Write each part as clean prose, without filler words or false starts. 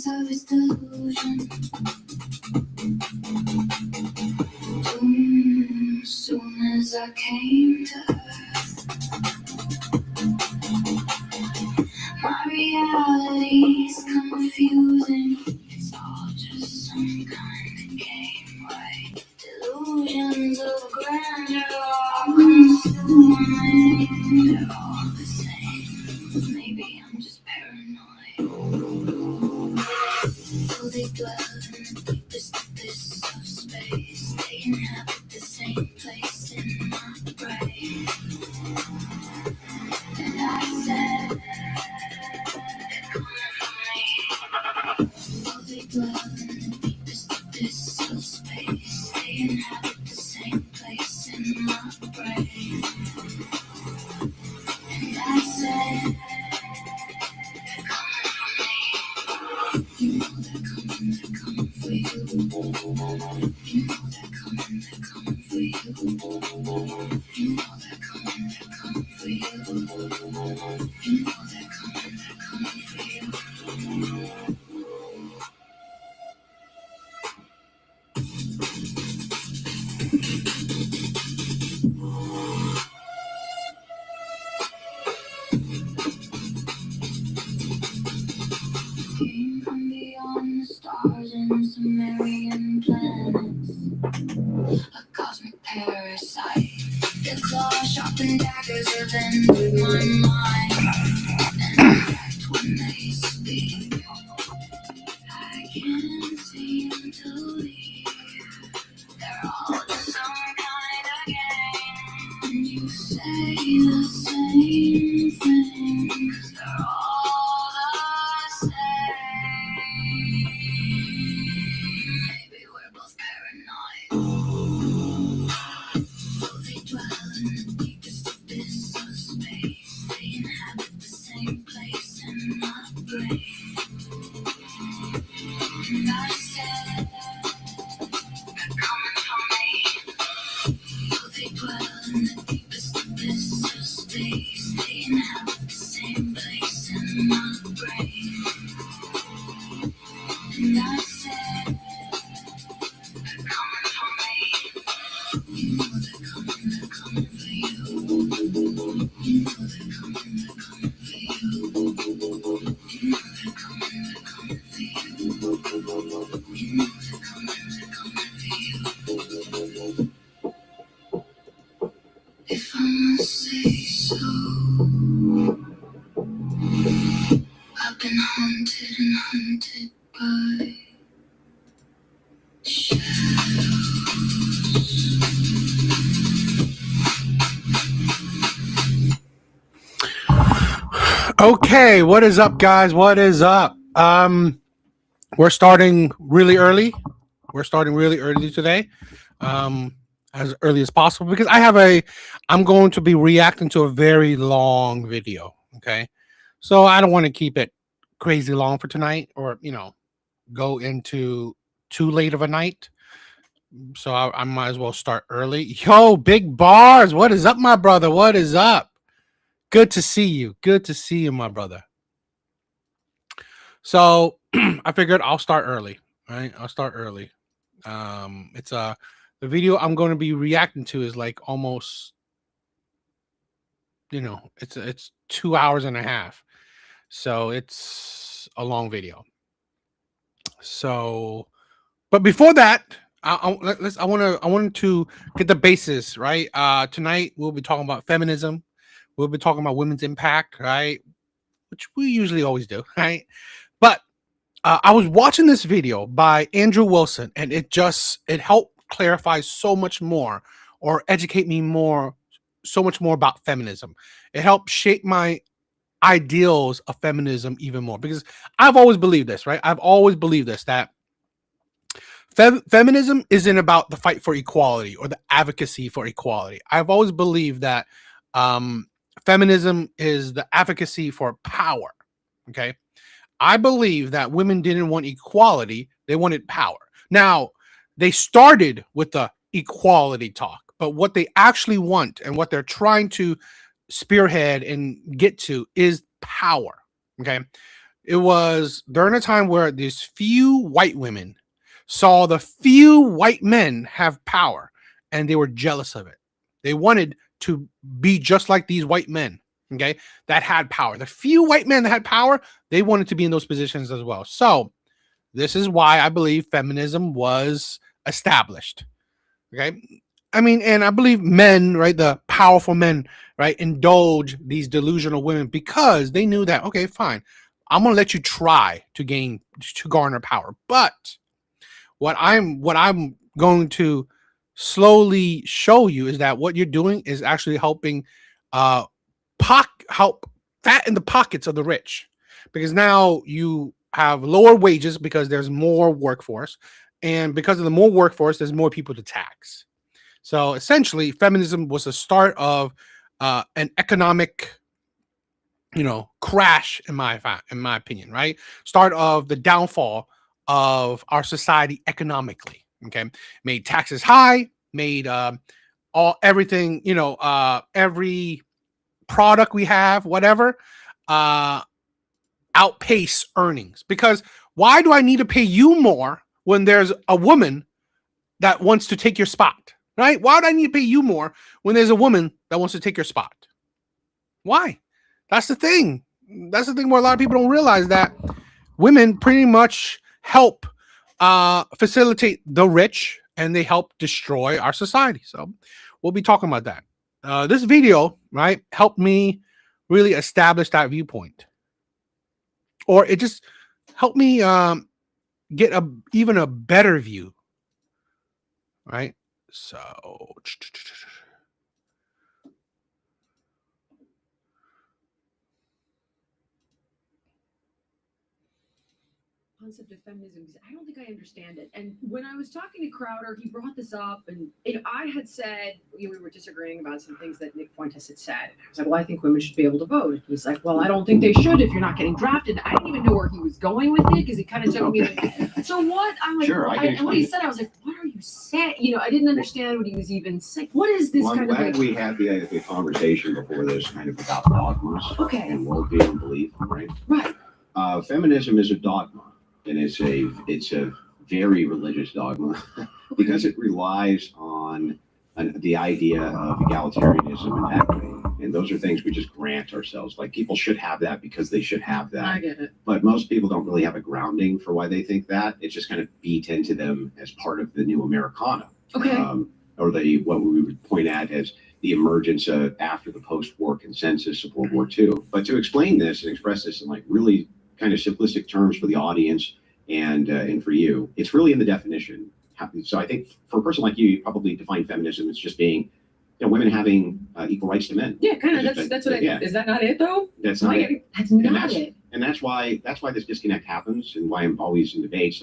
of his delusion. Soon as I came to earth, my reality's confusing. It's all just some kind of game, right? Delusions of grandeur are consuming. They're all the same. Maybe I'm just paranoid. Though they dwell in the deepest abyss of space, they inhabit the same place in my brain. And I said, they're coming for me. Though they dwell in the deepest abyss of space, they inhabit the same place in my brain. And I said, they're coming for me. You know they're coming for you. You know they're coming for you. You know they're coming for you. You know they're coming for you. Came from beyond the stars and Sumerian planets, a cosmic parasite. Their claws, sharpened daggers, have entered my mind and act when they speak. I can't seem to leave. They're all just some kind of game. And you say the same thing, 'cause they're all the same. Maybe we're both paranoid. Though they dwell in the deepest abyss of space, they inhabit the same place in my brain. And I said, they're coming for me. Though they dwell in the deepest abyss of space, they inhabit the same place in my brain. And I said, they're coming for me. You know they're coming for you. You know they're coming for you. You know they're coming for you. You know they're coming for you. If I must say so, I've been haunted and hunted by shadows. Okay, what is up, guys? What is up? We're starting really early. We're starting really early today, as early as possible, because I'm going to be reacting to a very long video. Okay, so I don't want to keep it crazy long for tonight, or go into too late of a night. So I might as well start early. Yo, Big Bars, what is up, my brother? What is up? Good to see you. Good to see you, my brother. So I figured I'll start early, right? I'll start early. It's the video I'm going to be reacting to is like almost, it's 2 hours and a half. So it's a long video. So, but before that, I wanted to get the basis right. Tonight we'll be talking about feminism. We'll be talking about women's impact, right? Which we usually always do, right? But I was watching this video by Andrew Wilson, and it helped clarify so much more, or educate me so much more about feminism. It helped shape my ideals of feminism even more, because I've always believed this, right? I've always believed this, that feminism isn't about the fight for equality or the advocacy for equality. I've always believed that feminism is the advocacy for power. Okay. I believe that women didn't want equality. They wanted power. Now, they started with the equality talk, but what they actually want and what they're trying to spearhead and get to is power. Okay. It was during a time where these few white women saw the few white men have power, and they were jealous of it. They wanted to be just like these white men, okay, that had power. The few white men that had power, they wanted to be in those positions as well. So this is why I believe feminism was established. Okay. I mean, and I believe men, right, the powerful men, right, indulge these delusional women because they knew that, okay, fine, I'm gonna let you try to garner power. But what I'm going to slowly show you is that what you're doing is actually helping help fatten the pockets of the rich, because now you have lower wages because there's more workforce, and because of the more workforce, there's more people to tax. So essentially, feminism was the start of an economic, crash in my opinion, right? Start of the downfall of our society economically. Okay, made taxes high, made everything, every product we have, whatever, outpace earnings. Because why do I need to pay you more when there's a woman that wants to take your spot, right? Why would I need to pay you more when there's a woman that wants to take your spot? Why? That's the thing. That's the thing where a lot of people don't realize that women pretty much help facilitate the rich, and they help destroy our society. So we'll be talking about that. This video, right, helped me really establish that viewpoint, or it just helped me get even a better view, right? So concept of feminism, because I don't think I understand it. And when I was talking to Crowder, he brought this up, and I had said, we were disagreeing about some things that Nick Fuentes had said. I was like, well, I think women should be able to vote. He's like, well, I don't think they should if you're not getting drafted. I didn't even know where he was going with it, because he kind of took me like, so what? I'm like, sure, and what he said, I was like, what are you saying? I didn't understand what he was even saying. What is this kind of? I'm glad we had the conversation before this, kind of about dogmas, okay, and worldview and belief, right? Right. Feminism is a dogma. And it's a very religious dogma because it relies on the idea of egalitarianism and equity. And those are things we just grant ourselves. Like, people should have that because they should have that. I get it. But most people don't really have a grounding for why they think that. It's just kind of beat into them as part of the new Americana. Okay. Or what we would point at as the emergence of after the post-war consensus of World War II. But to explain this and express this in like really kind of simplistic terms for the audience and for you, it's really in the definition. So I think for a person like you probably define feminism as just being, women having equal rights to men. Yeah, kind of. That's what. Yeah. Is that not it though? That's not it. That's not it. And that's why this disconnect happens, and why I'm always in debates.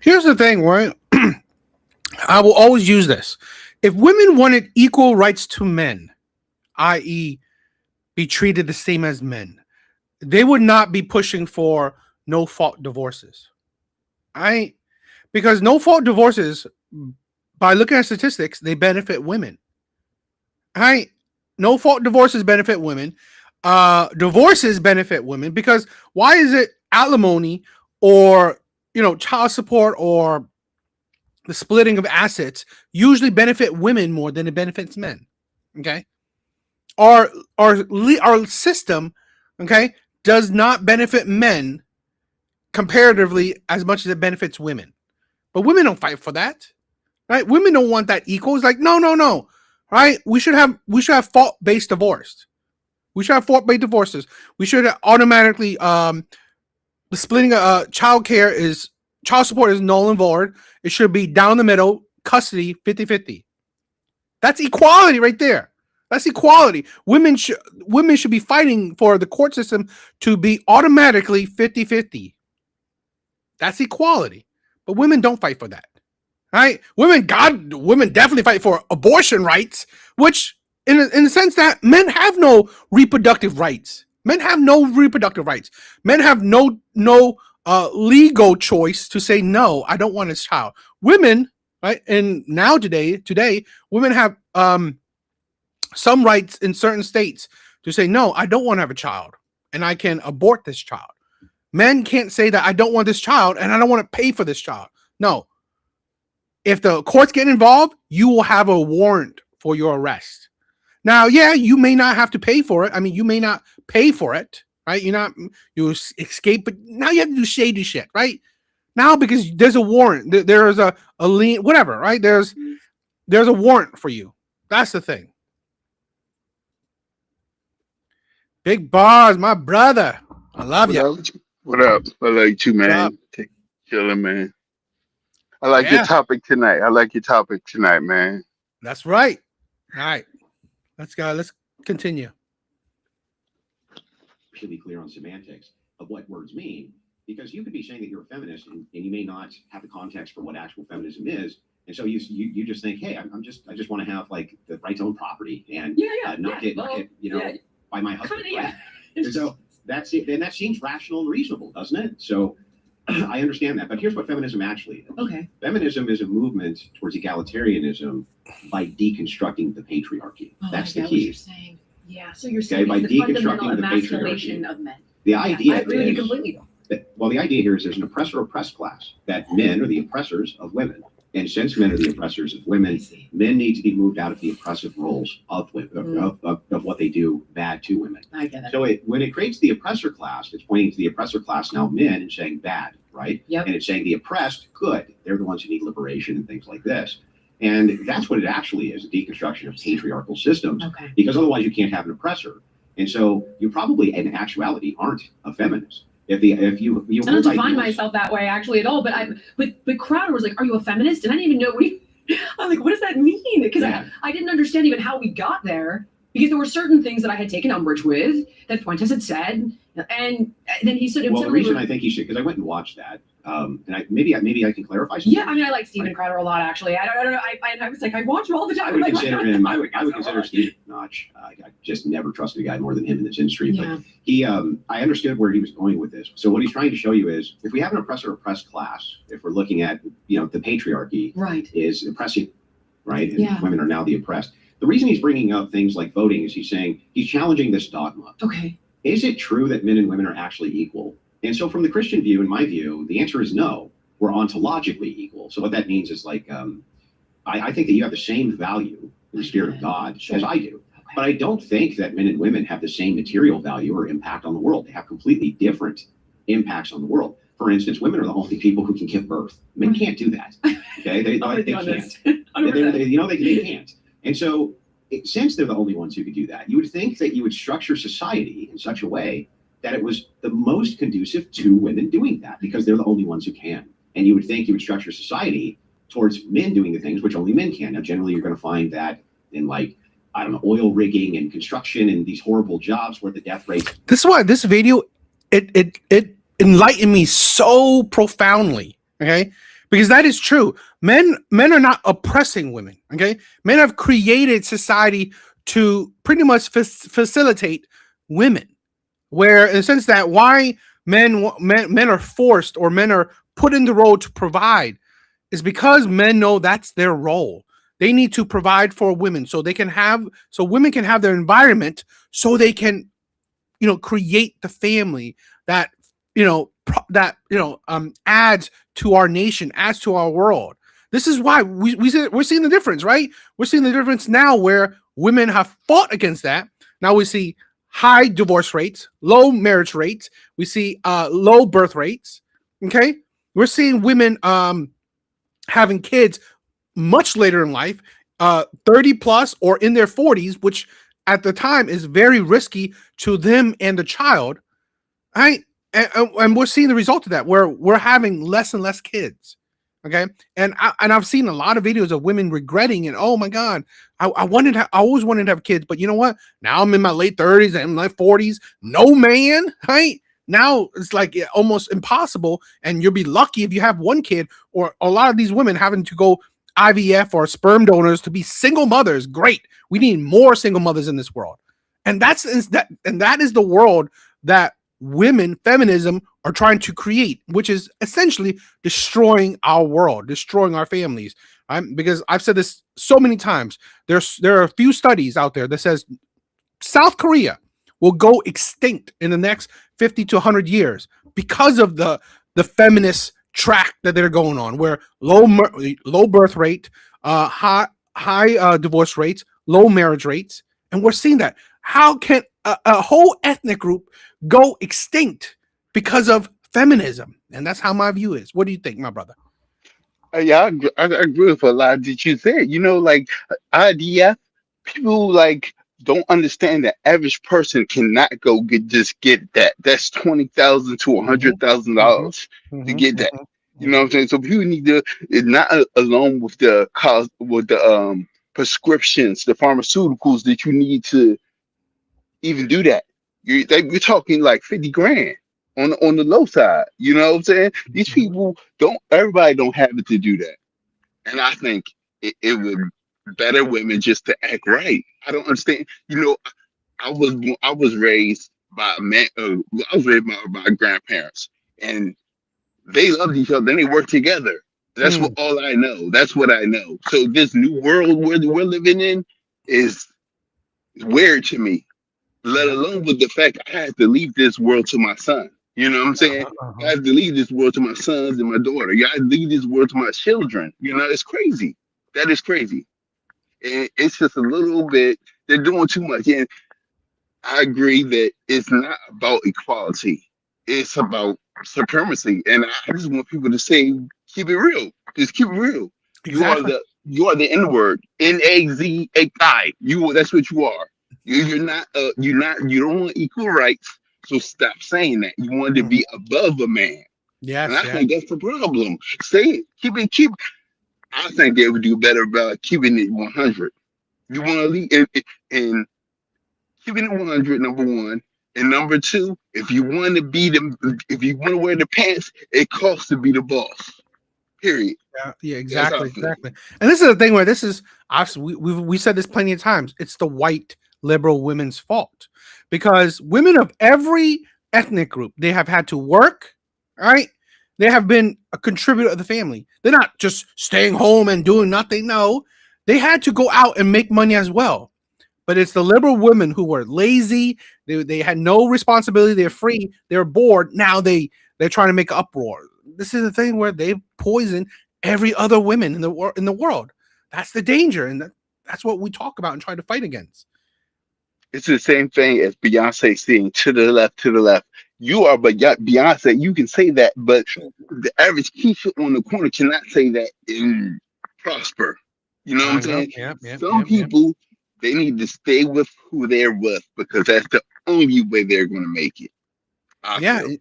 Here's the thing, right? I will always use this. If women wanted equal rights to men, i.e., be treated the same as men, they would not be pushing for no-fault divorces. Because no-fault divorces, by looking at statistics, they benefit women. No-fault divorces benefit women. Divorces benefit women, because why is it alimony or child support or the splitting of assets usually benefit women more than it benefits men? Okay, our system, okay, does not benefit men comparatively as much as it benefits women. But women don't fight for that, right? Women don't want that equal. It's like, no, right? We should have fault-based divorce. We should have fault-based divorces. We should automatically the splitting of child support is null and void. It should be down the middle, custody 50-50. That's equality right there. That's equality. Women should be fighting for the court system to be automatically 50-50. That's equality. But women don't fight for that. Right? Women definitely fight for abortion rights, which in the sense that men have no reproductive rights. Men have no reproductive rights. Men have no legal choice to say, no, I don't want a child. Women, right? And now today, women have some rights in certain states to say, no, I don't want to have a child, and I can abort this child. Men can't say that I don't want this child and I don't want to pay for this child. No. If the courts get involved, you will have a warrant for your arrest. Now, yeah, you may not have to pay for it. I mean, you may not pay for it, right? You escape, but now you have to do shady shit, right? Now, because there's a warrant, there is a lien, whatever, right? There's a warrant for you. That's the thing. Big Bars, my brother. I love you. What up? I like you, man. Chilling, man. I like your topic tonight. Man. That's right. All right. Let's go. Let's continue. We should be clear on semantics of what words mean, because you could be saying that you're a feminist and you may not have the context for what actual feminism is. And so you just think, hey, I just want to have like the right to own property and not get by my husband. Right? And so that seems rational and reasonable, doesn't it? So I understand that. But here's what feminism actually is. Okay. Feminism is a movement towards egalitarianism by deconstructing the patriarchy. That's the key. What you're saying. Yeah. So you're saying by the fundamental deconstructing the emasculation patriarchy. of men. The idea I agree with you is completely. well, the idea here is there's an oppressor-oppressed class, that men are the oppressors of women. And since men are the oppressors of women, men need to be moved out of the oppressive roles of women, of what they do bad to women. I get it. So when it creates the oppressor class, it's pointing to the oppressor class, now men, and saying bad, right? Yep. And it's saying the oppressed, good. They're the ones who need liberation and things like this. And that's what it actually is, a deconstruction of patriarchal systems, because otherwise you can't have an oppressor. And so you probably, in actuality, aren't a feminist. If you I don't define myself that way actually at all, but Crowder was like, "Are you a feminist?" And I didn't even know I'm like, what does that mean? Because I didn't understand even how we got there, because there were certain things that I had taken umbrage with that Fuentes had said, and then he said, well, the reason I think he should, because I went and watched that, and maybe I can clarify something. Yeah, I mean, I like Steven Crowder a lot, actually. I don't know. I was like, I watch him all the time. I would consider him. I would consider Steve notch. I just never trusted a guy more than him in this industry. Yeah. But he, I understood where he was going with this. So what he's trying to show you is, if we have an oppressor-oppressed class, if we're looking at, the patriarchy is oppressing, right? And women are now the oppressed. The reason he's bringing up things like voting is he's saying he's challenging this dogma. Okay. Is it true that men and women are actually equal? And so from the Christian view, in my view, the answer is no. We're ontologically equal. So what that means is like, I think that you have the same value in the spirit of God as I do. But I don't think that men and women have the same material value or impact on the world. They have completely different impacts on the world. For instance, women are the only people who can give birth. Men can't do that. Okay, they can't. They can't. And so, since they're the only ones who could do that, you would think that you would structure society in such a way that it was the most conducive to women doing that, because they're the only ones who can. And you would think you would structure society towards men doing the things which only men can. Now, generally, you're going to find that in oil rigging and construction and these horrible jobs where the death rate. This is why this video, it enlightened me so profoundly. Okay. Because that is true. Men are not oppressing women. Okay. Men have created society to pretty much facilitate women, where in the sense that why men are forced, or men are put in the role to provide, is because men know that's their role. They need to provide for women so women can have their environment, so they can, create the family that, adds to our nation, adds to our world. This is why we're seeing the difference, right? We're seeing the difference now, where women have fought against that. Now we see high divorce rates, low marriage rates. We see low birth rates. Okay, we're seeing women having kids much later in life, 30 plus or in their 40s, which at the time is very risky to them and the child. Right, and we're seeing the result of that, where we're having less and less kids. Okay, and I've seen a lot of videos of women regretting it. Oh my God, I always wanted to have kids, but you know what? Now I'm in my late 30s and my 40s. No man, right? Now it's like almost impossible, and you'll be lucky if you have one kid. Or a lot of these women having to go IVF or sperm donors to be single mothers. Great, we need more single mothers in this world, and that is the world that feminism are trying to create, which is essentially destroying our world, destroying our families. Because I've said this so many times. There are a few studies out there that says South Korea will go extinct in the next 50 to 100 years because of the feminist track that they're going on, where low birth rate, high divorce rates, low marriage rates, and we're seeing that. How can a whole ethnic group go extinct because of feminism? And that's how my view is. What do you think, my brother? Yeah, I agree with a lot that you said. You know, like IDF, people like don't understand that average person cannot go get that. That's $20,000 to Mm-hmm, mm-hmm, $100,000 to mm-hmm, get that. mm-hmm, You know what I'm saying? So people need to not alone with the cost with the prescriptions, the pharmaceuticals that you need to even do that. We're talking like 50 grand on the low side. You know what I'm saying? These mm-hmm. people don't. Everybody don't have it to do that, and I think it would better women just to act right. I don't understand. You know, I was raised by a man. I was raised by my grandparents, and they loved each other. And they worked together. That's what Mm, all I know. That's what I know. So this new world where we're living in is weird to me, let yeah. alone with the fact I had to leave this world to my son. You know what I'm saying? Uh-huh, I uh-huh. have to leave this world to my sons and my daughter. Yeah, I leave this world to my children. You know, it's crazy. That is crazy. And it's just a little bit, they're doing too much. And I agree that it's not about equality. It's about supremacy. And I just want people to say, keep it real. Just keep it real. Exactly. You are the N word. NAZHI. That's what you are. You don't want equal rights. So stop saying that. You want to Mhm. be above a man. And Yes, I yes. think that's the problem. Say it. Keep I think they would do better about keeping it 100. You want to leave and keeping it 100, number one. And number two, if you want to wear the pants, it costs to be the boss. Period. Yeah, yeah, That's how I exactly, feel. exactly. And this is the thing where this is obviously we said this plenty of times. It's the white liberal women's fault because women of every ethnic group they have had to work, right? They have been a contributor of the family. They're not just staying home and doing nothing. No, they had to go out and make money as well. But it's the liberal women who were lazy. They had no responsibility. They're free. They're bored. Now they're trying to make uproar. This is the thing where they poison every other women in the world. That's the danger, and that's what we talk about and try to fight against. It's the same thing as Beyonce saying to the left, to the left. You are but Beyonce, you can say that, but the average Keisha on the corner cannot say that and prosper. You know what I I'm know. saying? Yep. Yep. Some Yep. Yep. people they need to stay with who they're with because that's the only way they're gonna make it. I Yeah, feel.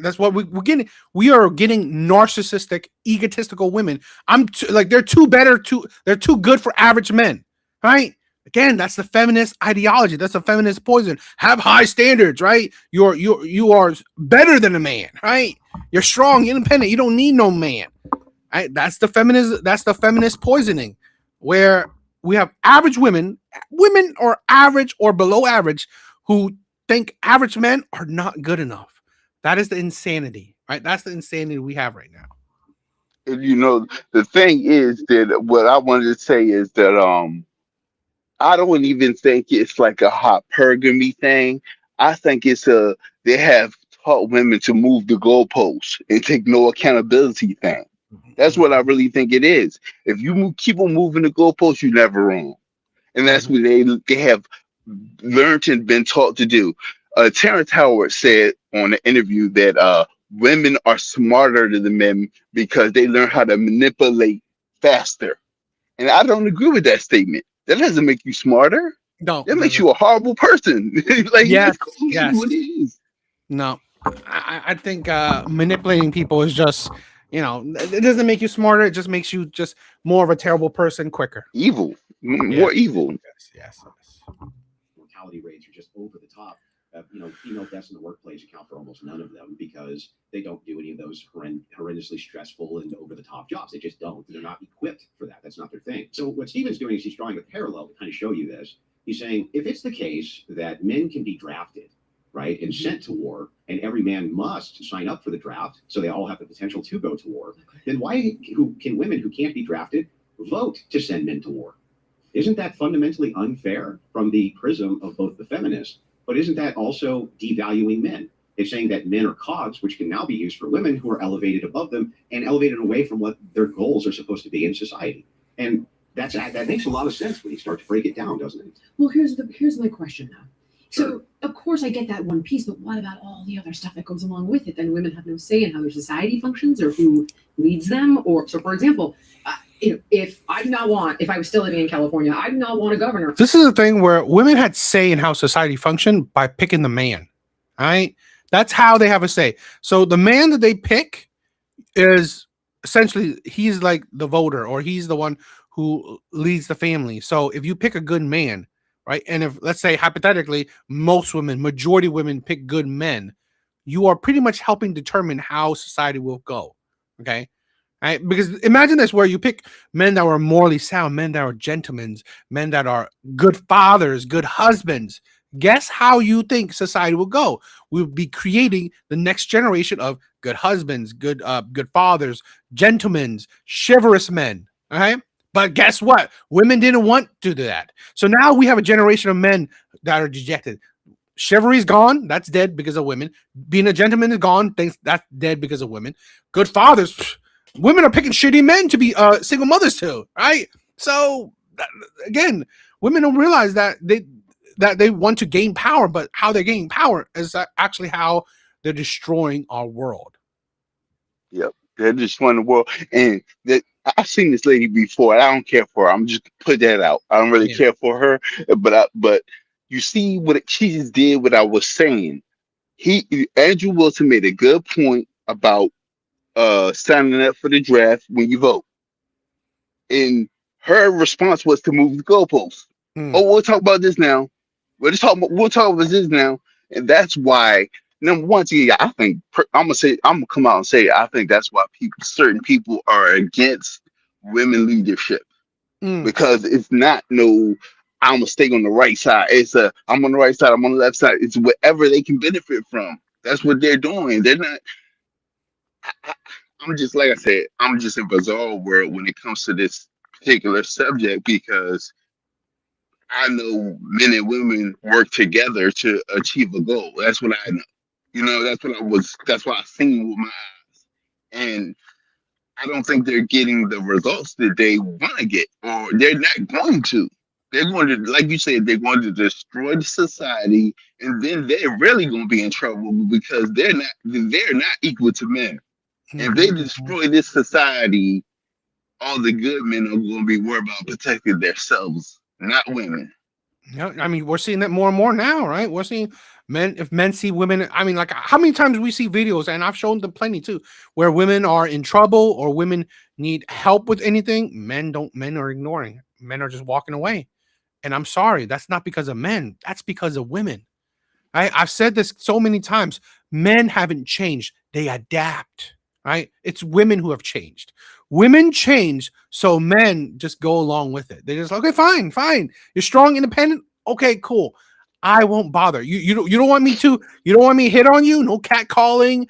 that's what we're getting. We are getting narcissistic, egotistical women. Like they're too good for average men, right? Again, that's the feminist ideology. That's a feminist poison. Have high standards, right? You are better than a man, right? You're strong, independent. You don't need no man. Right? That's the feminist poisoning, where we have average women or average or below average, who think average men are not good enough. That is the insanity, right? That's the insanity we have right now. And, you know, the thing is that what I wanted to say is that I don't even think it's like a hypergamy thing. I think it's a they have taught women to move the goalposts and take no accountability thing. That's what I Mhm, really think it is. If you keep on moving the goalposts, you're never wrong, and that's mhm, what they have learned and been taught to do. Terrence Howard said on an interview that women are smarter than the men because they learn how to manipulate faster, and I don't agree with that statement. That doesn't make you smarter. no, That it makes doesn't. you a horrible person. Like Yes, that's calling it yes. what it is. No, I think manipulating people is just, it doesn't make you smarter. It just makes you just more of a terrible person quicker. Evil, Yeah. more evil. Yes. Yes. Yes. Mortality rates are just over the top. Female deaths in the workplace account for almost none of them because they don't do any of those horrendously stressful and over the top jobs. They just don't. They're not equipped for that. That's not their thing. So what Stephen's doing is he's drawing a parallel to kind of show you this. He's saying if it's the case that men can be drafted, right, and sent to war, and every man must sign up for the draft, so they all have the potential to go to war, then why can women who can't be drafted vote to send men to war? Isn't that fundamentally unfair from the prism of both the feminists? But isn't that also devaluing men? It's saying that men are cogs, which can now be used for women who are elevated above them and elevated away from what their goals are supposed to be in society. And that makes a lot of sense when you start to break it down, doesn't it? Well, here's my question now. So, of course, I get that one piece, but what about all the other stuff that goes along with it? Then women have no say in how their society functions or who leads them. Or, so, for example, if I was still living in California, I do not want a governor. This is the thing where women had say in how society functioned by picking the man, right? That's how they have a say. So the man that they pick is essentially, he's like the voter, or he's the one who leads the family. So if you pick a good man, right, and if, let's say, hypothetically, majority of women pick good men, you are pretty much helping determine how society will go. Okay. Right? Because imagine this, where you pick men that are morally sound, men that are gentlemen, men that are good fathers, good husbands. Guess how you think society will go? We'll be creating the next generation of good husbands, good fathers, gentlemen, chivalrous men. All right. But guess what? Women didn't want to do that. So now we have a generation of men that are dejected. Chivalry's gone. That's dead because of women. Being a gentleman is gone. That's dead because of women. Good fathers. Women are picking shitty men to be single mothers to, right? So again, women don't realize that they want to gain power, but how they're gaining power is actually how they're destroying our world. Yep, they're destroying the world, and that I've seen this lady before. I don't care for her. I'm just put that out. I don't really care for her, but you see what she just did. What I was saying, Andrew Wilson made a good point about signing up for the draft when you vote, and her response was to move the goalposts. Oh, we'll talk about this now. We'll talk about this now, and that's why. Number one, I think I'm gonna come out and say I think that's why certain people are against women leadership, because it's not I'm gonna stay on the right side. It's I'm on the right side, I'm on the left side. It's whatever they can benefit from. That's what they're doing. They're not. I'm just, like I said, I'm just in bizarre world when it comes to this particular subject, because I know men and women work together to achieve a goal. That's what I know. That's what I've seen with my eyes. And I don't think they're getting the results that they want to get, or they're not going to. They're going to, like you said, they're going to destroy the society, and then they're really going to be in trouble because they're not equal to men. If they destroy this society, all the good men are going to be worried about protecting themselves, not women. Yeah, I mean, we're seeing that more and more now, right? We're seeing if men see women, I mean, like, how many times we see videos, and I've shown them plenty too, where women are in trouble or women need help with anything. Men are ignoring. Men are just walking away. And I'm sorry, that's not because of men. That's because of women. I've said this so many times. Men haven't changed. They adapt, right? It's women who have changed. Women change, so men just go along with it. They're just like, okay, fine. You're strong, independent. Okay, cool. I won't bother. You don't want me to hit on you. No cat calling.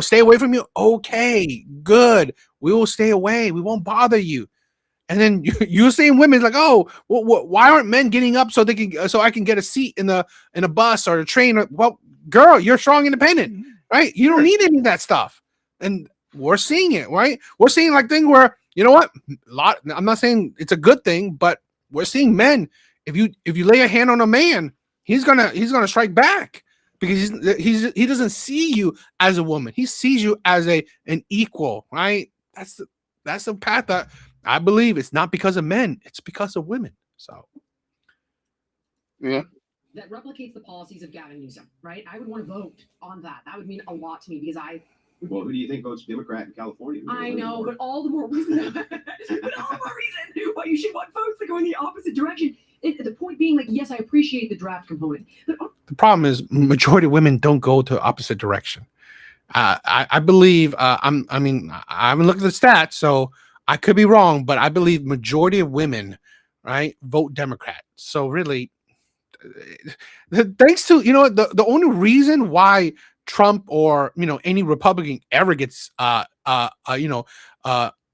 Stay away from you. Okay, good. We will stay away. We won't bother you. And then you're saying women like, oh, why aren't men getting up so I can get a seat in a bus or a train? Well, girl, you're strong, independent, right? You don't need any of that stuff. And we're seeing it, right? We're seeing like thing where, you know what? I'm not saying it's a good thing, but we're seeing men. If you lay a hand on a man, he's gonna strike back, because he doesn't see you as a woman. He sees you as an equal, right? That's the path that I believe. It's not because of men, it's because of women. So yeah. That replicates the policies of Gavin Newsom, right? I would want to vote on that. That would mean a lot to me, because Well, who do you think votes Democrat in California? I know, but all the more reason why you should want votes that go in the opposite direction. The point being, like, yes, I appreciate the draft component. But the problem is majority of women don't go to opposite direction. I believe I haven't looked at the stats, so I could be wrong, but I believe majority of women, right, vote Democrat. So really, thanks to the only reason why Trump or any Republican ever gets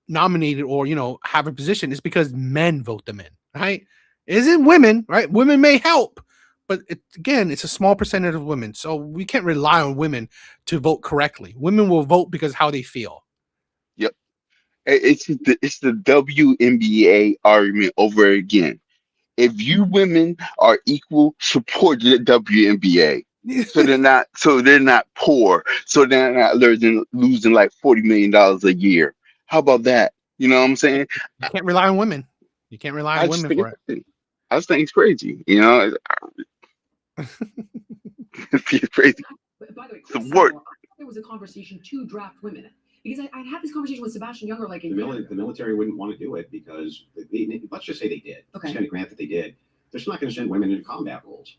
nominated or have a position is because men vote them in, right? It isn't women, right? Women may help, but again, it's a small percentage of women, so we can't rely on women to vote correctly. Women will vote because how they feel. Yep. It's the WNBA argument over again. If you women are equal, support the WNBA. They're not poor. So they're not losing like $40 million a year. How about that? You know what I'm saying? You can't rely on women. You can't rely I on just women think for it's it. crazy. I just think it's crazy. You know, it's crazy. By the way, Chris Support. Seymour, I thought there was a conversation to draft women because I had this conversation with Sebastian Younger like in The military wouldn't want to do it because let's just say they did. Okay. Just kind of grant that they did. They're still not going to send women into combat roles.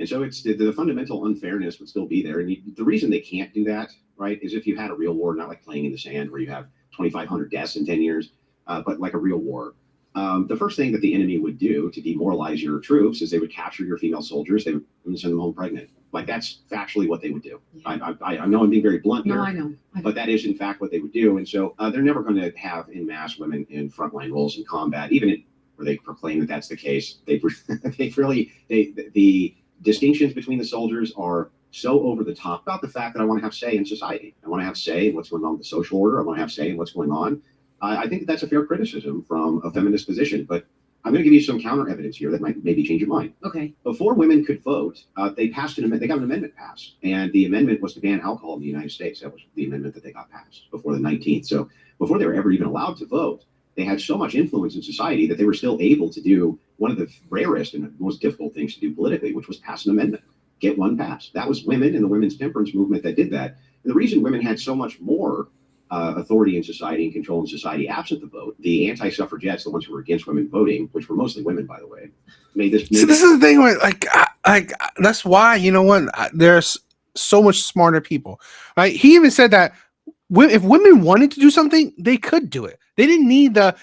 And so it's the fundamental unfairness would still be there. And the reason they can't do that, right, is if you had a real war, not like playing in the sand where you have 2,500 deaths in 10 years, but like a real war. The first thing that the enemy would do to demoralize your troops is they would capture your female soldiers. They would send them home pregnant. Like that's factually what they would do. Yeah. I know I'm being very blunt here. No, I know. But that is in fact what they would do. And so they're never going to have in mass women in frontline roles in combat, even where they proclaim that that's the case. The distinctions between the soldiers are so over the top about the fact that I want to have say in society. I want to have say in what's going on with the social order. I want to have say in what's going on. I think that's a fair criticism from a feminist position, but I'm going to give you some counter evidence here that might maybe change your mind. Okay. Before women could vote, they passed an amendment. They got an amendment passed, and the amendment was to ban alcohol in the United States. That was the amendment that they got passed before the 19th. So before they were ever even allowed to vote, they had so much influence in society that they were still able to do one of the rarest and most difficult things to do politically, which was pass an amendment, get one passed. That was women and the women's temperance movement that did that. And the reason women had so much more authority in society and control in society absent the vote, the anti-suffragettes, the ones who were against women voting, which were mostly women, by the way, made this. So this is the thing where, like that's why, you know what, there's so much smarter people, right? He even said that if women wanted to do something, they could do it. They didn't need the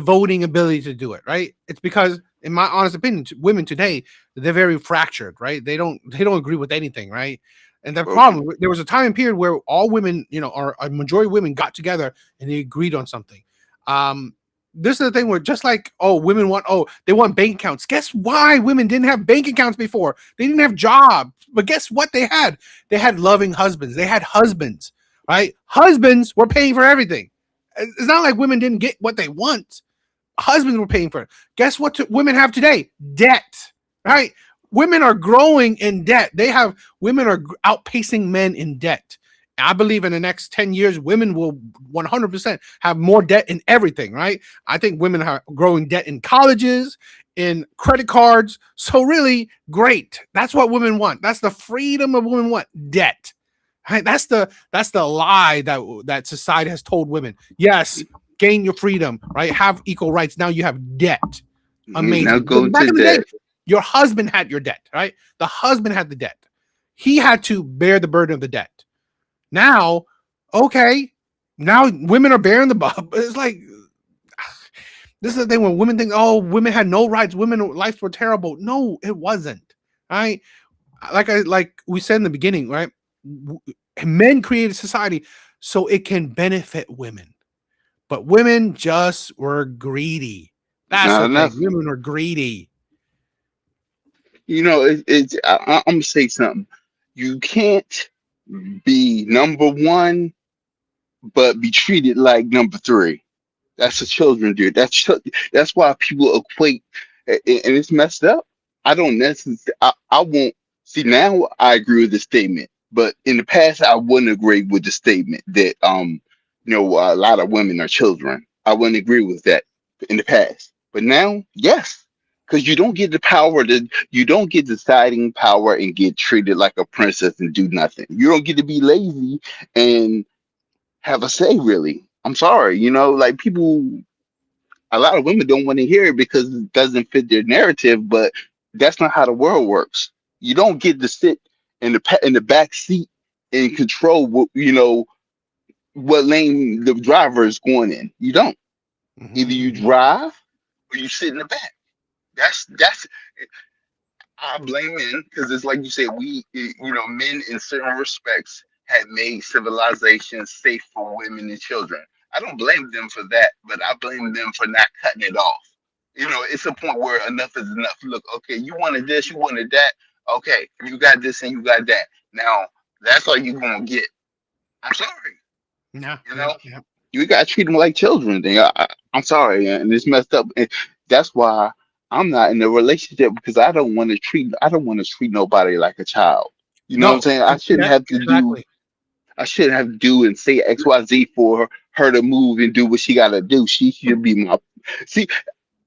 voting ability to do it, right? It's because, in my honest opinion, women today, they're very fractured, right? They don't agree with anything, right? And the problem, there was a time period where all women, or a majority of women got together and they agreed on something. This is the thing where just like, they want bank accounts. Guess why women didn't have bank accounts before? They didn't have jobs. But guess what they had? They had loving husbands. They had husbands, right? Husbands were paying for everything. It's not like women didn't get what they want. Husbands were paying for it. Guess what women have today? Debt, right? Women are growing in debt. Women are outpacing men in debt. I believe in the next 10 years, women will 100% have more debt in everything, right? I think women are growing debt in colleges, in credit cards. So really great. That's what women want. That's the freedom of women want, debt. Right? That's the lie that society has told women. Yes, gain your freedom, right? Have equal rights. Now you have debt. Amazing. Now go back to in the debt. day, your husband had your debt, right? The husband had the debt. He had to bear the burden of the debt. Now, okay, now women are bearing the burden. It's like, this is the thing when women think, oh, women had no rights, women's lives were terrible. No, it wasn't. Right? Like we said in the beginning, right? Men created society so it can benefit women, but women just were greedy. That's the thing. Women were greedy. I'm gonna say something. You can't be number one, but be treated like number three. That's what children do. That's why people equate, and it's messed up. I don't necessarily. I won't see now. I agree with the statement, but in the past, I wouldn't agree with the statement that a lot of women are children. I wouldn't agree with that in the past, but now, yes. Because you don't get the power you don't get deciding power and get treated like a princess and do nothing. You don't get to be lazy and have a say, really. I'm sorry, like a lot of women don't want to hear it because it doesn't fit their narrative, but that's not how the world works. You don't get to sit in the back seat and control what lane the driver is going in. You don't. Either you drive or you sit in the back. That's I blame men because it's like you said, men in certain respects had made civilization safe for women and children. I don't blame them for that, but I blame them for not cutting it off. It's a point where enough is enough. Look, okay, you wanted this, you wanted that. Okay, you got this and you got that. Now that's all you're gonna get. I'm sorry. Yeah, You yeah, know, yeah. you gotta treat them like children. I'm sorry, and it's messed up. And that's why I'm not in a relationship because I don't want to treat nobody like a child. You know what I'm No, saying? yeah, exactly. I shouldn't have to do and say XYZ for her to move and do what she gotta do. She should be my see.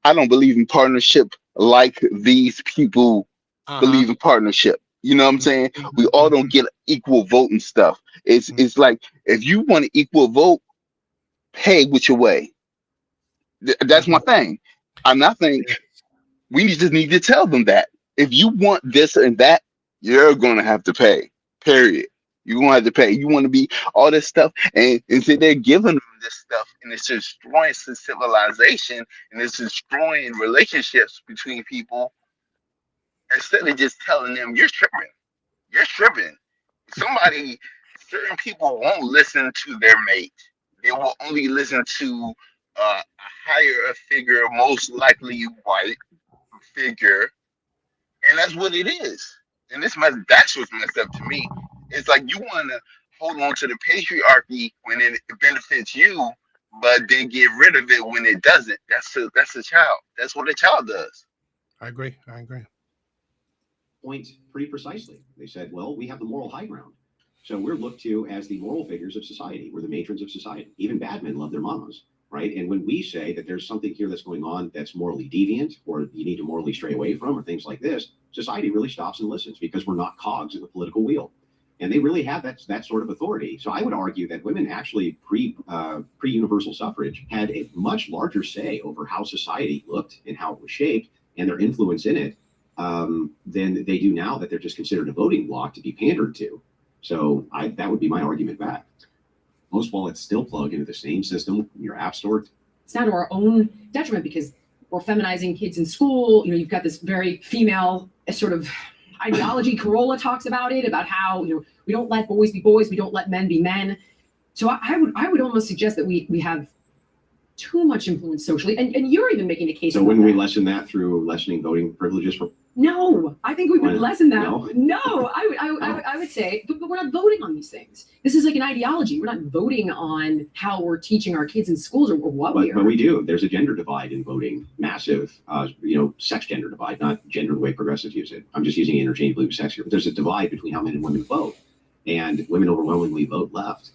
I don't believe in partnership like these people Uh-huh. believe in partnership. You know what I'm saying? We all don't get equal vote and stuff. It's like if you want an equal vote, pay with your way. That's my thing. And I think just need to tell them that if you want this and that, you're gonna have to pay. Period. You're gonna have to pay. You want to be all this stuff, and so they're giving them this stuff, and it's destroying civilization, and it's destroying relationships between people instead of just telling them you're tripping. You're tripping. Somebody, certain people won't listen to their mate. They will only listen to a higher figure, most likely white figure, and that's what it is. And that's what's messed up to me. It's like you want to hold on to the patriarchy when it benefits you, but then get rid of it when it doesn't. That's a child. That's what a child does. I agree. I agree. Point pretty precisely. They said, well, we have the moral high ground. So we're looked to as the moral figures of society. We're the matrons of society. Even bad men love their mamas, right? And when we say that there's something here that's going on that's morally deviant or you need to morally stray away from or things like this, society really stops and listens because we're not cogs in the political wheel. And they really have that sort of authority. So I would argue that women actually pre-universal suffrage had a much larger say over how society looked and how it was shaped and their influence in it than they do now that they're just considered a voting bloc to be pandered to. So that would be my argument back. Most wallets still plug into the same system in your app store. It's now to our own detriment because we're feminizing kids in school. You've got this very female sort of ideology. Corolla talks about it, about how we don't let boys be boys, we don't let men be men. So I would almost suggest that we have too much influence socially, and you're even making a case. So wouldn't we lessen that through lessening voting privileges for? No, I think we would lessen that. No, I would say, but we're not voting on these things. This is like an ideology. We're not voting on how we're teaching our kids in schools or what we are. But we do. There's a gender divide in voting, massive, sex gender divide, not gender the way progressives use it. I'm just using interchangeably with sex here. But there's a divide between how men and women vote, and women overwhelmingly vote left,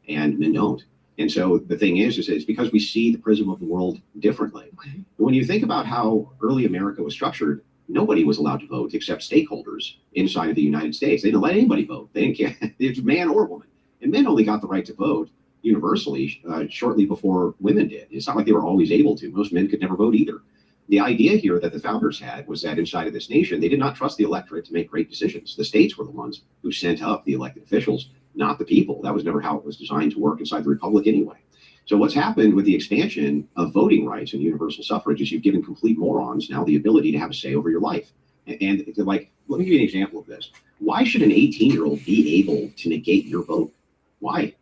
and men don't. And so the thing is it's because we see the prism of the world differently. Okay. When you think about how early America was structured, nobody was allowed to vote except stakeholders inside of the United States. They didn't let anybody vote. They didn't care if it's man or woman. And men only got the right to vote universally shortly before women did. It's not like they were always able to. Most men could never vote either. The idea here that the founders had was that inside of this nation, they did not trust the electorate to make great decisions. The states were the ones who sent up the elected officials, not the people. That was never how it was designed to work inside the republic anyway. So what's happened with the expansion of voting rights and universal suffrage is you've given complete morons now the ability to have a say over your life. And like, let me give you an example of this. Why should an 18-year-old be able to negate your vote? Why?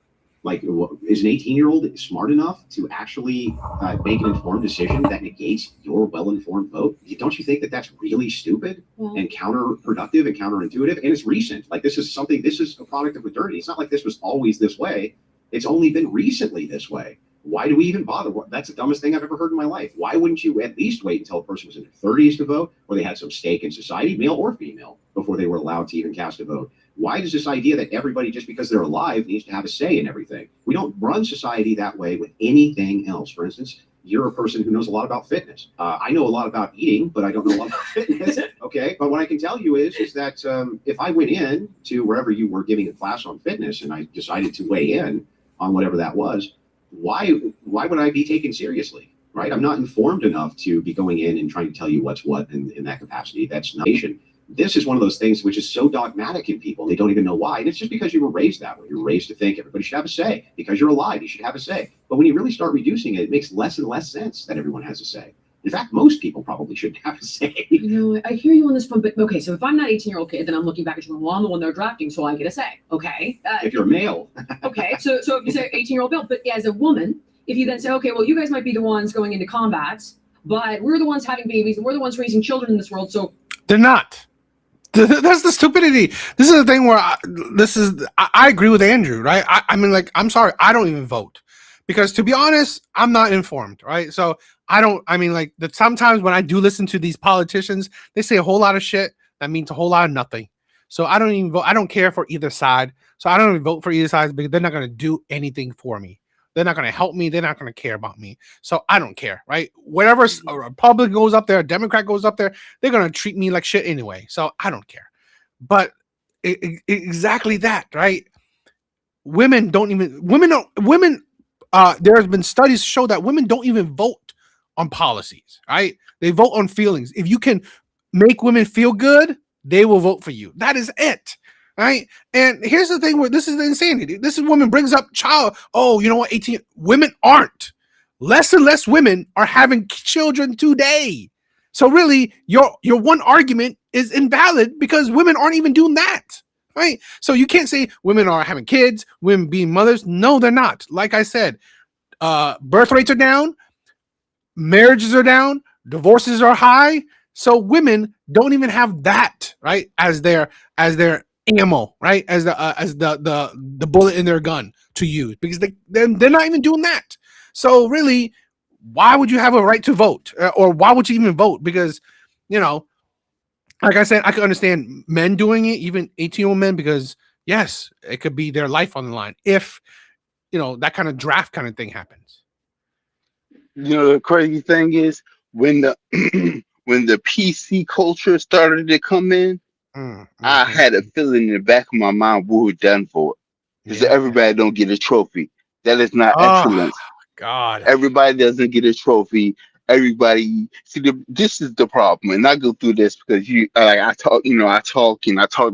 Like, is an 18-year-old smart enough to actually make an informed decision that negates your well-informed vote? Don't you think that that's really stupid and counterproductive and counterintuitive? And it's recent. Like, this is a product of modernity. It's not like this was always this way. It's only been recently this way. Why do we even bother? That's the dumbest thing I've ever heard in my life. Why wouldn't you at least wait until a person was in their 30s to vote, or they had some stake in society, male or female, before they were allowed to even cast a vote? Why does this idea that everybody, just because they're alive, needs to have a say in everything? We don't run society that way with anything else. For instance, you're a person who knows a lot about fitness. I know a lot about eating, but I don't know a lot about fitness. Okay, but what I can tell you is that if I went in to wherever you were giving a class on fitness and I decided to weigh in on whatever that was, why would I be taken seriously? Right? I'm not informed enough to be going in and trying to tell you what's what in that capacity. That's not. This is one of those things which is so dogmatic in people, they don't even know why. And it's just because you were raised that way. You're raised to think everybody should have a say. Because you're alive, you should have a say. But when you really start reducing it, it makes less and less sense that everyone has a say. In fact, most people probably shouldn't have a say. I hear you on this one, but okay, so if I'm that 18-year-old kid, then I'm looking back at you, well, I'm the one they're drafting, so I get a say. Okay. If you're male. Okay, so if you say 18-year-old Bill, but as a woman, if you then say, okay, well, you guys might be the ones going into combat, but we're the ones having babies, and we're the ones raising children in this world, so... They're not. That's the stupidity. This is the thing where I agree with Andrew, right? I mean, like, I'm sorry, I don't even vote because, to be honest, I'm not informed, right? So I don't. I mean, like, that sometimes when I do listen to these politicians, they say a whole lot of shit that means a whole lot of nothing. So I don't even vote. I don't care for either side. So I don't even vote for either side because they're not going to do anything for me. They're not going to help me. They're not going to care about me. So I don't care, right? Whatever a Republican goes up there, a Democrat goes up there, they're going to treat me like shit anyway. So I don't care. But exactly that, right? Women don't even, there has been studies show that women don't even vote on policies, right? They vote on feelings. If you can make women feel good, they will vote for you. That is it. Right. And here's the thing where this is the insanity. This is woman brings up child. Oh, you know what? 18 women aren't. Less and less women are having children today. So really, your one argument is invalid because women aren't even doing that. Right. So you can't say women are having kids, women being mothers. No, they're not. Like I said, birth rates are down, marriages are down, divorces are high. So women don't even have that, right, as their ammo, right, as the bullet in their gun to use, because they're not even doing that. So really, why would you have a right to vote, or why would you even vote? Because, you know, like I said, I could understand men doing it, even 18-year-old men, because yes, it could be their life on the line if, you know, that kind of draft kind of thing happens. You know, the crazy thing is when the when the PC culture started to come in, I Mm-hmm. had a feeling in the back of my mind we were done for. Because Yeah. everybody don't get a trophy. That is not Oh excellence. God. Everybody doesn't get a trophy. Everybody see this is the problem, and I go through this because I talk, I talk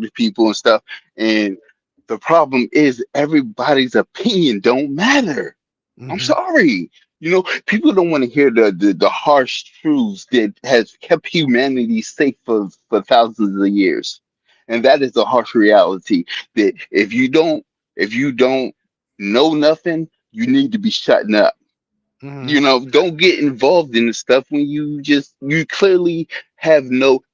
to people and stuff, and the problem is everybody's opinion don't matter. I'm Mm-hmm. sorry. People don't want to hear the harsh truths that has kept humanity safe for thousands of years. And that is the harsh reality that if you don't know nothing, you need to be shutting up. Mm-hmm. Don't get involved in the stuff when you clearly have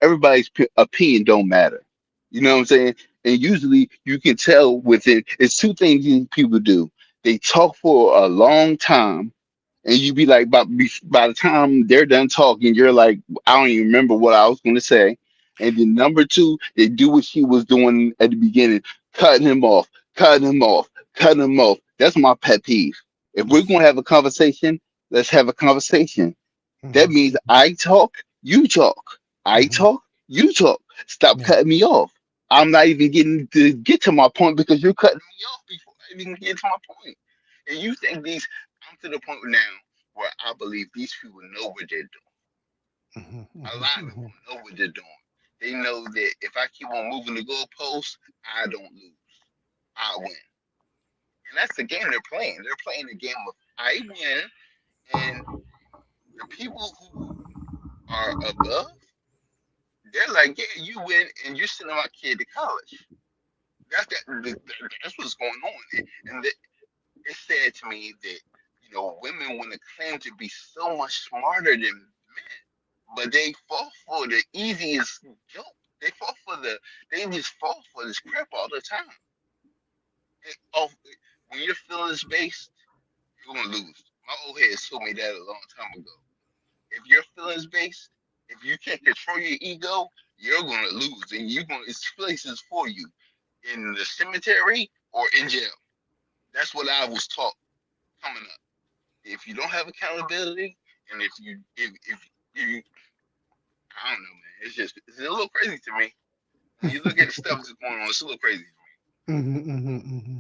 everybody's opinion don't matter. You know what I'm saying? And usually you can tell within it's two things these people do. They talk for a long time, and you be like, by the time they're done talking, you're like, I don't even remember what I was going to say. And then number two, they do what she was doing at the beginning, cutting him off, cutting him off, cutting him off. That's my pet peeve. If we're going to have a conversation, let's have a conversation. That Mm-hmm. means I talk, you talk. I Mm-hmm. talk, you talk. Stop Yeah. cutting me off. I'm not even getting to get to my point because you're cutting me off before I even get to my point. And you think I'm to the point now where I believe these people know what they're doing. Mm-hmm. A lot of Mm-hmm. them know what they're doing. They know that if I keep on moving the goalposts, I don't lose. I win. And that's the game they're playing. They're playing the game of I win, and the people who are above, they're like, yeah, you win, and you're sending my kid to college. That's what's going on. And it said to me that women want to claim to be so much smarter than men, but they fall for the easiest joke. They just fall for this crap all the time. Oh, when you're feelings based, you're gonna lose. My old head told me that a long time ago. If you're feelings based, if you can't control your ego, you're gonna lose, and it's places for you in the cemetery or in jail. That's what I was taught coming up. If you don't have accountability, and if you, I don't know, man. It's a little crazy to me. When you look at the stuff that's going on, it's a little crazy Mm-hmm. Mm-hmm. Mm-hmm.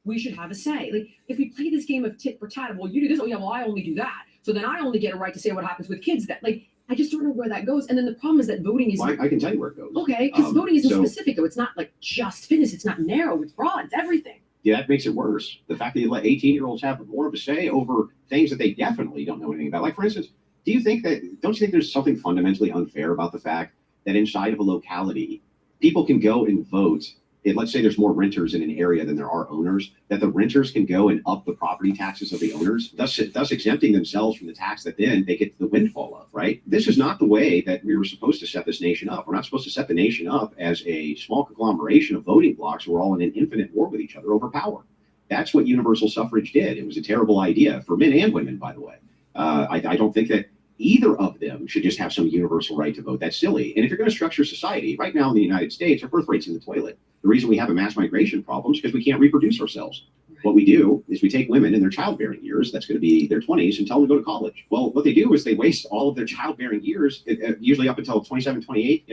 We should have a say. Like, if we play this game of tit for tat, well, you do this, oh yeah, well, I only do that. So then I only get a right to say what happens with kids. That, like, I just don't know where that goes. And then the problem is that voting is Well, I can tell you where it goes. okay, because voting isn't so- specific though. It's not like just fitness. It's not narrow. It's broad. It's everything. Yeah, that makes it worse. The fact that you let 18-year-olds have more of a say over things that they definitely don't know anything about. Like, for instance, don't you think there's something fundamentally unfair about the fact that inside of a locality, people can go and vote let's say there's more renters in an area than there are owners, that the renters can go and up the property taxes of the owners, thus exempting themselves from the tax that then they get the windfall of, right? This is not the way that we were supposed to set this nation up. We're not supposed to set the nation up as a small conglomeration of voting blocks who are all in an infinite war with each other over power. That's what universal suffrage did. It was a terrible idea for men and women, by the way. I don't think that either of them should just have some universal right to vote. That's silly. And if you're going to structure society, right now in the United States, our birth rate's in the toilet. The reason we have a mass migration problem is because we can't reproduce ourselves. What we do is we take women in their childbearing years, that's going to be their 20s, and tell them to go to college. Well, what they do is they waste all of their childbearing years, usually up until 27, 28,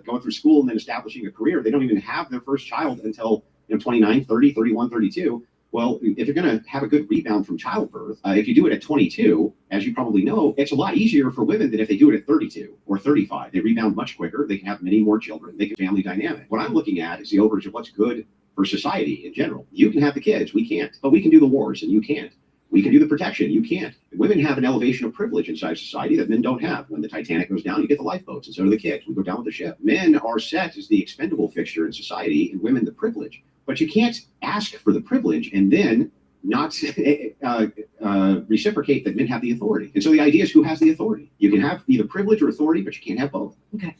going through school and then establishing a career. They don't even have their first child until 29, 30, 31, 32. Well, if you're going to have a good rebound from childbirth, if you do it at 22, as you probably know, it's a lot easier for women than if they do it at 32 or 35. They rebound much quicker. They can have many more children. They can family dynamic. What I'm looking at is the overage of what's good for society in general. You can have the kids. We can't. But we can do the wars, and you can't. We can do the protection. You can't. Women have an elevation of privilege inside society that men don't have. When the Titanic goes down, you get the lifeboats, and so do the kids. We go down with the ship. Men are set as the expendable fixture in society, and women the privilege. But you can't ask for the privilege and then not reciprocate that men have the authority. And so the idea is who has the authority. You can have either privilege or authority, but you can't have both. Okay.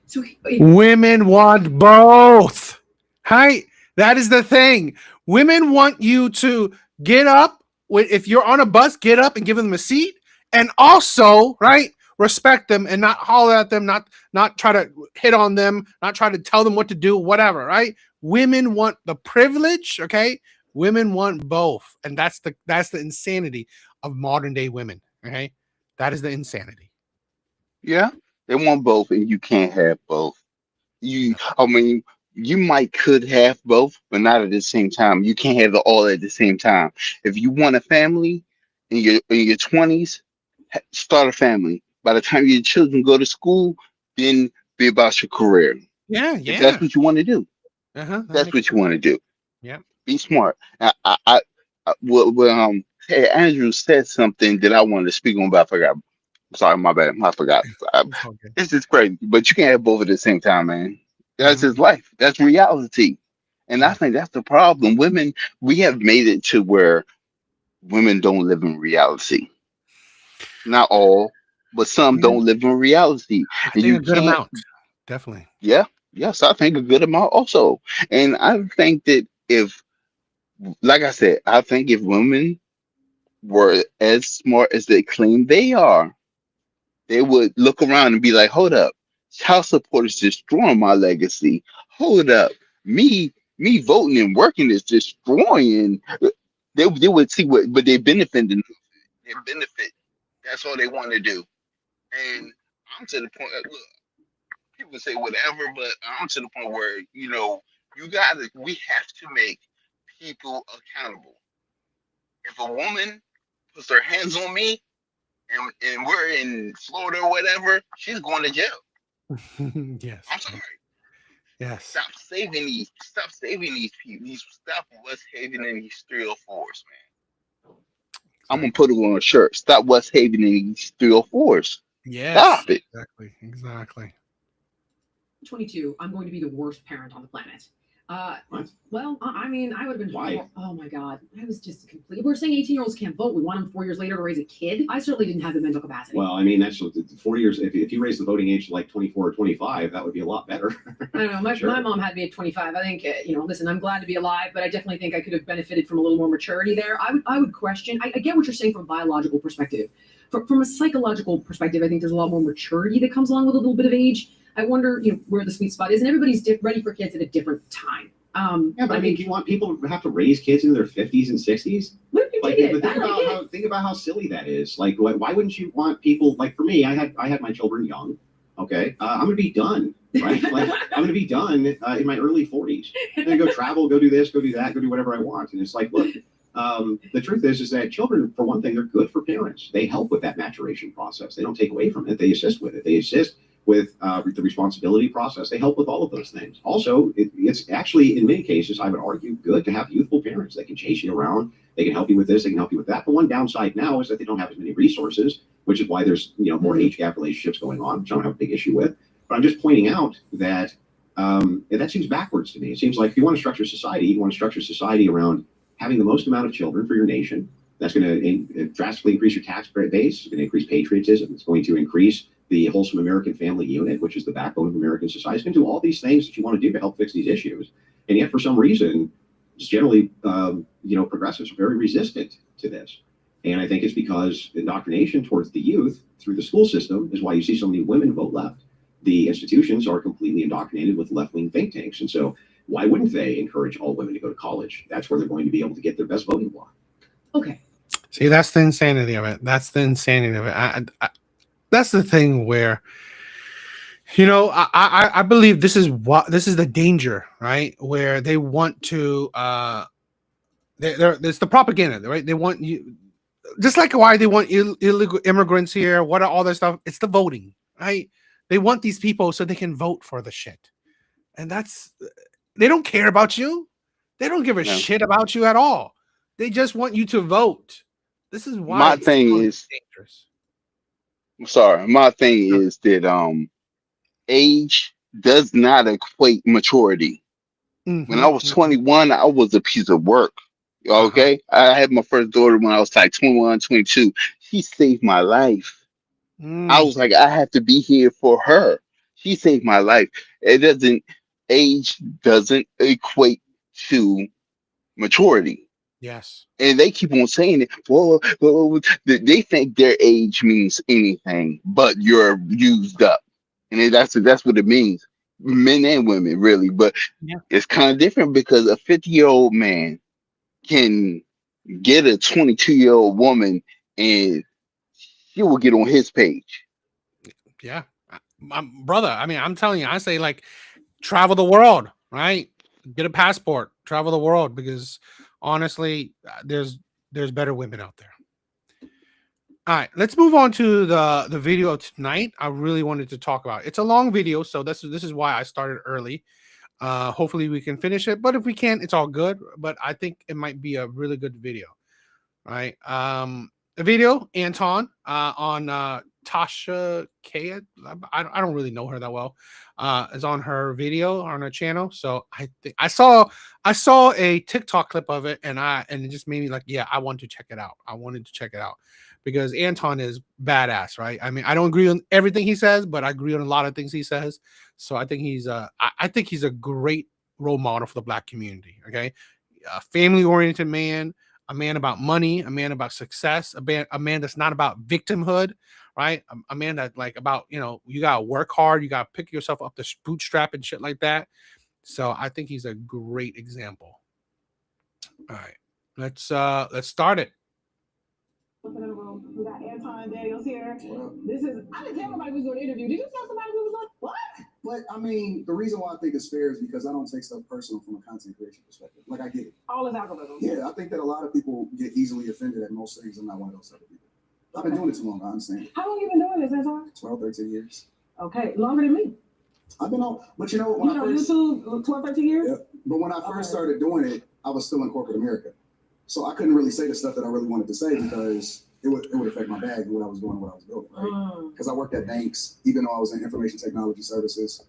So Women want both. Right? That is the thing. Women want you to get up. If you're on a bus, get up and give them a seat. And also, right, respect them and not holler at them, not try to hit on them, not try to tell them what to do, whatever, right? Women want the privilege, okay? Women want both. And that's the insanity of modern day women, okay? That is the insanity. Yeah, they want both, and you can't have both. You could have both, but not at the same time. You can't have it all at the same time. If you want a family in your 20s, start a family. By the time your children go to school, then be about your career. Yeah. If that's what you want to do. That's what you want to do. Yeah. Be smart. Hey, Andrew said something that I wanted to speak on, but I forgot. Sorry, my bad. I forgot. Okay. It's just crazy, but you can't have both at the same time, man. That's his life. That's reality, and I think that's the problem. Women, we have made it to where women don't live in reality. Not all, but some don't live in reality. I And think you a good can't. amount. Definitely. Yeah, yes, I think a good amount also. And I think that like I said, I think if women were as smart as they claim they are, they would look around and be like, hold up, child support is destroying my legacy. Hold up, me voting and working is destroying. They would see but they benefit. They benefit. That's all they want to do. And I'm to the point. Look, people say whatever, but I'm to the point where we have to make people accountable. If a woman puts her hands on me and we're in Florida or whatever, she's going to jail. Yes. I'm sorry. Yes. Stop saving these people. Stop what's haven in these 304s, man. I'm gonna put it on a shirt. Stop what's haven in these 304s. Yes. Stop it. Exactly. 22, I'm going to be the worst parent on the planet. What? Well, I mean, I would have been. Why? Oh my God, I was just complete. We're saying 18-year-olds can't vote. We want them 4 years later to raise a kid. I certainly didn't have the mental capacity. Well, I mean, that's 4 years. If you raise the voting age to like 24 or 25, that would be a lot better. I don't know. My Sure. mom had me at 25. I think, listen, I'm glad to be alive, but I definitely think I could have benefited from a little more maturity there. I would question. I get what you're saying from a biological perspective. From a psychological perspective, I think there's a lot more maturity that comes along with a little bit of age. I wonder, where the sweet spot is, and everybody's ready for kids at a different time. Yeah, but I mean, do you want people to have to raise kids in their 50s and 60s? What if you Like, did? think about how silly that is. Like, why wouldn't you want people? Like, for me, I had my children young. Okay, I'm gonna be done. Right, like I'm gonna be done in my early 40s. I'm gonna go travel, go do this, go do that, go do whatever I want. And it's like, look, the truth is that children, for one thing, they're good for parents. They help with that maturation process. They don't take away from it. They assist with it. They assist with the responsibility process. They help with all of those things. Also, it's actually, in many cases, I would argue, good to have youthful parents. They can chase you around. They can help you with this. They can help you with that. The one downside now is that they don't have as many resources, which is why there's more age gap relationships going on, which I don't have a big issue with. But I'm just pointing out that that seems backwards to me. It seems like if you want to structure society, you want to structure society around having the most amount of children for your nation. That's going to drastically increase your tax base. It's going to increase patriotism. It's going to increase the wholesome American family unit, which is the backbone of American society. It's going to do all these things that you want to do to help fix these issues. And yet, for some reason, it's generally, progressives are very resistant to this. And I think it's because indoctrination towards the youth through the school system is why you see so many women vote left. The institutions are completely indoctrinated with left-wing think tanks. And so why wouldn't they encourage all women to go to college? That's where they're going to be able to get their best voting bloc. Okay. See, that's the insanity of it. That's the insanity of it. That's the thing where, I believe this is the danger, right? Where they want to, there's the propaganda, right? They want you, just like why they want illegal immigrants here. What are all that stuff? It's the voting, right? They want these people so they can vote for the shit. And they don't care about you. They don't give a shit about you at all. They just want you to vote. This is why My thing is dangerous. I'm sorry. My thing is that age does not equate maturity. When I was 21, I was a piece of work. Okay. I had my first daughter when I was like 21, 22. She saved my life. I was like, I have to be here for her. She saved my life. Age doesn't equate to maturity. Yes. And they keep on saying it. Well, they think their age means anything, but you're used up. And that's what it means. Men and women, really. But it's kind of different because a 50-year-old man can get a 22-year-old woman and she will get on his page. Yeah. My brother, I mean, I'm telling you, I say like travel the world, right? Get a passport, travel the world, because honestly, there's better women out there. All right, let's move on to the video of tonight. I really wanted to talk about. It's a long video, so this is why I started early. Hopefully we can finish it, but if we can't, it's all good. But I think it might be a really good video, right? The video, Anton, on Tasha K. I don't really know her that well. Is on her video on her channel. So I think I saw a TikTok clip of it, and it just made me like, yeah, I want to check it out. I wanted to check it out because Anton is badass, right? I mean, I don't agree on everything he says, but I agree on a lot of things he says. So I think he's a great role model for the Black community. Okay, a family-oriented man. A man about money, a man about success, a man that's not about victimhood, right? A man that like about, you got to work hard. You got to pick yourself up the bootstrap and shit like that. So I think he's a great example. All right, let's start it. We got Anton Daniels here. I didn't tell nobody we was doing an interview. Did you tell somebody we was like, what? But I mean, the reason why I think it's fair is because I don't take stuff personal from a content creation perspective. Like I get it. All his algorithms. Yeah, I think that a lot of people get easily offended at most things. I'm not one of those type of people. I've been doing it too long, I understand. How long you been doing this, Anton? 12, 13 years. Okay, longer than me. I've been on, but when you know, YouTube 12, 13 years? Yeah, but when I first started doing it, I was still in corporate America. So I couldn't really say the stuff that I really wanted to say because it would affect my bag, what I was doing, what I was building, right? Because I worked at banks, even though I was in information technology services,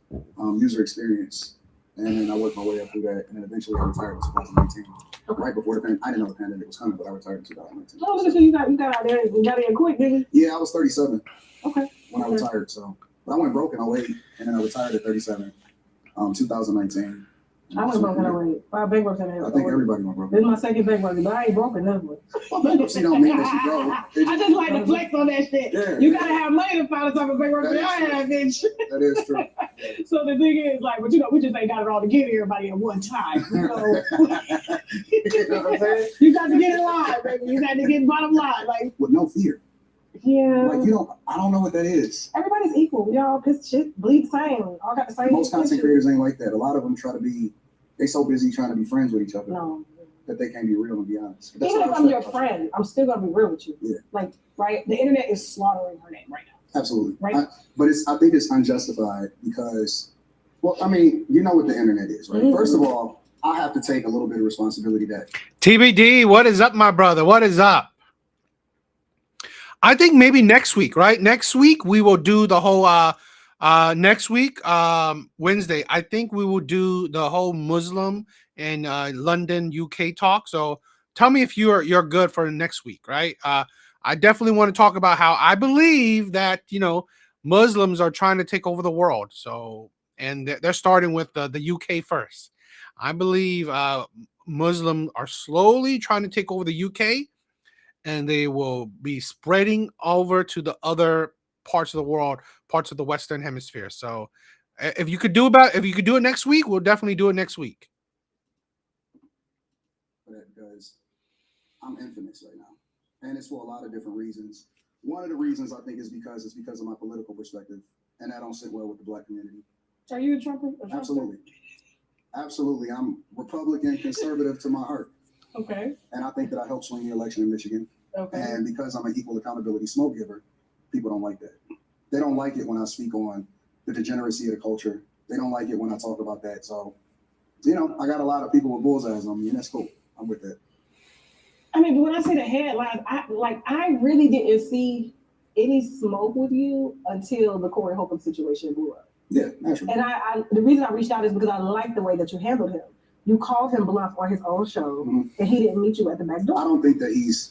user experience, and then I worked my way up through that, and then eventually I retired in 2019. Okay. Right before the pandemic. I didn't know the pandemic was coming, but I retired in 2019. Oh, look at you got out there, you got in quick, didn't you? Yeah, I was 37. Okay. When I retired, so. But I went broke in 08, and then I retired at 37, 2019. I went broke in 08. Five bankruptcy in 08. I think everybody went broke. This is my second bankruptcy, but I ain't broke enough. Well, bankruptcy don't mean that you broke. I just like to flex on that shit. Yeah. You gotta have money to file a type of bankruptcy. I had that bitch. That is true. So the thing is, like, but we just ain't got it all to give everybody at one time. So, you know what I'm saying? You got to get in line, baby. You got to get bottom line, like with no fear. Yeah. Like I don't know what that is. Everybody's equal. We all piss shit, bleed the same. All got the same. Most content creators ain't like that. A lot of them they so busy trying to be friends with each other. No. That they can't be real and be honest. Even if I'm your friend, I'm still gonna be real with you. Yeah. Like, right? The internet is slaughtering her name right now. Absolutely. Right. But I think it's unjustified because, well, I mean, you know what the internet is, right? Mm-hmm. First of all, I have to take a little bit of responsibility that TBD, what is up, my brother? What is up? I think maybe next week, right? Next week we will do the whole Next week, Wednesday, I think we will do the whole Muslim and London, UK talk. So tell me if you're good for next week, right? I definitely want to talk about how I believe that Muslims are trying to take over the world. So and they're starting with the UK first. I believe Muslims are slowly trying to take over the UK, and they will be spreading over to the other parts of the world, parts of the Western Hemisphere. So if you could do it next week, we'll definitely do it next week. Because I'm infamous right now, and it's for a lot of different reasons. One of the reasons I think is because of my political perspective, and that don't sit well with the Black community. Are you a Trumper? Absolutely. Absolutely. I'm Republican, conservative to my heart. Okay. And I think that I helped swing the election in Michigan. Okay. And because I'm an equal accountability smoke giver, people don't like that. They don't like it when I speak on the degeneracy of the culture. They don't like it when I talk about that. So, I got a lot of people with bullseyes on me, and that's cool. I'm with that. I mean, but when I say the headlines, I really didn't see any smoke with you until the Corey Holcomb situation blew up. Yeah, naturally. And the reason I reached out is because I like the way that you handled him. You called him bluff on his own show, and he didn't meet you at the back door. I don't think that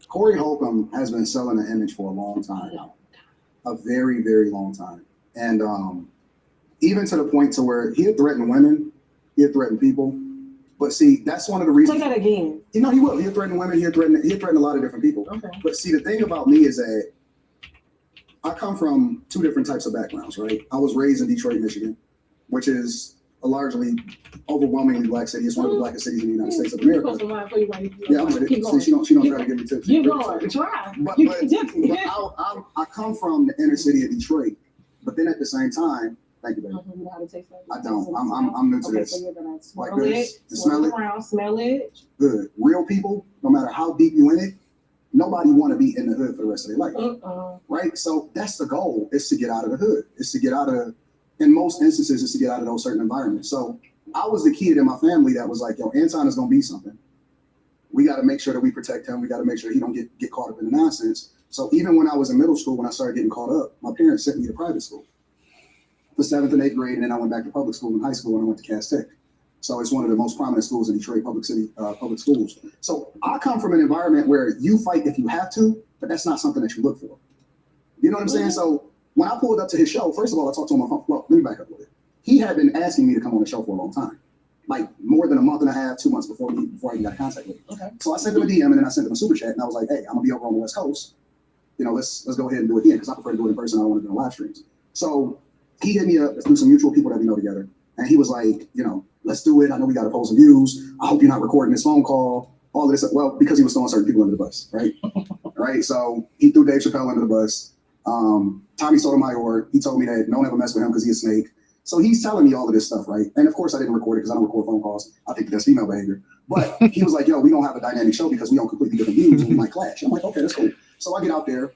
Corey Holcomb has been selling an image for a long time. A very, very long time. And even to the point to where he had threatened women, he had threatened people. But see, that's one of the reasons. Say that again. He will. He had threatened women, he had threatened a lot of different people. Okay. But see, the thing about me is that I come from two different types of backgrounds, right? I was raised in Detroit, Michigan, which is a largely, overwhelmingly Black city. It's one of the blackest cities in the United States of America. Yeah, I'm with it. See, she don't try to give me tips. Keep going. Try. But I come from the inner city of Detroit, but then at the same time, thank you, baby. You know how to taste that? I don't. I'm new to this. So you're gonna swirl Like this. it, Smell it. around, smell it. Good. Real people, no matter how deep you in it, nobody want to be in the hood for the rest of their life. Right? So that's the goal, is to get out of the hood. It's to get out of, in most instances, it's to get out of those certain environments. So I was the kid in my family that was like, yo, Anton is going to be something. We got to make sure that we protect him. We got to make sure he don't get caught up in the nonsense. So even when I was in middle school, when I started getting caught up, my parents sent me to private school for 7th and 8th grade. And then I went back to public school in high school and I went to Cass Tech. So it's one of the most prominent schools in Detroit, public schools. So I come from an environment where you fight if you have to, but that's not something that you look for. You know what I'm saying? So when I pulled up to his show, first of all, I talked to him on the phone. Well, let me back up a little bit. He had been asking me to come on the show for a long time, like more than a month and a half, 2 months before I even got in contact with him. Okay. So I sent him a DM and then I sent him a super chat and I was like, hey, I'm gonna be over on the West Coast. Let's go ahead and do it again because I prefer to do it in person. I don't want to do live streams. So he hit me up through some mutual people that we know together. And he was like, let's do it. I know we got opposing views. I hope you're not recording this phone call. All of this. Well, because he was throwing certain people under the bus, right? Right. So he threw Dave Chappelle under the bus. Tommy Sotomayor, he told me that no one ever mess with him because he's a snake. So he's telling me all of this stuff, right? And of course I didn't record it because I don't record phone calls. I think that's female behavior. But he was like, yo, we don't have a dynamic show because we on completely different views and we might clash. I'm like, okay, that's cool. So I get out there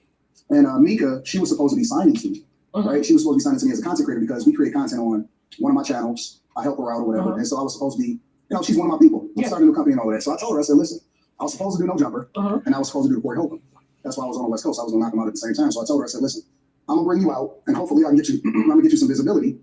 and Mika, she was supposed to be signing to me, right? She was supposed to be signing to me as a content creator because we create content on one of my channels. I help her out or whatever. And so I was supposed to be, she's one of my people. I'm starting a new company and all of that. So I told her, I said, listen, I was supposed to do No Jumper and I was supposed to do the Corey Holcomb. That's why I was on the West Coast. I was gonna knock them out at the same time. So I told her, I said, listen, I'm gonna bring you out and hopefully I'm gonna get you some visibility.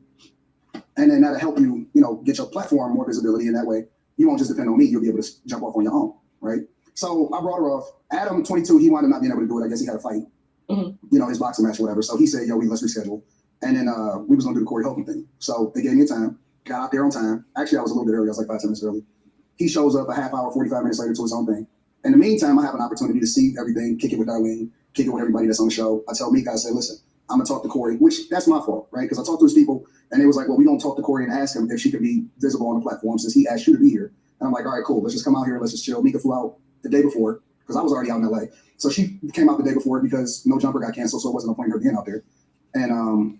And then that'll help you, get your platform more visibility. And that way you won't just depend on me. You'll be able to jump off on your own, right? So I brought her off. Adam, 22, he wound up not being able to do it. I guess he had a fight, his boxing match or whatever. So he said, yo, let's reschedule. And then we was gonna do the Corey Holcomb thing. So they gave me a time, got out there on time. Actually, I was a little bit early. I was like 5 minutes early. He shows up a half hour, 45 minutes later to his own thing. In the meantime, I have an opportunity to see everything, kick it with Darlene, kick it with everybody that's on the show. I tell Mika, I say, listen, I'm gonna talk to Corey, which that's my fault, right? Because I talked to his people and they was like, well, we don't talk to Corey and ask him if she could be visible on the platform since he asked you to be here. And I'm like, all right, cool. Let's just come out here. Let's just chill. Mika flew out the day before because I was already out in LA. So she came out the day before because No Jumper got canceled. So it wasn't no point in her being out there. And,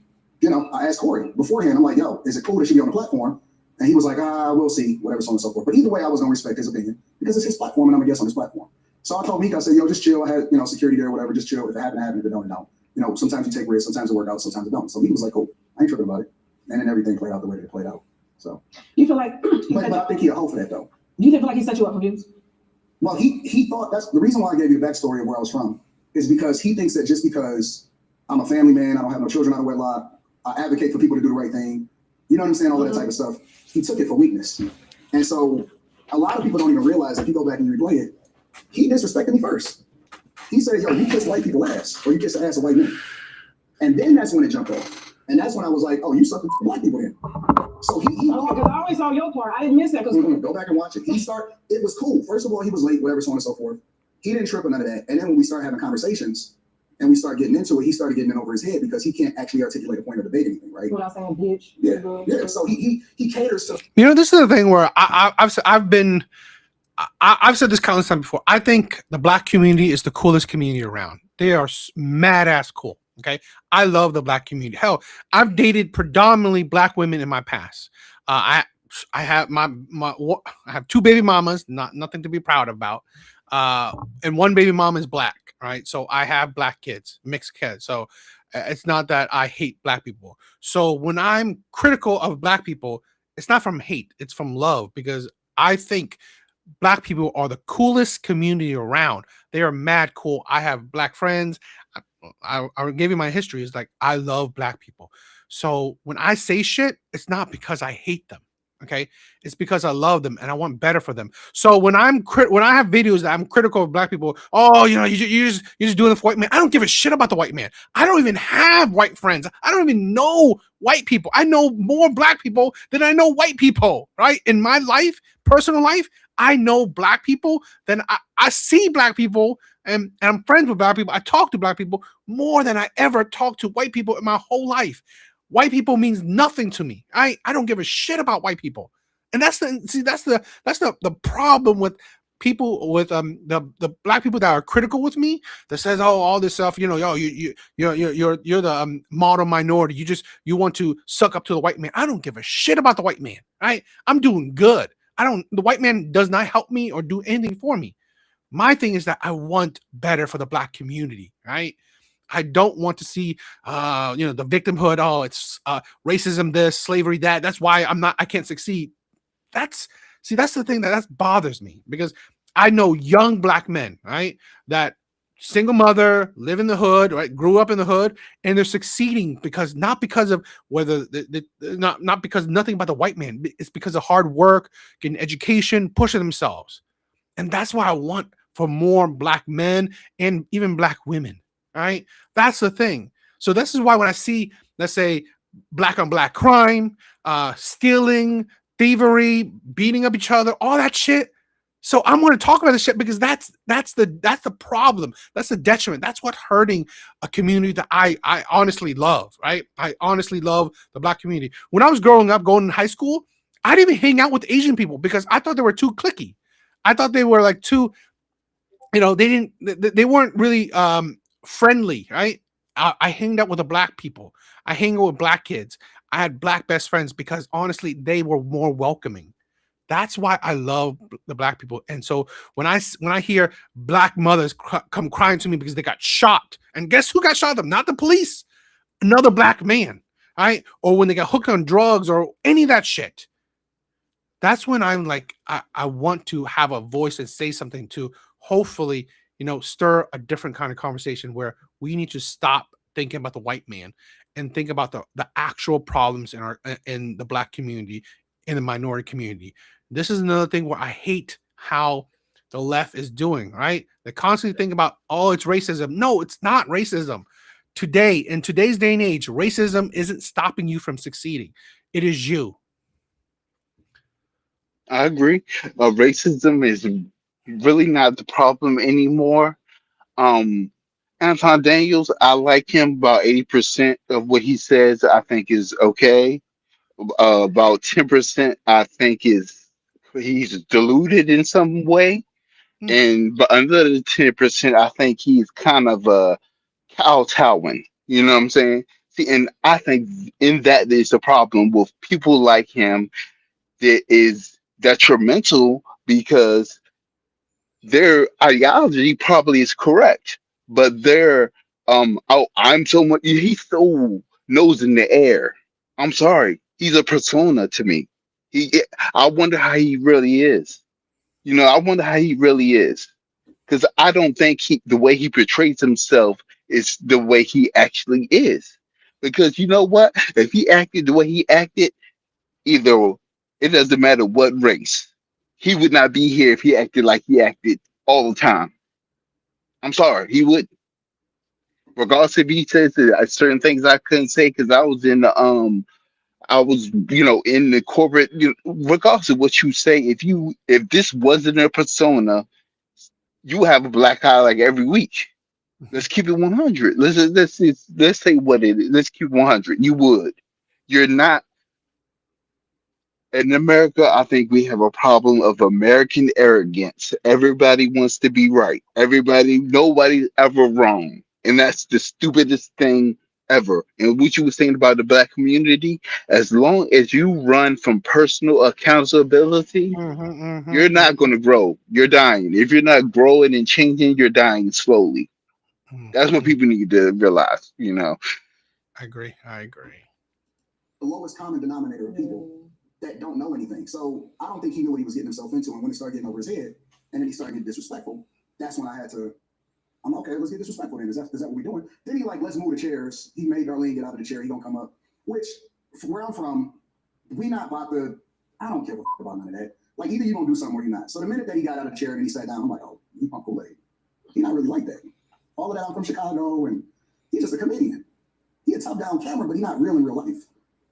I asked Corey beforehand. I'm like, yo, is it cool that she be on the platform? And he was like, we'll see, whatever, so on and so forth. But either way, I was gonna respect his opinion because it's his platform and I'm a guest on his platform. So I told Mika, I said, yo, just chill. I had, security there, whatever, just chill. If it happened, if it don't, it don't. Sometimes you take risks, sometimes it work out, sometimes it don't. So he was like, cool, I ain't tripping about it. And then everything played out the way that it played out. So you feel like but I think he a hoe for that though. You didn't feel like he set you up for views? Well, he thought that's the reason why I gave you the backstory of where I was from is because he thinks that just because I'm a family man. I don't have no children out of wedlock. I advocate for people to do the right thing. You know what I'm saying? All that type of stuff. He took it for weakness. And so a lot of people don't even realize, if you go back and replay it, he disrespected me first. He said, yo, you kiss white people ass, or you kiss the ass of white men. And then that's when it jumped off. And that's when I was like, oh, you sucking black people in. So he because I always saw your part. I didn't miss that. Go back and watch it. It was cool. First of all, he was late, whatever, so on and so forth. He didn't trip on none of that. And then when we started having conversations and we started getting into it, he started getting in over his head because he can't actually articulate a point or debate anything, right? What I was saying, bitch. Yeah. So he caters to. You know, this is the thing where I've said this countless times before. I think the black community is the coolest community around. They are mad ass cool. Okay, I love the black community. Hell, I've dated predominantly black women in my past. I have I have 2 baby mamas, nothing to be proud about, and 1 baby mama is black. Right, so I have black kids, mixed kids. So it's not that I hate black people. So when I'm critical of black people, it's not from hate; it's from love, because I think black people are the coolest community around. They are mad cool. I have black friends. I gave you my history. It's like, I love black people. So when I say shit, it's not because I hate them. Okay, it's because I love them and I want better for them. So when I have videos that I'm critical of black people, oh, you know, you're just doing it for white man. I don't give a shit about the white man. I don't even have white friends. I don't even know white people. I know more black people than I know white people. Right, in my life, personal life, I know black people than I see black people, and I'm friends with black people. I talk to black people more than I ever talked to white people in my whole life. White people means nothing to me. I don't give a shit about white people. And that's the problem with people, with the black people that are critical with me, that says, oh, all this stuff, you know, yo, you're the model minority. You want to suck up to the white man. I don't give a shit about the white man. Right? I'm doing good. The white man does not help me or do anything for me. My thing is that I want better for the black community, right? I don't want to see, the victimhood. Oh, it's racism, this, slavery, that. That's why I can't succeed. That's the thing that bothers me, because I know young black men, right, that single mother, live in the hood, right, grew up in the hood, and they're succeeding not because of whether not because nothing about the white man. It's because of hard work, getting education, pushing themselves. And that's why I want for more black men and even black women. Right? That's the thing. So this is why when I see, let's say, black on black crime, stealing, thievery, beating up each other, all that shit. So I'm going to talk about this shit, because that's the problem. That's the detriment. That's what hurting a community that I honestly love. Right? I honestly love the black community. When I was growing up, going to high school, I didn't even hang out with Asian people because I thought they were too cliquey. I thought they were like too, they weren't really friendly, right? I hanged out with the black people. I hang out with black kids. I had black best friends because honestly, they were more welcoming. That's why I love the black people. And so when I hear black mothers come crying to me because they got shot, and guess who got shot? Them, not the police, another black man, right? Or when they got hooked on drugs or any of that shit. That's when I'm like, I want to have a voice and say something to hopefully, stir a different kind of conversation where we need to stop thinking about the white man and think about the actual problems in the black community, in the minority community. This is another thing where I hate how the left is doing, right? They constantly think about, oh, it's racism. No, it's not racism. In today's day and age, racism isn't stopping you from succeeding. It is you. I agree. Racism is really not the problem anymore. Um, Anton Daniels, I like him. About 80% of what he says, I think is okay. About 10%, I think he's deluded in some way, but another 10%, I think he's kind of kowtowing. You know what I'm saying? See, and I think in that there's a problem with people like him that is detrimental, because their ideology probably is correct, but they're I'm so much, he's so nose in the air. I'm sorry, he's a persona to me. I wonder how he really is. I wonder how he really is, because I don't think the way he portrays himself It's the way he actually is. Because you know what? If he acted the way he acted, either it doesn't matter what race, he would not be here if he acted like he acted all the time. I'm sorry, he would. Regardless if he says that certain things I couldn't say because I was in the I was, in the corporate. Regardless of what you say, if this wasn't a persona, you have a black eye like every week. Let's keep it 100. Let's say what it is. Let's keep it 100. You would. You're not. In America, I think we have a problem of American arrogance. Everybody wants to be right. Nobody's ever wrong. And that's the stupidest thing ever. And what you were saying about the black community, as long as you run from personal accountability, you're not going to grow. You're dying. If you're not growing and changing, you're dying slowly. That's what people need to realize, I agree. The lowest common denominator of people that don't know anything. So I don't think he knew what he was getting himself into. And when it started getting over his head, and then he started getting disrespectful, that's when I had to, I'm okay, let's get disrespectful then. Is that what we're doing? Then he let's move the chairs. He made Darlene get out of the chair. He gonna come up, which from where I'm from, we not about to, I don't care about none of that. Like either you gonna do something or you're not. So the minute that he got out of the chair and he sat down, I'm like, oh, you pump Kool-Aid. He's not really like that. All of that, I'm from Chicago and he's just a comedian. He a tough down camera, but he's not real in real life.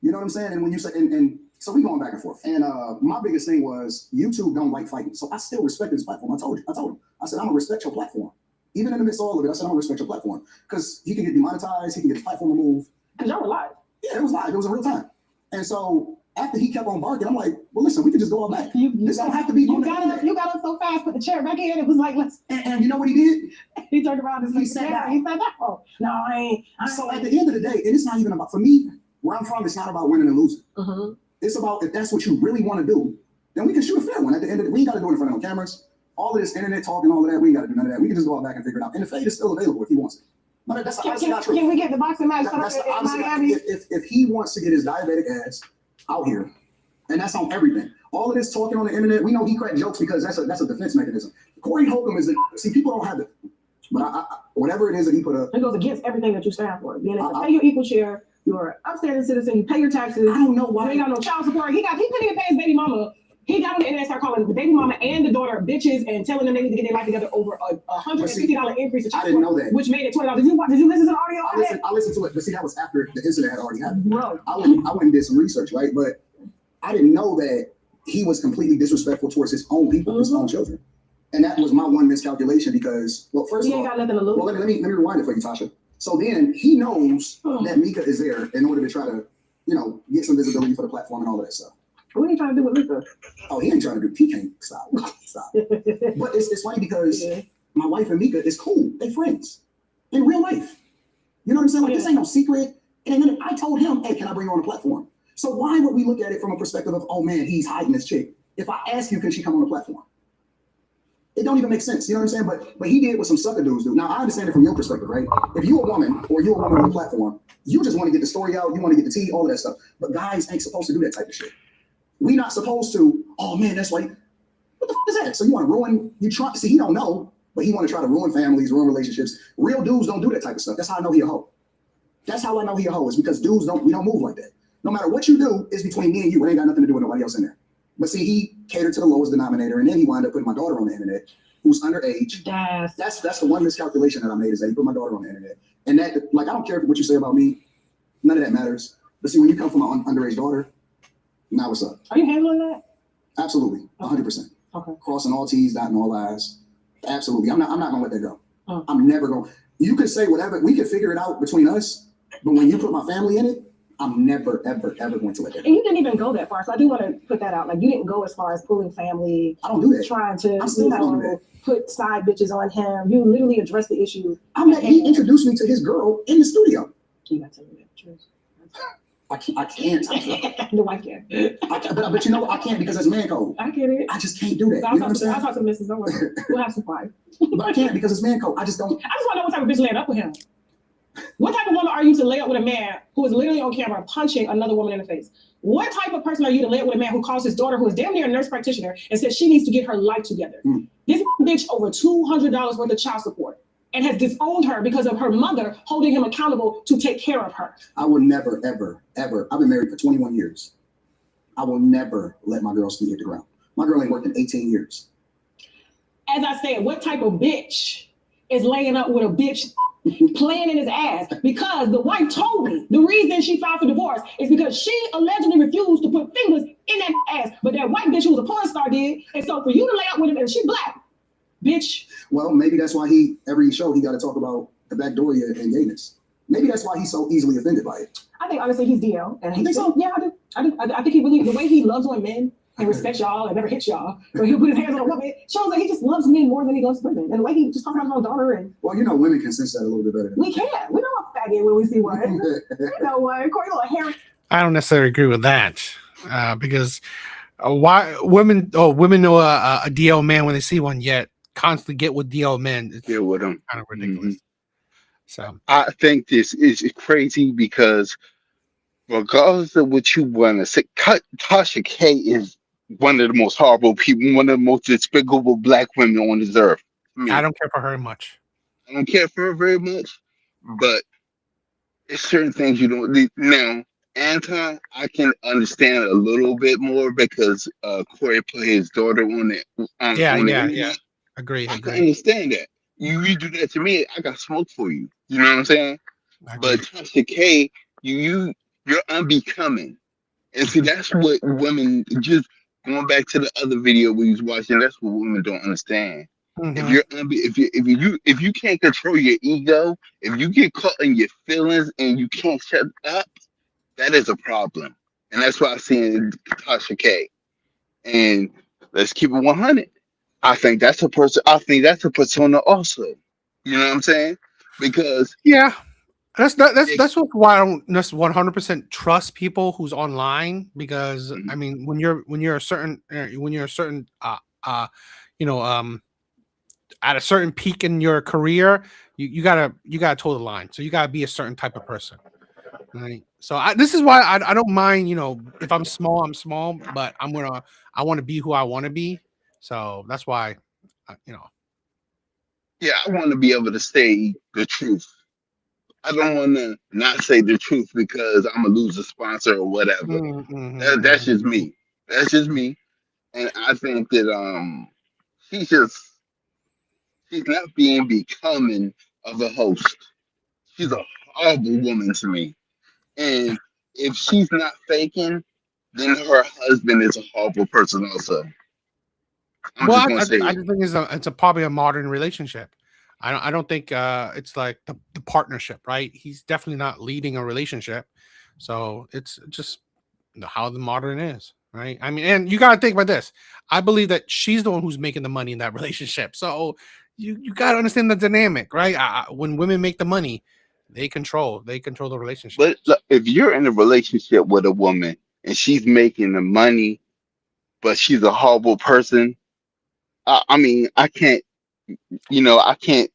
You know what I'm saying? And when you say, and so we going back and forth. And my biggest thing was YouTube don't like fighting. So I still respect his platform. I told him, I said, I'm gonna respect your platform. Even in the midst of all of it, I said, I'm gonna respect your platform. Because he can get demonetized, he can get his platform removed. Because y'all were live. Yeah, it was live. It was in real time. And so after he kept on barking, I'm like, well, listen, we can just go all back. This don't have to be. You got up so fast, put the chair back in. It was like, let's. And you know what he did? He turned around and sat down. He sat down. Oh, no, I ain't. So at the end of the day, and it's not even about, for me, where I'm from, it's not about winning and losing. Mm-hmm. It's about if that's what you really want to do, then we can shoot a fair one. At the end of the day, we ain't got to do it in front of no cameras. All of this internet talking, all of that, we ain't got to do none of that. We can just go out back and figure it out. And the fade is still available if he wants it. But that's honestly not true. Can we get the boxing match That's in Miami? If he wants to get his diabetic ass out here, and that's on everything. All of this talking on the internet, we know he cracked jokes because that's a defense mechanism. Corey Holcomb is see, people don't have it. But I whatever it is that he put up, it goes against everything that you stand for. Being able to pay your equal share, you're an upstanding citizen, you pay your taxes. I don't know why. You ain't got no child support. He couldn't even pay his baby mama. He got on the internet and started calling the baby mama and the daughter bitches and telling them they need to get their life together over a $150 increase in child support. I didn't know that. Which made it $20. Did you listen to the audio? I listened to it, but see, that was after the incident had already happened. Bro. I went and did some research, right? But I didn't know that he was completely disrespectful towards his own people, his own children. And that was my one miscalculation because, well, first of all, got nothing to lose. Well, let me rewind it for you, Tasha. So then he knows that Mika is there in order to try to, get some visibility for the platform and all of that stuff. What are you trying to do with Mika? Oh, he ain't trying to do. He can't stop. But it's funny because my wife and Mika is cool. They friends in real life. You know what I'm saying? Like this ain't no secret. And then I told him, hey, can I bring you on the platform? So why would we look at it from a perspective of, oh man, he's hiding this chick? If I ask you, can she come on the platform? It don't even make sense. You know what I'm saying? But he did what some sucker dudes do. Now I understand it from your perspective, right? If you're a woman or you're a woman on the platform, you just want to get the story out. You want to get the tea, all of that stuff. But guys ain't supposed to do that type of shit. We not supposed to. Oh man, that's like, what the f is that? So you want to ruin? You try? See, he don't know, but he want to try to ruin families, ruin relationships. Real dudes don't do that type of stuff. That's how I know he a hoe. That's how I know he a hoe is because dudes we don't move like that. No matter what you do, it's between me and you. It ain't got nothing to do with nobody else in there. But see, he catered to the lowest denominator, and then he wound up putting my daughter on the internet, who's underage. That's the one miscalculation that I made is that he put my daughter on the internet. And that, like, I don't care what you say about me. None of that matters. But see, when you come from an underage daughter, now what's up? Are you handling that? Absolutely, 100%. Okay. Crossing all T's, dotting all I's. Absolutely. I'm not gonna let that go. I'm never going. You could say whatever. We could figure it out between us. But when you put my family in it, I'm never, ever, ever going to let that go. And you didn't even go that far. So I do want to put that out. Like, you didn't go as far as pulling family. I don't do that. Trying to, I'm still not gonna do that. Put side bitches on him. You literally addressed the issue. He introduced me to his girl in the studio. You got to tell me that truth. I can't. No, I can't. But you know, I can't because it's man code. I get it. I just can't do that. So you know what I'm saying? I'll talk to Mrs. Don't worry. We'll have some fight. But I can't because it's man code. I just don't. I just want to know what type of bitch laid up with him. What type of woman are you to lay up with a man who is literally on camera punching another woman in the face? What type of person are you to lay up with a man who calls his daughter, who is damn near a nurse practitioner, and says she needs to get her life together? This bitch over $200 worth of child support. and has disowned her because of her mother holding him accountable to take care of her. I will never, ever, ever. I've been married for 21 years. I will never let my girl's feet hit the ground. My girl ain't worked in 18 years. As I said, what type of bitch is laying up with a bitch playing in his ass? Because the wife told me the reason she filed for divorce is because she allegedly refused to put fingers in that ass, but that white bitch who was a porn star did. And so for you to lay up with him, and she black, bitch. Well, maybe that's why every show he got to talk about the backdooria and gayness. Maybe that's why he's so easily offended by it. I think honestly he's DL, and You think so? Yeah, I do. I think he really, the way he loves on men and respects y'all and never hits y'all, but he'll put his hands on a woman, shows that he just loves men more than he loves women. And the way he just talks about his own daughter, and Well, you know, women can sense that a little bit better than we can. We know a faggot when we see one. You know what? Corey, a hair. I don't necessarily agree with that because why women know a DL man when they see one, yet constantly get with DL men. It's Deal with them. kind of ridiculous. So I think this is crazy because regardless of what you want to say, Tasha K is one of the most horrible people, one of the most despicable black women on this earth. I don't care for her much. I don't care for her very much, but it's certain things you don't. Now, Anton, I can understand a little bit more because Corey put his daughter on it. Yeah. Agree. I can understand that. You do that to me, I got smoke for you. You know what I'm saying? But Tasha K, you're unbecoming. And see, that's what women, just going back to the other video we was watching, that's what women don't understand. If you can't control your ego, if you get caught in your feelings and you can't shut up, that is a problem. And that's why I see in Tasha K. And let's keep it 100. I think that's a person. I think that's a persona also. You know what I'm saying? Because Yeah, that's why I don't just 100% trust people who's online, because I mean when you're a certain at a certain peak in your career, you gotta toe the line. So you gotta be a certain type of person. Right. So this is why I don't mind, if I'm small, I'm small, but I want to be who I want to be. So that's why, yeah, I want to be able to say the truth. I don't want to not say the truth because I'm gonna lose a sponsor or whatever. That's just me. That's just me. And I think that she's not being becoming of a host. She's a horrible woman to me. And if she's not faking, then her husband is a horrible person also. I'm just gonna say I it. just think it's probably a modern relationship. I don't think it's like the partnership, right? He's definitely not leading a relationship, so it's just how the modern is, right? I mean, and you gotta think about this. I believe that she's the one who's making the money in that relationship, so you gotta understand the dynamic, right? When women make the money, they control the relationship. But look, if you're in a relationship with a woman and she's making the money, but she's a horrible person, I mean, I can't. I can't.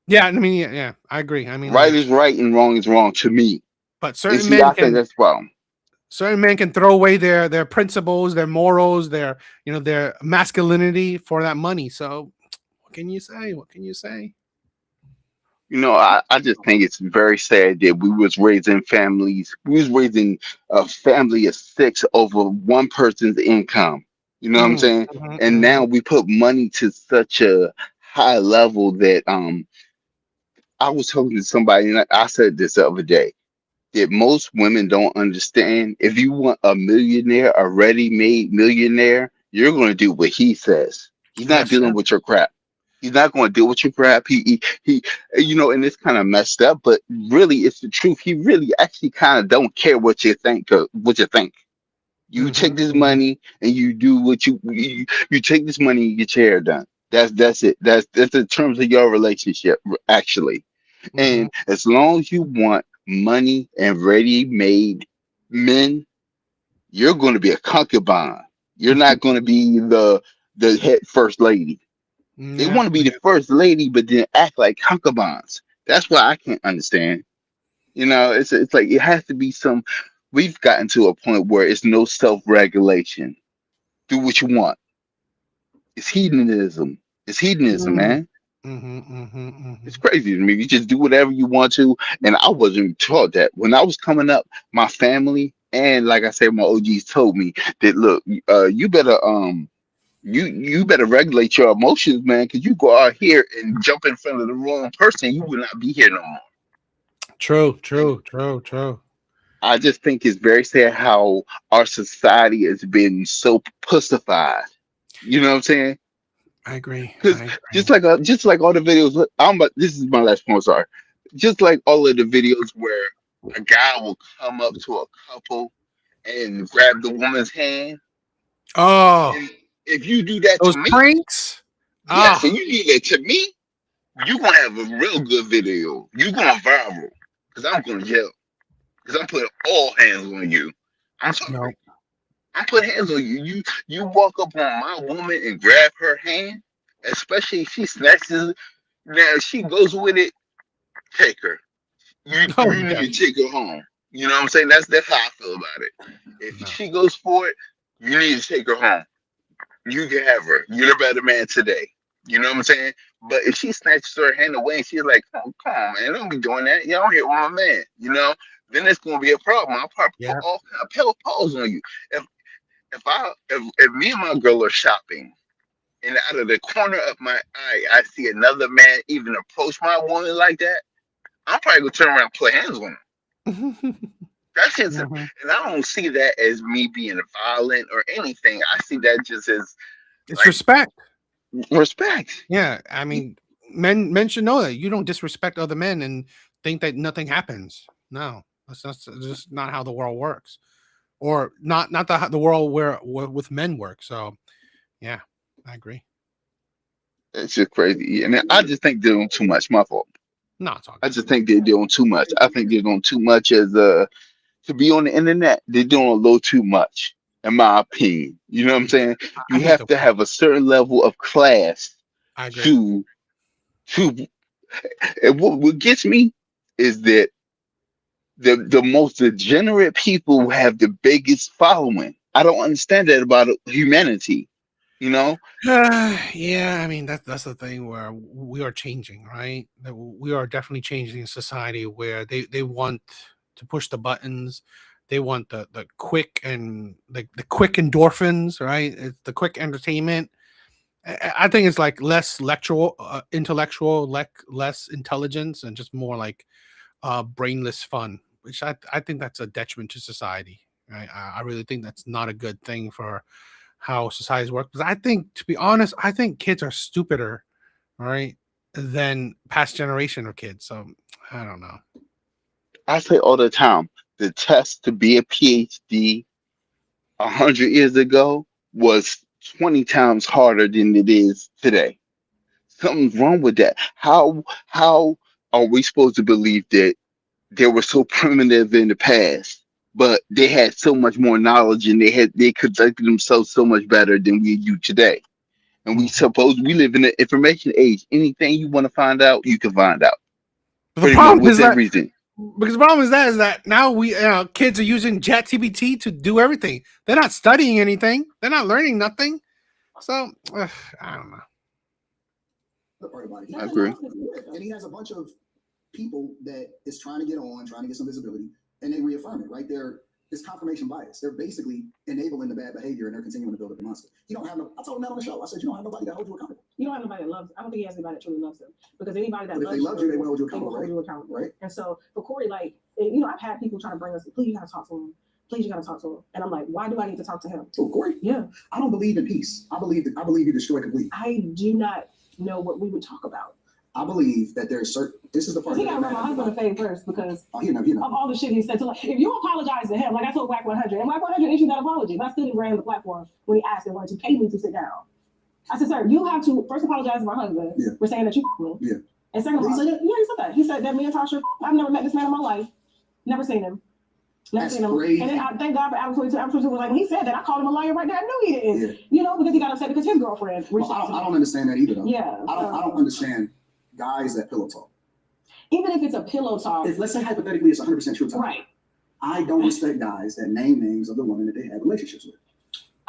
Yeah, I mean, yeah, I agree. I mean, Right is right and wrong is wrong to me. but And certain see, men I think that's wrong. can throw away their principles, their morals, their masculinity for that money. So what can you say? I just think it's very sad that we was raising families. We was raising a family of 6 over one person's income. You know what I'm saying? And now we put money to such a high level that I was talking to somebody and I said this the other day that most women don't understand. If you want a millionaire, a ready-made millionaire, you're going to do what he says. He's not dealing with your crap. He's not going to deal with your crap. He and it's kind of messed up, but really, it's the truth. He really actually kind of don't care what you think. You take this money and you do what you take this money and you get your hair done. That's it. That's the terms of your relationship, actually. And as long as you want money and ready-made men, you're going to be a concubine. You're not going to be the head first lady. They want to be the first lady, but then act like concubines. That's what I can't understand. It's like it has to be some. We've gotten to a point where it's no self-regulation. Do what you want. It's hedonism. It's hedonism, man. It's crazy to me. You just do whatever you want to. And I wasn't taught that. When I was coming up, my family and like I said, my OGs told me that look, you better regulate your emotions, man, because you go out here and jump in front of the wrong person, you will not be here no more. True, And true, true, true. I just think it's very sad how our society has been so pussified. You know what I'm saying? I agree. Because I just agree. like just like all the videos, this is my last point. Sorry, just like all of the videos where a guy will come up to a couple and grab the woman's hand, Oh, and if you do that to those me, pranks. yes, and Ah, you do that to me, you gonna have a real good video. You going viral because I'm gonna yell because I'm putting all hands on you. I'm no. sorry, I'm putting hands on you. You walk up on my woman and grab her hand, especially if she snatches. Now if she goes with it. Take her. Oh You yeah. need to take her home. You know what I'm saying? That's how I feel about it. If No. she goes for it, you need to take her home. You can have her. You're the better man today. You know what I'm saying? But if she snatches her hand away and she's like, "Oh, come on, man, don't be doing that. You don't hit one man." You know, then it's gonna be a problem. I'll probably put Yeah. all kind of paws on you. If me and my girl are shopping and out of the corner of my eye I see another man even approach my woman like that, I'm probably gonna turn around and put hands on him. That's just, and Mhm. I don't see that as me being violent or anything. I see that just as It's like respect. respect. Yeah, I mean, men should know that you don't disrespect other men and think that nothing happens. No, that's just not how the world works, or not the world where with men work. So yeah, I agree. It's just crazy, and I just think they're doing too much. My fault. No, it's all I good. just think they're doing too much. I think they're doing too much as to be on the internet. They're doing a little too much, in my opinion. You know what I'm saying? I You think have the to have a certain level of class I agree. to to. And what gets me is that the most degenerate people have the biggest following. I don't understand that about humanity. You know, Yeah, I mean that's the thing where we are changing, right? That we are definitely changing a society where they want to push the buttons, they want the quick and the quick endorphins, right? It's the quick entertainment. I think it's like less lectural, intellectual, less intelligence, and just more like brainless fun, which I think that's a detriment to society. Right? I really think that's not a good thing for how societies work. Because I think, to be honest, I think kids are stupider, right, than past generation of kids. So I don't know. I say all the time, the test to be a PhD 100 years ago was 20 times harder than it is today. Something's wrong with that. How are we supposed to believe that they were so primitive in the past, but they had so much more knowledge and they conducted themselves so much better than we do today? And we Mhm. suppose we live in an information age. Anything you want to find out, you can find out But the pretty much problem is within that reason. because the problem is that now we kids are using ChatGPT to do everything. They're not studying anything. They're not learning nothing. So I don't know. The part about it, I agree. and he has a bunch of people that is trying to get on, trying to get some visibility, and they reaffirm it right there. It's confirmation bias. They're basically enabling the bad behavior, and they're continuing to build up the monster. You don't have no. I told him that on the show. I said you don't have nobody that holds you accountable. You don't have nobody that loves. I don't think he has anybody that truly loves him, because anybody that But if loves they loved you, they would hold you accountable, hold right? you accountable. Right. And so for Corey, like, you know, I've had people trying to bring us, please, you gotta talk to him. Please, you gotta talk to him. And I'm like, why do I need to talk to him? So Corey, Yeah, I don't believe in peace. I believe you destroy completely. I do not know what we would talk about. I believe that there's certain. This is the part. He gotta run my husband a favor first, because Oh, you know. of all the shit he said. So like, if you apologize to him, like I told Whack 100, and Whack 100 issued that apology, but I still didn't ran the platform when he asked and wanted to pay me to sit down. I said, sir, you have to first apologize to my husband for saying that you me. Yeah. And second of all, he said that. He said that me and Tasha, I've never met this man in my life. Never seen him. That's crazy. And then I thank God for Adam 22. Adam 22 was like, when he said that, I called him a liar right there. I knew he didn't. Yeah. You know, because he got upset because his girlfriend Well, I don't understand that either, though. Yeah. I don't understand guys that pillow talk. Even if it's a pillow talk. If let's say hypothetically it's 100% true talk. Right. I don't respect guys that name names of the women that they have relationships with.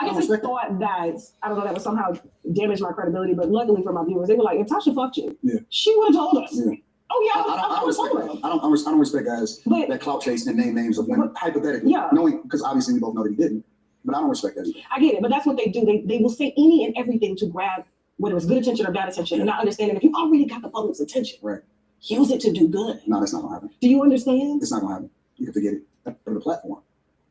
I guess I respect thought that, I don't know, that would somehow damage my credibility, but luckily for my viewers, they were like, if Tasha fucked you, she would have told us. Yeah. Oh yeah, I would have told her. I don't respect guys But- that clout chase and name names of women hypothetically, Yeah. knowing because obviously we both know that he didn't. But I don't respect that either. I get it, but that's what they do. They will say any and everything to grab whether it's good attention or bad attention, and not understanding if you already got the public's attention, Right. use it to do good. No, that's not gonna happen. Do you understand? It's not gonna happen. You can forget it. For the platform.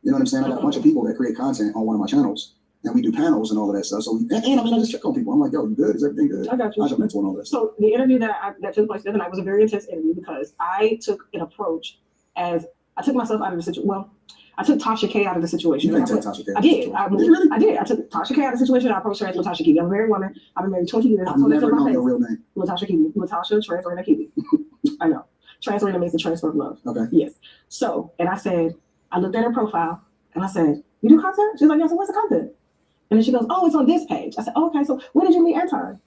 You know what I'm saying? I got a bunch of people that create content on one of my channels, and we do panels and all of that stuff. So I just check on people. I'm like, yo, you good? Is everything good? I got you. I got mental and all that stuff. So the interview that took place the other night was a very intense interview because I took an approach as I took myself out of the situation. Well, I took Tasha K out of the situation. You didn't take Tasha K. I did. I Really? I did. I took Tasha K out of the situation. I approached her as Latasha Kiwi. I'm a married woman. I've been married 20 years. I've never known your real name. Latasha Kiwi. Latasha Translator Kiwi. I know. Translator means the transfer of love. Okay. Yes. So, and I said, I looked at her profile and I said, you do content? She's like, yeah. So what's the content? And then she goes, oh, it's on this page. I said, oh, okay. So when did you meet Anton?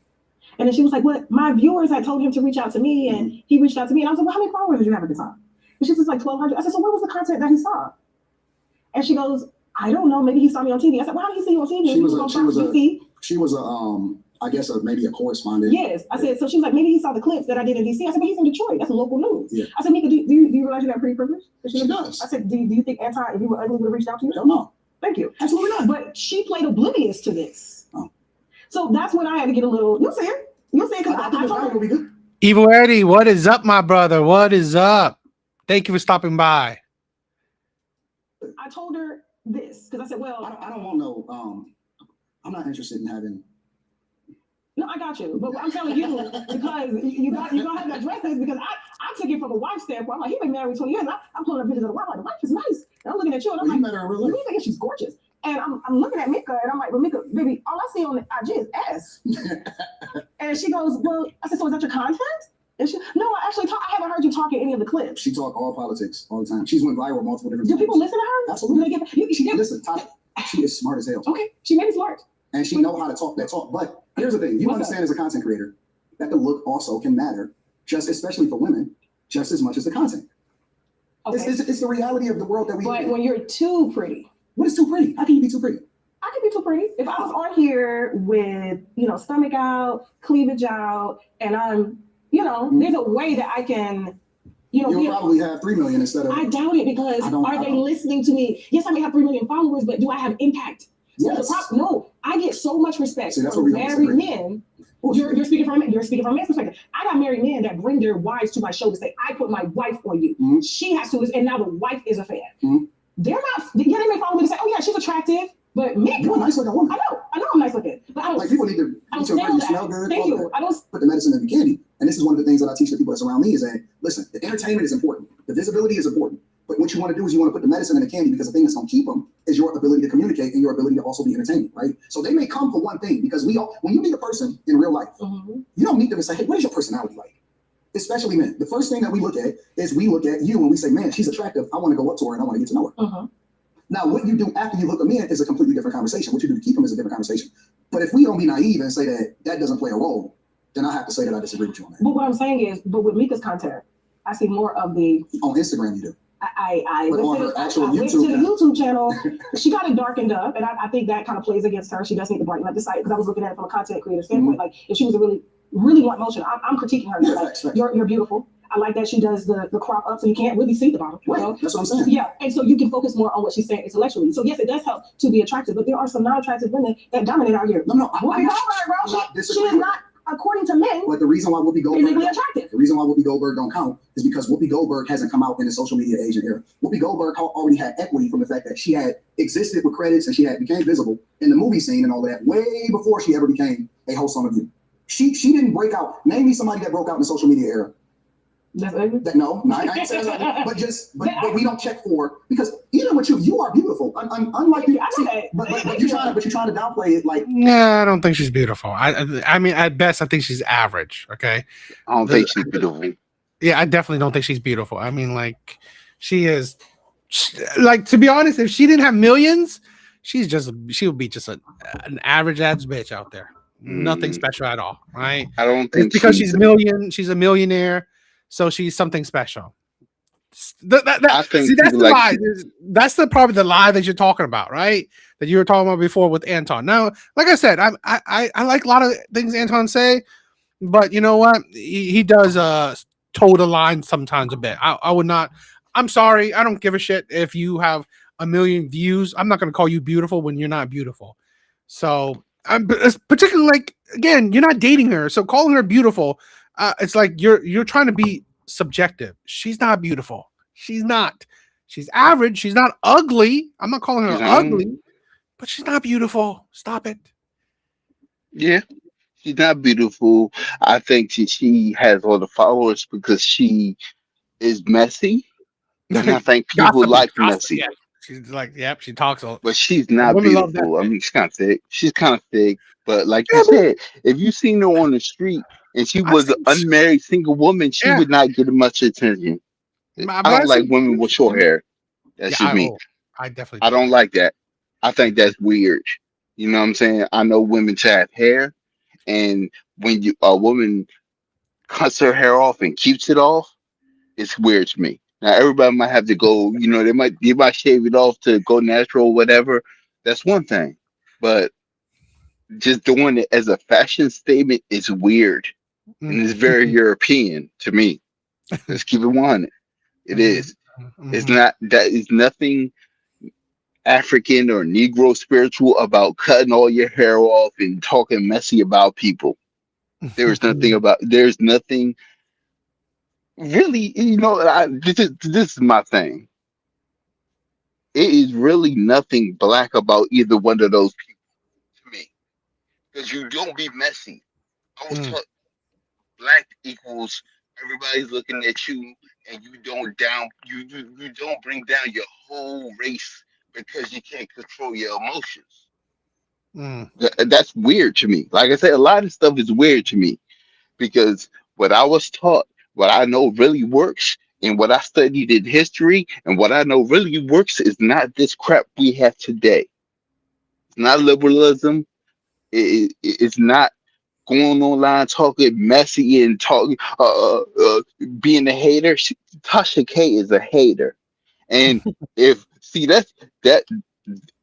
And then she was like, well, my viewers had told him to reach out to me, and he reached out to me. And I was like, well, how many followers did you have at the time? And she was like 1,200. I said, so what was the content that he saw? And she goes, I don't know. Maybe he saw me on TV. I said, well, how did he see you on TV? She was I guess maybe a correspondent. Yes. I said, so she was like, maybe he saw the clips that I did in DC. I said, but he's in Detroit. That's local news. Yeah. I said, Mika, do you realize you got pretty privilege? She does. I said, do you think Anton, if you were ugly, would have reached out to you? Hell no. Thank you. Absolutely not. But she played oblivious to this. Oh. So that's when I had to get a little, you'll see it. You'll see it because I think I it'll be good. Evil Eddie, what is up, my brother? What is up? Thank you for stopping by. told her this because I said, well, I don't want no, I'm not interested in having. No, I got you. But I'm telling you, because you're gonna have to address this because I took it from a wife's standpoint. I'm like, he been married 20 years. I'm pulling up pictures of the wife. Like, the wife is nice. And I'm looking at you and I'm Well, you like, met her in real life. you think she's gorgeous. And I'm looking at Mika and I'm like, well, Mika, baby, all I see on the IG is ass. And she goes, well, I said, so is that your content? And she, no, I haven't heard you talk in any of the clips. She talk all politics all the time. She's went viral multiple different Do times. people listen to her? Absolutely. Do they get, she did. Listen, Tasha, she is smart as hell. Okay, she may be smart. And she know how to talk that talk. But here's the thing. You understand as a content creator that the look also can matter, just especially for women, just as much as the content. Okay. It's the reality of the world that we live But in. when you're too pretty, What is too pretty? How can you be too pretty? I could be too pretty. If I was on here with, stomach out, cleavage out, and I'm, there's a way that I can, You'll probably have 3 million instead of. I doubt it because are they listening to me? Yes, I may have 3 million followers, but do I have impact? Yes. No, I get so much respect See, that's from what we don't married disagree. men. You're speaking from a man's perspective. I got married men that bring their wives to my show to say, I put my wife on you. Mm-hmm. She has to, and now the wife is a fan. Mm-hmm. They're not, they may follow me to say, oh yeah, she's attractive, but me, You're a nice looking woman. I know I'm nice looking, but I don't. Like people need to I don't eat your sell food, that. smell good. Thank all you. that. I don't. Put the medicine in the candy. And this is one of the things that I teach the people that's around me is that, listen, the entertainment is important. The visibility is important. But what you want to do is you want to put the medicine in the candy because the thing that's going to keep them is your ability to communicate and your ability to also be entertaining, right? So they may come for one thing because when you meet a person in real life, you don't meet them and say, hey, what is your personality like? Especially men. The first thing that we look at is we look at you and we say, man, she's attractive. I want to go up to her and I want to get to know her. Now, what you do after you hook them in is a completely different conversation. What you do to keep them is a different conversation. But if we don't be naive and say that doesn't play a role, then I have to say that I disagree with you on that. But what I'm saying is, with Mika's content, I see more of the. On Instagram, you do. I But on her actual went to the YouTube YouTube channel. She got it darkened up, and I think that kind of plays against her. She does need to brighten up the site because I was looking at it from a content creator standpoint. Like if she was a really want motion, I'm critiquing her. Yeah, Like, facts. you're beautiful. I like that she does the crop up so you can't really see the bottom. Right. That's what I'm saying. Yeah, and so you can focus more on what she's saying intellectually. So yes, it does help to be attractive, but there are some non-attractive women that dominate out here. No, Whoopi I'm Goldberg, not bro, she disagreeing is with not, according to men, But the reason why Whoopi physically Goldberg, attractive. the reason why Whoopi Goldberg don't count is because Whoopi Goldberg hasn't come out in the social media age and era. Whoopi Goldberg already had equity from the fact that she had existed with credits and she had became visible in the movie scene and all of that way before she ever became a host on The View. She didn't break out. Name me somebody that broke out in the social media era. That's ugly. No, I ain't saying that. But we don't check for because even with you are beautiful. Unlike you, I know that. but you're trying to downplay it like. Nah, I don't think she's beautiful. I mean, at best, I think she's average. Okay. I don't think she's beautiful. Yeah, I definitely don't think she's beautiful. I mean, like, she is. Like, to be honest, if she didn't have millions, she would be just an average ass bitch out there. Nothing special at all, right? I don't think It's because she's a millionaire, so she's something special. I See, think that's people the like lie. That's probably the lie that you're talking about, right? That you were talking about before with Anton. Now, like I said, I like a lot of things Anton say, but you know what? He does toe the line sometimes a bit. I would not. I'm sorry. I don't give a shit if you have a million views. I'm not going to call you beautiful when you're not beautiful. So I'm particularly like, again, you're not dating her, so calling her beautiful, it's like you're trying to be subjective. She's not beautiful. She's not. She's average. She's not ugly. I'm not calling her she's ugly, but she's not beautiful. Stop it. yeah, she's not beautiful. I think she has all the followers because she is messy, and I think people Gossipy, like gossip. messy. Yeah, she's like, yep. She talks a. But she's not Women love that beautiful. I shit. mean, she's kind of thick. She's kind of thick. But like you Yeah, but said, if you seen her on the street and she I've was an seen. unmarried single woman, she Yeah, would not get much attention. but I don't I've like seen. women with short hair. That's Yeah, just me. I definitely I don't don't like. like that. I think that's weird. You know what I'm saying? I know women to have hair, and when a woman cuts her hair off and keeps it off, it's weird to me. Now everybody might have to go, they might shave it off to go natural or whatever. That's one thing. But just doing it as a fashion statement is weird. And it's very Mm-hmm. European to me. Let's keep it 100. It is. It's Mm-hmm. not that is nothing African or Negro spiritual about cutting all your hair off and talking messy about people. There's nothing really, this is my thing. It is really nothing black about either one of those people to me. Because you don't be messy. I was Mm, taught black equals everybody's looking at you and you don't bring down your whole race because you can't control your emotions. mm, That's weird to me. Like I said, a lot of stuff is weird to me because what I was taught, what I know really works, and what I studied in history, and what I know really works is not this crap we have today. It's not liberalism. It's not going online talking messy and talking, being a hater. Tasha K is a hater, and if see that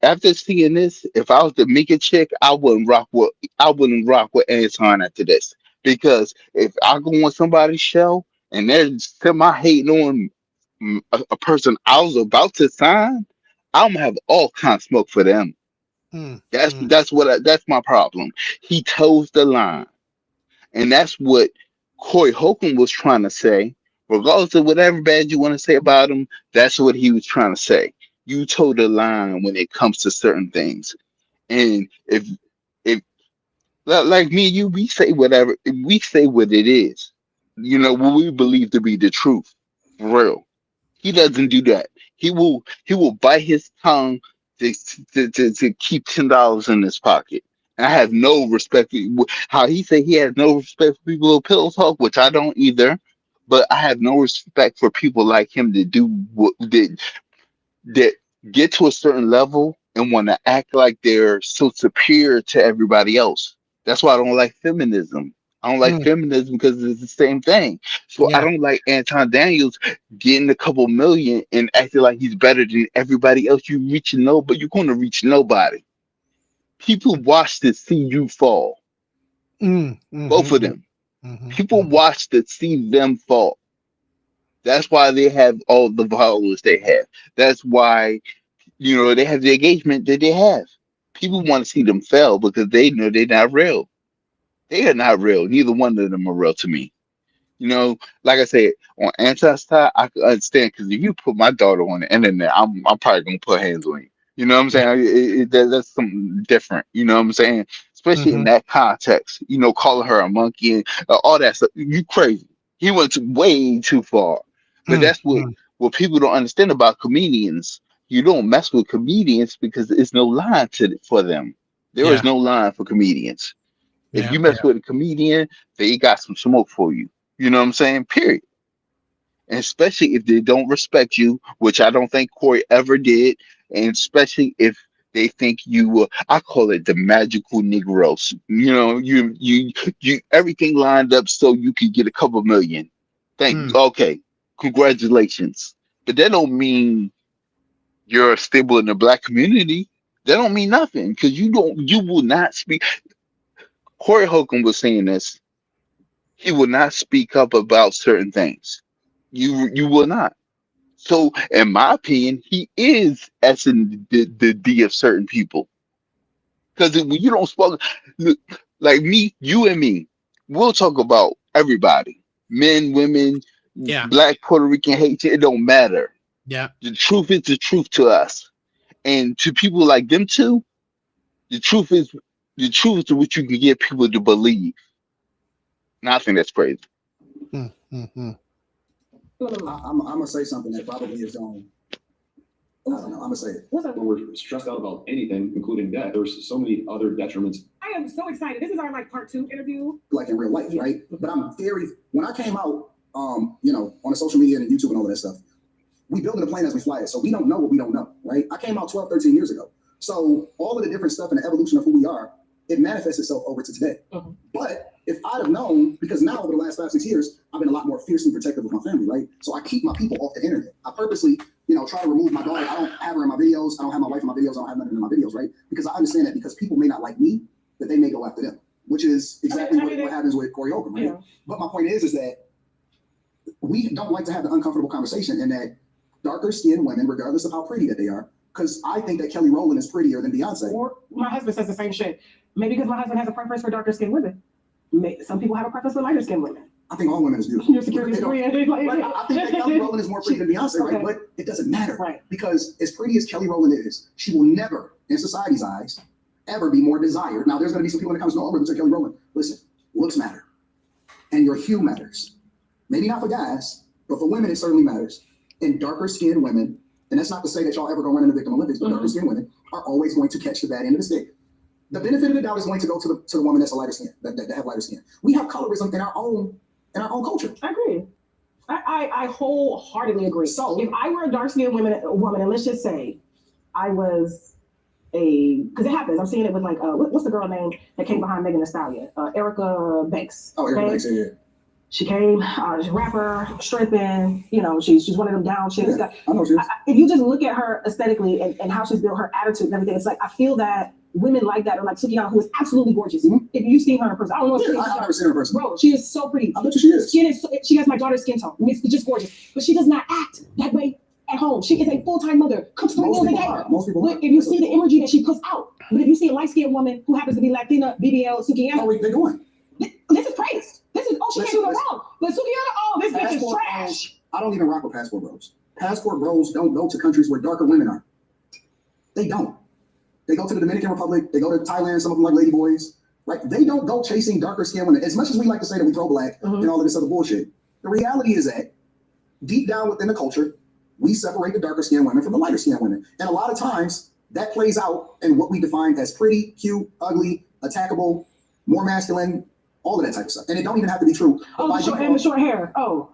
after seeing this, if I was the Mika chick, I wouldn't rock with Anton after this. Because if I go on somebody's show and they're semi hating on a person I was about to sign, I'm gonna have all kind of smoke for them. mm, That's mm, that's what that's my problem. He toes the line, and that's what Corey Holcomb was trying to say. Regardless of whatever bad you want to say about him, that's what he was trying to say. You toe the line when it comes to certain things. And if like me and you, we say whatever, we say what it is. What we believe to be the truth. For real. He doesn't do that. He will bite his tongue to keep $10 in his pocket. And I have no respect for how he said he has no respect for people who pillow talk, which I don't either. But I have no respect for people like him that do what that get to a certain level and want to act like they're so superior to everybody else. That's why I don't like feminism. I don't like mm. feminism because it's the same thing. So I Yeah. don't like Anton Daniels getting a couple million and acting like he's better than everybody else. But you're going to reach nobody. People watch to see you fall. Mm, Both of mm-hmm, them. mm-hmm, People mm-hmm. watch to see them fall. That's why they have all the followers they have. That's why they have the engagement that they have. People want to see them fail because they know they're not real. They are not real. Neither one of them are real to me. Like I said, on Anton's side, I can understand because if you put my daughter on the internet, I'm probably gonna put hands on you. You know what I'm saying? That's something different. You know what I'm saying? Especially in Mm-hmm. that context. Calling her a monkey and all that stuff. You crazy. He went way too far. But Mm, that's what mm. what people don't understand about comedians. You don't mess with comedians because there's no line for them. There is Yeah. no line for comedians. If Yeah. you Yeah. mess with a comedian, they got some smoke for you. You know what I'm saying? Period. And especially if they don't respect you, which I don't think Corey ever did, and especially if they think you were, I call it the magical Negroes. You everything lined up so you could get a couple million. Mm, Okay, congratulations. but that don't mean you're stable in the black community. That don't mean nothing because you will not speak. Corey Holcomb was saying this. He will not speak up about certain things. You will not. So, in my opinion, he is in the D of certain people. Because when you don't speak, look, like me, you and me, we'll talk about everybody, men, women, Yeah. black, Puerto Rican, Haitian. It don't matter. Yeah. The truth is the truth to us, and to people like them too. The truth is what you can get people to believe. And I think that's crazy. Mm-hmm. I'm gonna say something that probably is on. I don't know. I'm gonna say it. What's up? When we're stressed out about anything, including death, there's so many other detriments. I am so excited. This is our like part 2 interview. Like in real life, right? But when I came out, on the social media and YouTube and all of that stuff, we building a plane as we fly it. So we don't know what we don't know, right? I came out 12, 13 years ago. So all of the different stuff and the evolution of who we are, it manifests itself over to today. Mhm. But if I'd have known, because now over the last 5, 6 years, I've been a lot more fiercely protective of my family, right? So I keep my people off the internet. I purposely, try to remove my daughter. I don't have her in my videos. I don't have my wife in my videos. I don't have nothing in my videos, right? Because I understand that because people may not like me, that they may go after them, which is exactly what happens with Corey Holcomb, right? Yeah. But my point is that we don't like to have the uncomfortable conversation, and that darker skinned women, regardless of how pretty that they are, because I think that Kelly Rowland is prettier than Beyonce. Or my husband says the same shit. Maybe because my husband has a preference for darker skinned women. Some people have a preference for lighter skinned women. I think all women is beautiful. Your security is free. Right, I think that Kelly Rowland is more pretty than Beyonce, right? Okay. But it doesn't matter, Right. because as pretty as Kelly Rowland is, she will never, in society's eyes, ever be more desired. Now, there's going to be some people in the comments, no, but Kelly Rowland. Listen, looks matter, and your hue matters. Maybe not for guys, but for women, it certainly matters. And darker skinned women, and that's not to say that y'all ever gonna run in the victim Olympics, but darker skinned women are always going to catch the bad end of the stick. The benefit of the doubt is going to go to the woman that's a lighter skin, that have lighter skin. We have colorism in our own culture. I agree. I wholeheartedly agree. So if I were a dark skinned woman, and let's just say I was because it happens. I'm seeing it with like what's the girl name that came behind Megan Thee Stallion? Erica Banks. Oh, Erica Banks, yeah. She came, she's a rapper, stripping, she's one of them down chicks. Yeah, I know she is. If you just look at her aesthetically and how she's built her attitude and everything, it's like I feel that women like that, or like Sukiyana, who is absolutely gorgeous. Mhm. If you've seen her in person, I don't know if I've never seen her in person. Bro, she is so pretty. I bet you she is. Skin is she has my daughter's skin tone. It's just gorgeous. But she does not act that way at home. She is a full-time mother, cooks 3 meals a day. Most people But if you see the energy that she puts out, but if you see a light-skinned woman who happens to be Latina, BBL, Sukiyana, how are they doing? this is praised. This is she can't do no wrong. But Sukiyana, this bitch is Passport trash. I don't even rock with passport bros. Passport bros don't go to countries where darker women are. They don't. They go to the Dominican Republic. They go to Thailand. Some of them like lady boys. Right? They don't go chasing darker skinned women. As much as we like to say that we pro black and all of this other bullshit, the reality is that deep down within the culture, we separate the darker skinned women from the lighter skinned women. And a lot of times that plays out in what we define as pretty, cute, ugly, attackable, more masculine, all of that type of stuff. And it don't even have to be true. Oh, the short hair. Oh.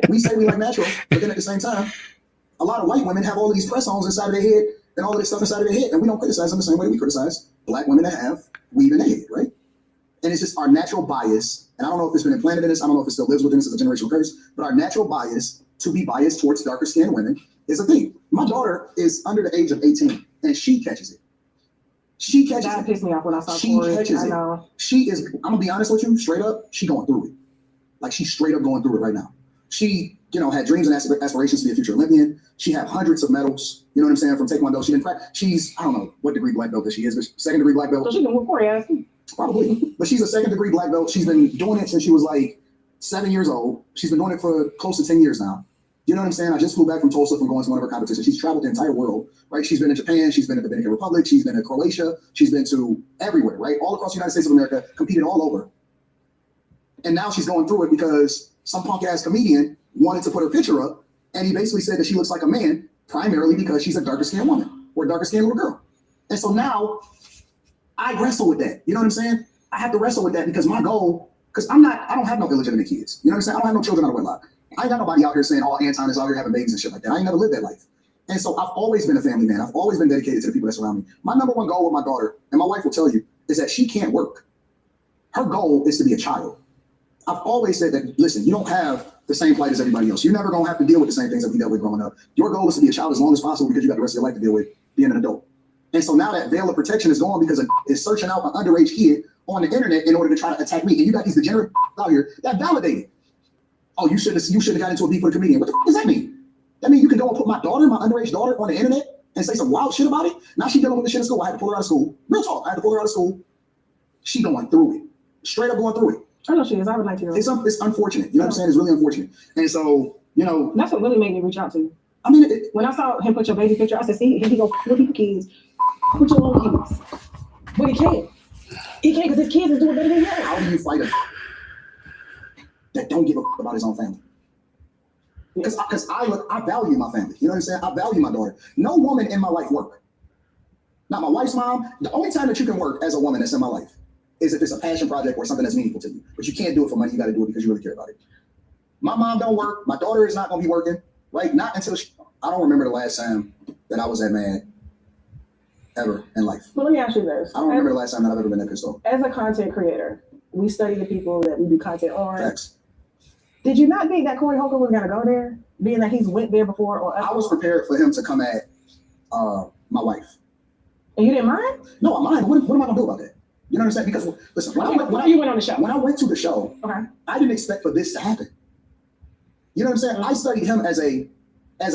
We say we like natural, but then at the same time, a lot of white women have all of these press-ons inside of their head and all of this stuff inside of their head, and we don't criticize them the same way we criticize black women that have weave in their head, right? And it's just our natural bias, and I don't know if it's been implanted in us, I don't know if it still lives within us as a generational curse, but our natural bias to be biased towards darker skinned women is a thing. My daughter is under the age of 18, and she catches it. She catches That it. pissed me off when I saw She Corey. catches I it. know. She is, I'm gonna be honest with you, straight up, she going through it. Like she's straight up going through it right now. She, had dreams and aspirations to be a future Olympian. She had hundreds of medals, you know what I'm saying, from Taekwondo. She didn't practice. She's, I don't know what degree black belt that she is, but 2nd degree black belt. So she can whoop Corey ass. Probably. But she's a 2nd degree black belt. She's been doing it since she was like 7 years old. She's been doing it for close to 10 years now. You know what I'm saying? I just flew back from Tulsa from going to one of her competitions. She's traveled the entire world, right? She's been in Japan. She's been in the Dominican Republic. She's been in Croatia. She's been to everywhere, right? All across the United States of America, competed all over. And now she's going through it because some punk ass comedian wanted to put her picture up. And he basically said that she looks like a man, primarily because she's a darker skinned woman or a darker skinned little girl. And so now I wrestle with that. You know what I'm saying? I have to wrestle with that because my goal, because I don't have no illegitimate kids. You know what I'm saying? I don't have no children out of wedlock. I ain't got nobody out here saying, oh, Anton is out here having babies and shit like that. I ain't never lived that life. And so I've always been a family man. I've always been dedicated to the people that surround me. My number one goal with my daughter, and my wife will tell you, is that she can't work. Her goal is to be a child. I've always said that, listen, you don't have the same plight as everybody else. You're never going to have to deal with the same things that we dealt with growing up. Your goal is to be a child as long as possible because you got the rest of your life to deal with being an adult. And so now that veil of protection is gone because it's searching out an underage kid on the internet in order to try to attack me. And you got these degenerate out here that validate it. Oh, you should have got into a beef with a comedian. What the fuck does that mean? That means you can go and put my underage daughter on the internet and say some wild shit about it? Now she dealing with the shit in school. I had to pull her out of school. Real talk. I had to pull her out of school. She going through it. Straight up going through it. I know she is. I would like to. It's unfortunate. You know what I'm saying? It's really unfortunate. And so, that's what really made me reach out to you. I mean, when I saw him put your baby picture, I said, see, here he go, look at kids. Put your own kids. But he can't. He can't because his kids is doing better than him. How do you fight a that don't give a about his own family? Because I value my family. You know what I'm saying? I value my daughter. No woman in my life work. Not my wife's mom. The only time that you can work as a woman that's in my life is if it's a passion project or something that's meaningful to you. But you can't do it for money. You got to do it because you really care about it. My mom don't work. My daughter is not going to be working, right? Not until I don't remember the last time that I was that mad ever in life. Well, let me ask you this. I don't remember the last time that I've ever been that pissed off. As a content creator, we study the people that we do content on. Facts. Did you not think that Corey Holcomb was going to go there, being that he's went there before? Or I was prepared for him to come at my wife. And you didn't mind? No, I mind. What am I going to do about that? You know what I'm saying? Because listen, when you went on the show. When I went to the show, okay, I didn't expect for this to happen. You know what I'm saying? I studied him as a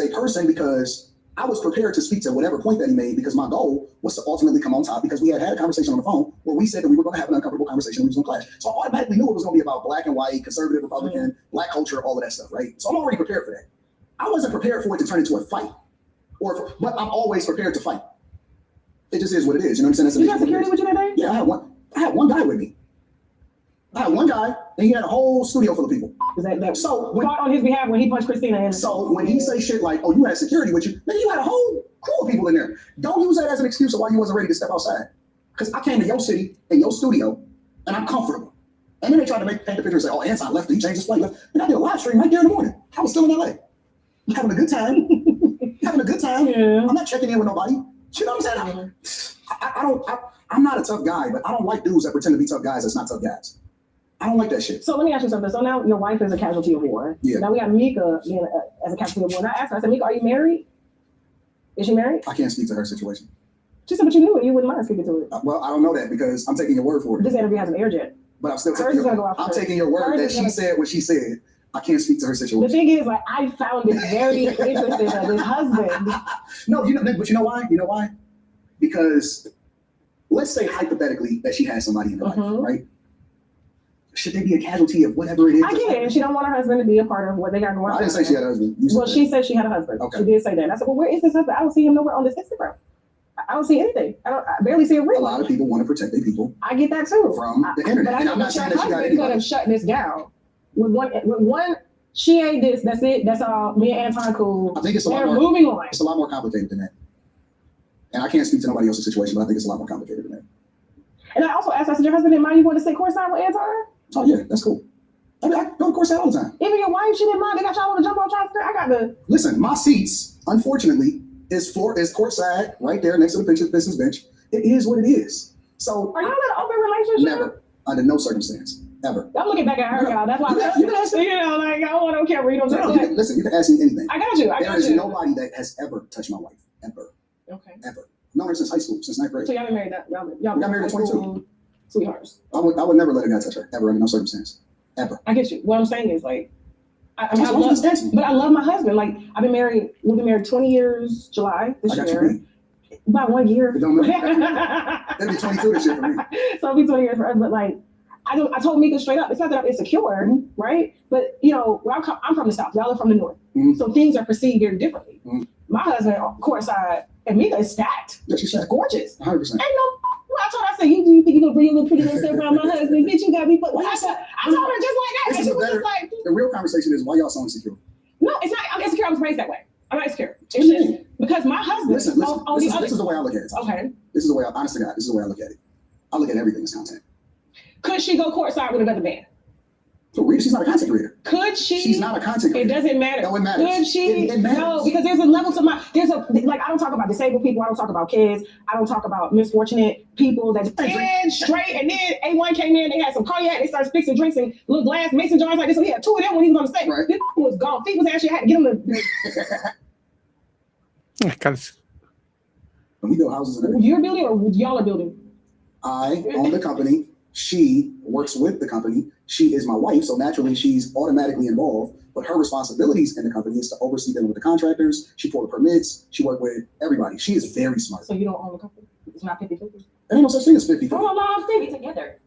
person because I was prepared to speak to whatever point that he made because my goal was to ultimately come on top because we had a conversation on the phone where we said that we were going to have an uncomfortable conversation. We was going to clash. So I automatically knew it was going to be about black and white, conservative, Republican, black culture, all of that stuff, right? So I'm already prepared for that. I wasn't prepared for it to turn into a fight, but I'm always prepared to fight. It just is what it is. You know what I'm saying? You got security with you that day? Yeah, I had one guy with me. I had one guy, and he had a whole studio full of people. So fought on his behalf when he punched Christina. So when he say shit like, "Oh, you had security with you," then you had a whole crew of people in there. Don't use that as an excuse of why you wasn't ready to step outside. Because I came to your city and your studio, and I'm comfortable. And then they tried to paint the picture and say, "Oh, Anton left. He changed his flight." And I did a live stream right there in the morning. I was still in LA, having a good time. Yeah. I'm not checking in with nobody. You know what I'm saying? I'm not a tough guy, but I don't like dudes that pretend to be tough guys that's not tough guys. I don't like that shit. So let me ask you something. So now your wife is a casualty of war. Yeah. Now we got Mika being as a casualty of war. And I asked her, I said, Mika, are you married? Is she married? I can't speak to her situation. She said, but you knew it. You wouldn't mind speaking to it. Well, I don't know that because I'm taking your word for it. This interview has an air jet. But I'm still taking your word that she said what she said. I can't speak to her situation. The thing is, like, I found it very interesting that his husband. No, but you know why? You know why? Because let's say hypothetically that she has somebody in her life, right? Should they be a casualty of whatever it is? I get it. And she don't want her husband to be a part of what they got going on. I didn't say she had a husband. Well, she said she had a husband. Okay. She did say that. And I said, well, where is this husband? I don't see him nowhere on this Instagram. I don't see anything. I barely see a ring. A lot of people want to protect their people. I get that too. From the internet. But I know your husband could have shut this down. With one, she ain't this, that's it, that's all, me and Anton cool. I think it's a lot more, moving on. It's a lot more complicated than that. And I can't speak to nobody else's situation, but I think it's a lot more complicated than that. And I also asked, I said, your husband didn't mind you going to sit courtside with Anton? Oh yeah, that's cool. I mean, I go to courtside all the time. Even your wife, she didn't mind. They got y'all on the jump on track. I got the. Listen, my seats, unfortunately, is courtside right there next to the business bench. It is what it is. So are y'all in an open relationship? Never, under no circumstance, ever. I'm looking back at her, y'all. That's why you can ask me. You know, like I don't care where you don't. Listen, you can ask me anything. I got you. There is nobody that has ever touched my wife, ever. Okay. Ever. Known her since high school, since 9th grade. So y'all been married y'all got married at 22. Sweethearts. I would never let a guy touch her, ever, under no circumstance. Ever. I get you. What I'm saying is like, I love my husband. Like we've been married 20 years, July this year. About 1 year. It'll be 22 this year for me. So it'll be 20 years for us. But like, I told Mika straight up, it's not that I'm insecure, right? But you know, where I'm from the South, y'all are from the North. So things are perceived very differently. My husband, courtside, and Mika is stacked. Yeah, she's gorgeous. 100%. Ain't no. I told her, I said, you think you're gonna bring your little pretty little stuff around my husband? Bitch, you got me. But I told her just like that. And she was just like, the real conversation is why y'all so insecure. No, it's not. I'm insecure. I was raised that way. I'm not insecure. It's just because my husband. Listen. This is the way I look at it. Okay. This is the way. Honest to God, this is the way I look at it. I look at everything as content. Could she go courtside with another man? So Rita, she's not a content creator. Could she? She's not a content creator. It doesn't matter. No, it matters. Could she? It matters. No, because there's a level to my. There's a like. I don't talk about disabled people. I don't talk about kids. I don't talk about misfortunate people that and straight. And then A1 came in. They had some cognac. They started fixing drinks in little glass mason jars like this. So he had two of them when he was on the stage. Right. This was gone. Feet was actually had to get him to. And we build houses and everything. You're building or y'all are building? I own the company. She works with the company. She is my wife, so naturally she's automatically involved. But her responsibilities in the company is to oversee them with the contractors. She pulled the permits. She worked with everybody. She is very smart. So you don't own the company? It's not 50-50? There ain't no such thing as 50-50. Oh, no, I'm thinking. Together.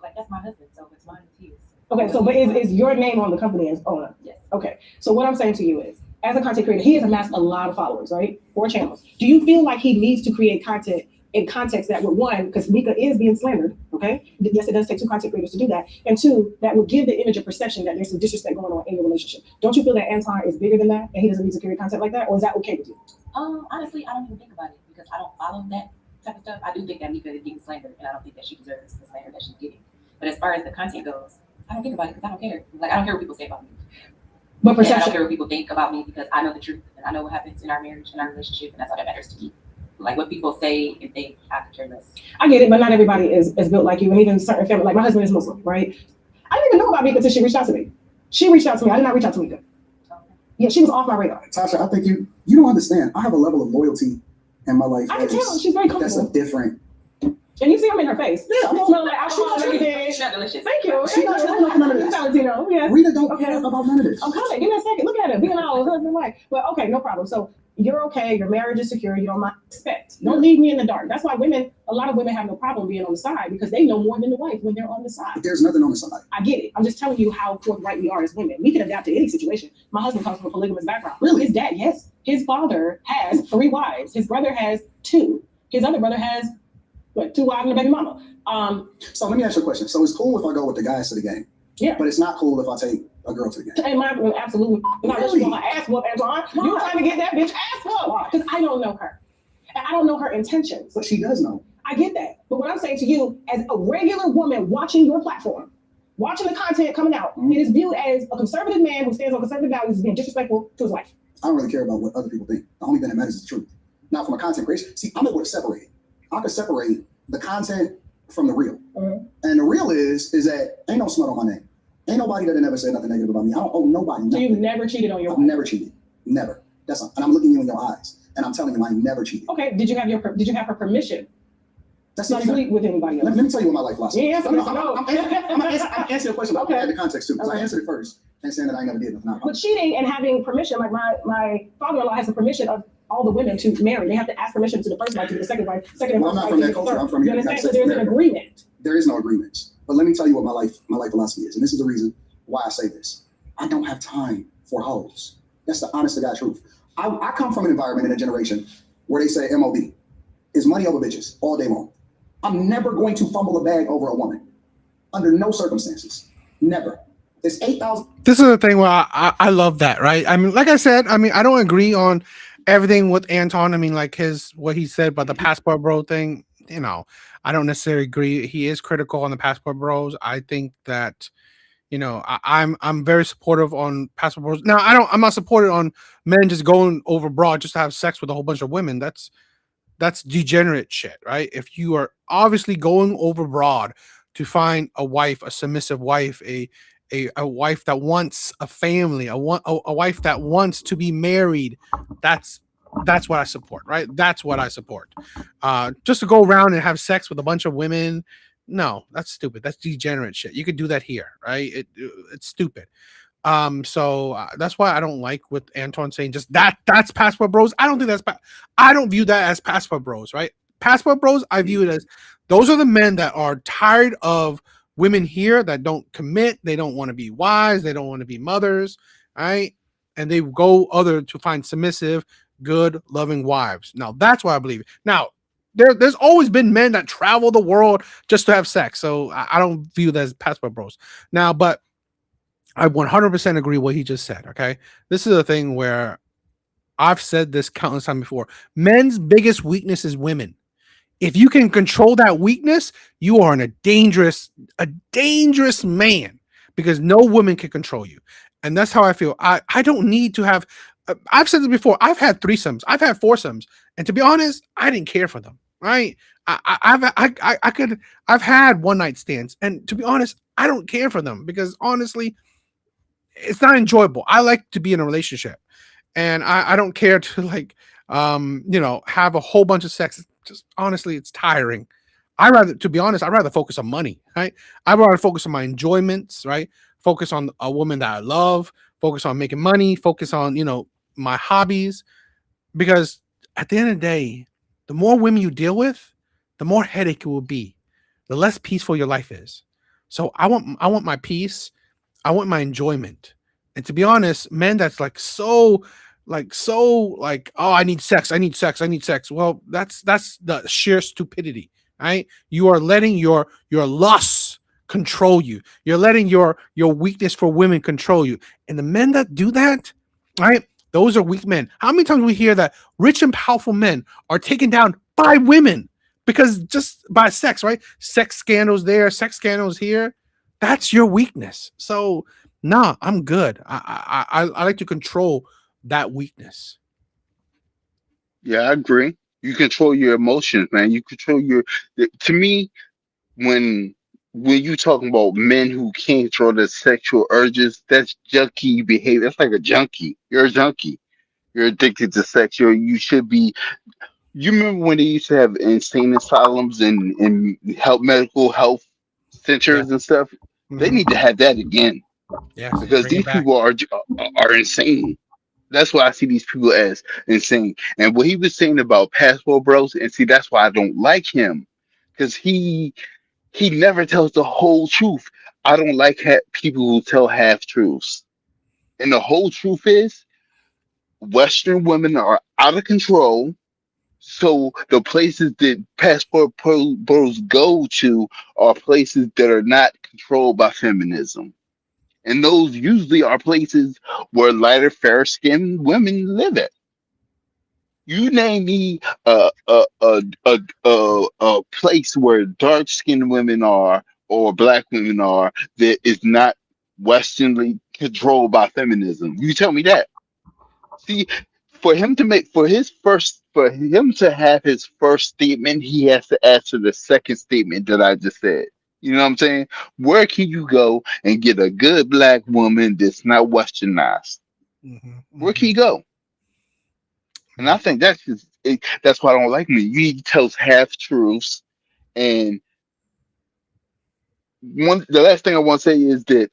Like, that's my husband, so it's mine, it's his. Okay, so but is your name on the company as owner? Yes. Okay, so what I'm saying to you is, as a content creator, he has amassed a lot of followers, right? 4 channels. Do you feel like he needs to create content in context that would, one, because Mika is being slandered, okay? Yes, it does take 2 content creators to do that. And 2, that would give the image of perception that there's some disrespect going on in your relationship. Don't you feel that Anton is bigger than that and he doesn't need to create content like that? Or is that okay with you? Honestly, I don't even think about it because I don't follow that type of stuff. I do think that Mika is getting slandered and I don't think that she deserves the slander that she's getting. But as far as the content goes, I don't think about it because I don't care. Like, I don't care what people say about me. But And I don't perception. care what people think about me because I know the truth and I know what happens in our marriage and our relationship, and that's all that matters to me. Like, what people say and think, I could care less. I get it, but not everybody is built like you. And even certain family, like my husband is Muslim, right? I didn't even know about Mika until she reached out to me. She reached out to me. I did not reach out to Mika. Okay. Yeah, she was off my radar. Tasha, I think you don't understand. I have a level of loyalty in my life. I can tell she's very That's a comfortable. different. And you see them in her face. Yeah, I'm Smell like alcohol and everything. She's not delicious. Thank you. She not smelling like none of this. Valentino, yes. Rita don't Okay. care about none of this. I'm coming. Give me a second. Look at her. Being all husband and wife. But okay, no problem. So you're okay. Your marriage is secure. You don't mind expect. Don't leave me in the dark. That's why a lot of women have no problem being on the side because they know more than the wife when they're on the side. But there's nothing on the side. I get it. I'm just telling you how forthright we are as women. We can adapt to any situation. My husband comes from a polygamous background. Really? His dad, yes. His father has 3 wives. His brother has 2. His other brother has, 2 wives and a baby mama. So let me ask you a question. So it's cool if I go with the guys to the game. Yeah. But it's not cool if I take a girl to the game. In my opinion, absolutely. Not unless you want my ass whooped, Antoine. You're trying to get that bitch ass whooped. Because I don't know her. And I don't know her intentions. But she does know. I get that. But what I'm saying to you, as a regular woman watching your platform, watching the content coming out, it is viewed as a conservative man who stands on conservative values is being disrespectful to his wife. I don't really care about what other people think. The only thing that matters is the truth. Now, from a content creation, see, I'm able to separate. I can separate the content from the real. Mhm. And the real is that ain't no smut on my name. Ain't nobody that ever said nothing negative about me. I don't owe nobody So nothing. you've never cheated on your I've wife? never cheated. Never. And I'm looking you in your eyes. And I'm telling you, I never cheated. Okay, did you have her permission That's to not even. sleep with anybody else? Let me tell you what my life philosophy Yeah, is. answer this. I'm answering your question, but Okay. I add the context too. Because I Okay. answered it first and saying that I never did nothing. But cheating and having permission, like my father-in-law has the permission of all the women to marry. They have to ask permission to the first wife, to the second wife, second and Well, I'm first not wife, from to that the culture. third. I'm from You here. understand? United So States there's of an America. agreement. There is no agreements. But let me tell you what my life philosophy is. And this is the reason why I say this. I don't have time for hoes. That's the honest to God truth. I come from an environment in a generation where they say MOB is money over bitches all day long. I'm never going to fumble a bag over a woman under no circumstances. Never. It's 8,000. This is the thing where I love that, right? I mean, like I said, I mean, I don't agree on everything with Anton. I mean, like what he said about the passport bro thing, I don't necessarily agree. He is critical on the passport bros. I think that, I'm very supportive on passport bros. Now, I'm not supportive on men just going over broad just to have sex with a whole bunch of women. That's degenerate shit, right? If you are obviously going over broad to find a wife, a submissive wife, a wife that wants a family, a wife that wants to be married, that's what I support, right? That's what I support. Just to go around and have sex with a bunch of women, no, that's stupid. That's degenerate shit. You could do that here, right? It's stupid. So that's why I don't like with Anton saying just that's passport bros. I don't think I don't view that as passport bros, right? Passport bros, I view it as those are the men that are tired of women here that don't commit, they don't want to be wives, they don't want to be mothers, right? And they go to find submissive, good, loving wives. Now that's what I believe. Now there's always been men that travel the world just to have sex, so I don't view that as passport bros. Now, but I 100% agree what he just said. Okay, this is a thing where I've said this countless times before. Men's biggest weakness is women. If you can control that weakness, you are a dangerous man, because no woman can control you. And that's how I feel. I don't need to have, I've said this before. I've had threesomes. I've had foursomes. And to be honest, I didn't care for them. Right. I've had one night stands. And to be honest, I don't care for them because honestly, it's not enjoyable. I like to be in a relationship and I don't care to like, have a whole bunch of sex. Just honestly, it's tiring. To be honest, I'd rather focus on money, right? I'd rather focus on my enjoyments, right? Focus on a woman that I love, focus on making money, focus on, my hobbies. Because at the end of the day, the more women you deal with, the more headache it will be, the less peaceful your life is. So I want my peace. I want my enjoyment. And to be honest, men that's oh, I need sex. I need sex. I need sex. Well, that's the sheer stupidity, right? You are letting your lusts control you. You're letting your weakness for women control you. And the men that do that, right? Those are weak men. How many times we hear that rich and powerful men are taken down by women because just by sex, right? Sex scandals there, sex scandals here. That's your weakness. So, nah, I'm good. I like to control that weakness. Yeah, I agree. You control your emotions, man. You control to me, when you talking about men who can't control their sexual urges, that's junkie behavior. That's like a junkie. You're a junkie. You're addicted to sex. You should be. You remember when they used to have insane asylums and medical health Yeah. centers and stuff? They Mhm. need to have that again Yes. because Bring it these back. people are insane. That's why I see these people as insane. And what he was saying about passport bros, and see, that's why I don't like him because he never tells the whole truth. I don't like people who tell half truths. And the whole truth is, Western women are out of control. So the places that bros go to are places that are not controlled by feminism. And those usually are places where lighter, fair skinned women live at. You name me a place where dark skinned women are or black women are that is not westernly controlled by feminism. You tell me that. See, for him to have his first statement, he has to answer the second statement that I just said. You know what I'm saying? Where can you go and get a good black woman that's not westernized? Where can you go? And I Yeah. think that's why I don't like me. He tells half truths. And the last thing I want to say is that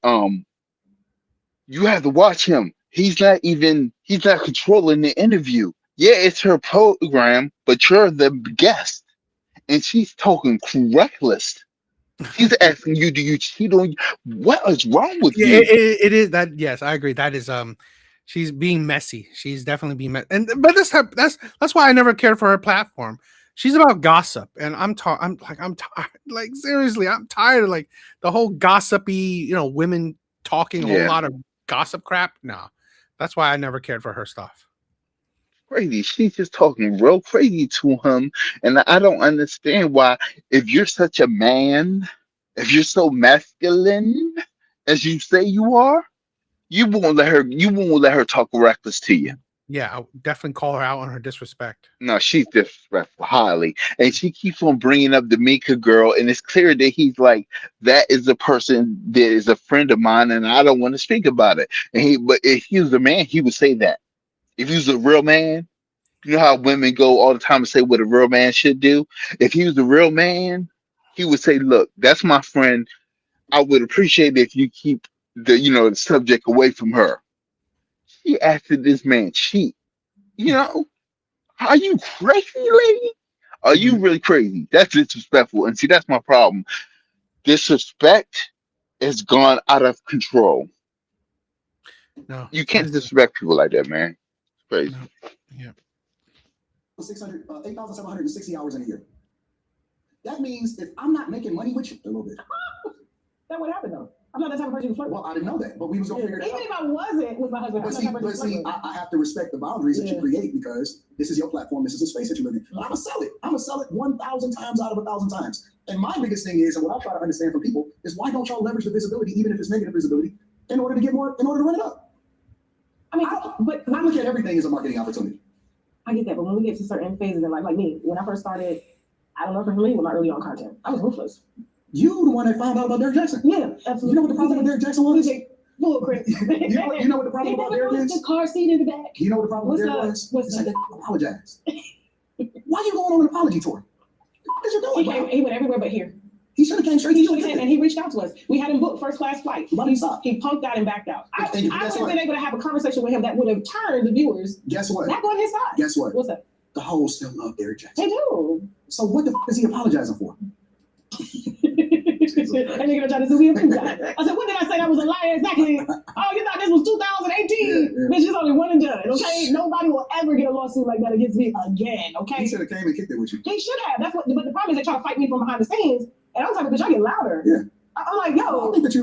you have to watch him. He's not controlling the interview. Yeah, it's her program, but you're the guest. And she's talking reckless. She's asking you, do you cheat on you? What is wrong with Yeah, you? it is that. Yes, I agree. That is she's being messy. She's definitely being messy. And but that's why I never cared for her platform. She's about gossip, and I'm tired. Like seriously, I'm tired of like the whole gossipy, women talking a whole Yeah, lot of gossip crap. No, that's why I never cared for her stuff. crazy. She's just talking real crazy to him. And I don't understand why, if you're such a man, if you're so masculine as you say you are, you won't let her talk reckless to you. Yeah, I'll definitely call her out on her disrespect. No, she's disrespectful highly, and she keeps on bringing up the Mika girl, and it's clear that he's like, that is a person that is a friend of mine, and I don't want to speak about it. But if he was a man, he would say that. If he was a real man, you know how women go all the time and say what a real man should do. If he was a real man, he would say, "Look, that's my friend. I would appreciate it if you keep the subject away from her." She asked this man cheat. You know, are you crazy, lady? Are you Mhm. really crazy? That's disrespectful. And see, that's my problem. Disrespect has gone out of control. No, You can't it's disrespect people like that, man. It's crazy. no, yeah. 8,760 hours in a year. That means if I'm not making money with you a little bit, That would happen though. I'm not that type of person to flirt with. Well, I didn't know that, but we was gonna figure it Even out. if I wasn't with my husband, But I'm not that type of person to flirt with. I have to respect the boundaries that you Yeah. create because this is your platform, this is a space that you live in. But I'm gonna sell it. I'm gonna sell it 1,000 times out of 1,000 times. And my biggest thing is, and what I try to understand from people is why don't y'all leverage the visibility, even if it's negative visibility, in order to get more, in order to run it up? I mean, but I look at everything as a marketing opportunity. I get that, but when we get to certain phases in life, like me, when I first started, I don't know if you're familiar with my early on content. I was ruthless. You the one that found out about Derrick Jackson. Yeah, absolutely. You know what the problem with Derrick Jackson was? Full of crap. You know what the problem about Derrick is? The car seat in the back. You know what the problem with What's Derrick up? was? What's It's up? like they apologize. Why you going on an apology tour? What is you doing, bro? He went everywhere but here. He should have came straight to you. And he reached out to us. We had him booked first class flight. Why did he stop? He punked out and backed out. I And would guess have what? been able to have a conversation with him that would have turned the viewers Guess what? back on his side. Guess what? What's up? The hoes still love Derrick Jackson. They do. So what the f is he apologizing for? And they're gonna try to sue me. I said, what did I say? That was a lie. Exactly. Oh, you thought this was 2018? Yeah. Bitch, it's only one and done. Okay, nobody will ever get a lawsuit like that against me again. Okay. He should have came and kicked it with you. He should have. That's what. But the problem is they try to fight me from behind the scenes, and I'm the type of bitch I get louder. Yeah. I'm like, I yo, think that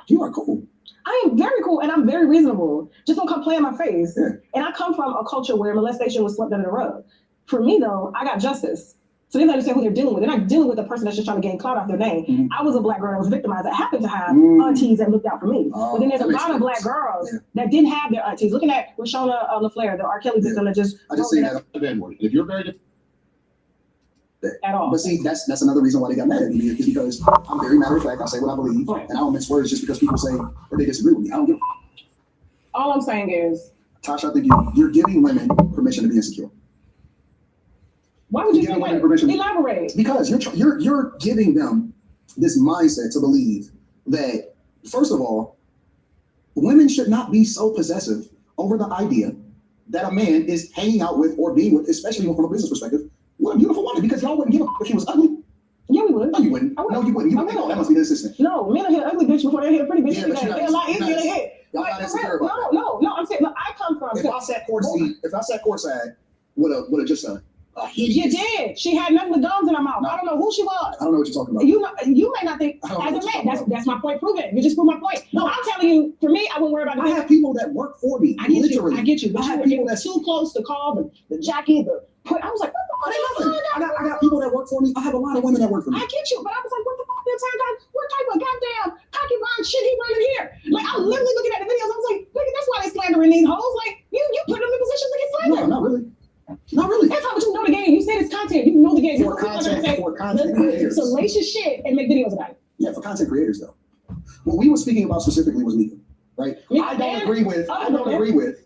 you are cool. I am very cool and I'm very reasonable. Just don't come play in my face. Yeah. And I come from a culture where molestation was swept under the rug. For me though, I got justice. So they don't understand who they're dealing with. They're not dealing with the person that's just trying to gain clout off their name. Mhm. I was a black girl that was victimized. I happened to have Mm. aunties that looked out for me. Oh, But then there's a that makes lot of black sense. girls Yeah. that didn't have their aunties. Looking at Rashona LaFlair, the R. Kelly victim that just I just seen that. If you're very at all. But see, that's another reason why they got mad at me is because I'm very matter of fact. I say what I believe, Right. and I don't mince words just because people say that they disagree with me. I don't give. All I'm saying is, Tasha, I think you're giving women permission to be insecure why would you You say get what that? permission- Elaborate. because you're giving them this mindset to believe that first of all, women should not be so possessive over the idea that a man is hanging out with or being with, especially from a business perspective, with a beautiful woman because y'all wouldn't give a fuck if she was ugly. Yeah, we would. No, you wouldn't. I would. No, you wouldn't. You I would think, would. oh, that must be the assistant. No, men are hit ugly bitch before they hit a pretty bitch. Yeah, but They're a lot easier to hit. Y'all Like, not for insecure real. about No, I'm saying, look, I come from. If I sat courtside with a just a You did. She had nothing but gums in her mouth. No. I don't know who she was. I don't know what you're talking about. You may not think I don't know as what a you're man. talking about. That's my point. Prove it. You just proved my point. No, I'm telling you. For me, I wouldn't worry about I the. have people that work for me. I get literally. you. I get you. But I you have were people getting that's too close to call the jacket. I was like, what the fuck? I nothing. I got people that work for me. I have a lot of women that work for me. I get you, but I was like, what the fuck? What type of goddamn concubine shit he running here? Like, I'm literally looking at the videos. I was like, look, that's why they slandering these hoes. Like, you put them in positions to get No, slandered. not really. Not really. That's how much you know the game. You said it's content. You know the game. For content creators. Salacious shit and make videos about it. Yeah, for content creators though. What we were speaking about specifically was Mika, right? Mika I don't and- agree with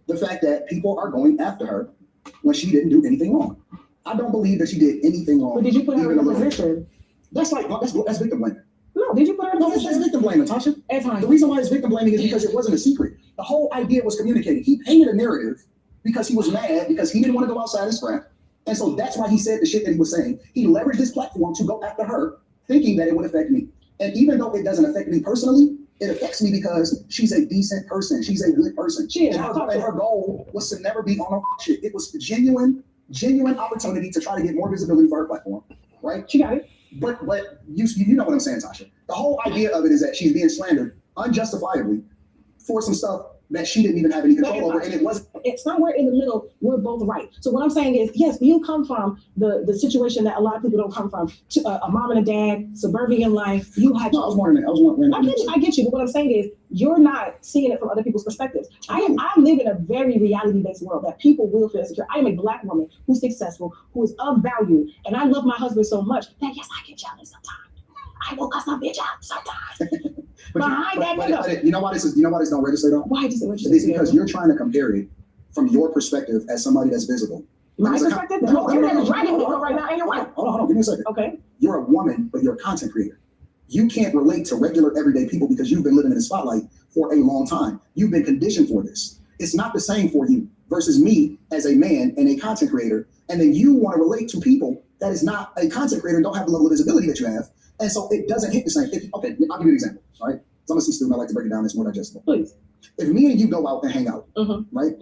the fact that people are going after her when she didn't do anything wrong. I don't believe that she did anything wrong. But did you put her in even a a little bit. position? That's victim blaming. No, did you put her in a No, that's position? victim blaming, Tasha. At The times. reason why it's victim blaming is because it wasn't a secret. The whole idea was communicated. He painted a narrative because he was mad because he didn't want to go outside and scrap. And so that's why he said the shit that he was saying. He leveraged his platform to go after her, thinking that it would affect me. And even though it doesn't affect me personally, it affects me because she's a decent person. She's a good person. She is. And her goal was to never be on her shit. It was genuine opportunity to try to get more visibility for her platform, right? She got it. But you know what I'm saying, Tasha. The whole idea of it is that she's being slandered unjustifiably for some stuff that she didn't even have any control over, and it wasn't. It's somewhere in the middle. We're both right. So what I'm saying is, yes, you come from the situation that a lot of people don't come from. A mom and a dad, suburban life. You had. No, I was born in it. I was born in it. I get you, but what I'm saying is, you're not seeing it from other people's perspectives. I live in a very reality-based world that people will feel insecure. I am a black woman who's successful, who is of value, and I love my husband so much that yes, I get jealous sometimes. I will cuss a bitch out sometimes. But you know why this don't register though? Why does it register? It's because you're trying to compare it from your perspective as somebody that's visible. My It's a perspective. no, no, no, no, no, Right no, no, right now, and you're right. Hold on, give me a second. Okay. You're a woman, but you're a content creator. You can't relate to regular everyday people because you've been living in the spotlight for a long time. You've been conditioned for this. It's not the same for you versus me as a man and a content creator. And then you want to relate to people that is not a content creator and don't have the level of visibility that you have. And so it doesn't hit the same. Okay, I'll give you an example, all right? So I'm a C student. I like to break it down. It's more digestible. Please. If me and you go out and hang out, Mm-hmm. right?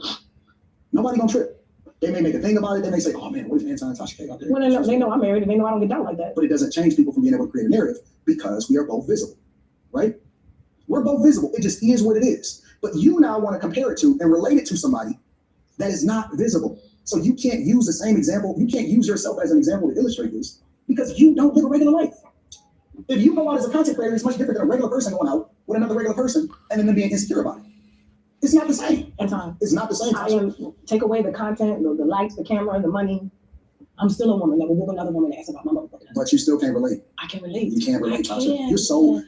Nobody gonna trip. They may make a thing about it. They may say, oh man, what if Anton and Tasha K out there? Well, they know I'm married and they know I don't get down like that. But it doesn't change people from being able to create a narrative because we are both visible. right? We're both visible. It just is what it is. But you now want to compare it to and relate it to somebody that is not visible. So you can't use the same example. You can't use yourself as an example to illustrate this because you don't live a regular life. If you go out as a content creator, it's much different than a regular person going out with another regular person and then them being insecure about it. It's not the same. It's not the same. I am, take away the content, the lights, the camera, the money. I'm still a woman that will whoop another woman ass about my motherfucking. But you still can't relate. I can relate. You can't relate, Tasha.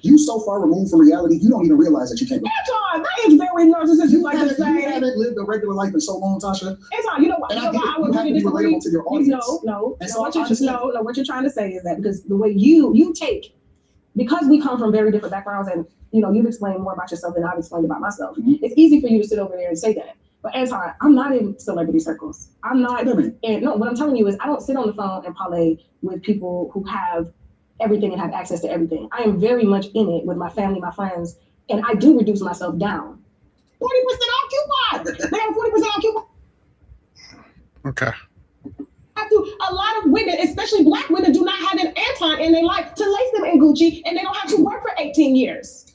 You're so far removed from reality, you don't even realize that you can't relate. Anton, that is very narcissistic. Like to say. You haven't lived a regular life in so long, Tasha. Anton, you know what? I would really disagree. Relatable to your audience. No. What you're trying to say is that because the way you take, because we come from very different backgrounds, and you've explained more about yourself than I've explained about myself. Mm-hmm. It's easy for you to sit over there and say that. But Anton, I'm not in celebrity circles. I'm not. And no, what I'm telling you is I don't sit on the phone and parlay with people who have everything and have access to everything. I am very much in it with my family, my friends, and I do reduce myself down. 40% occupied. They have 40% occupied. Okay. A lot of women, especially Black women, do not have an Anton in their life to lace them in Gucci, and they don't have to work for 18 years.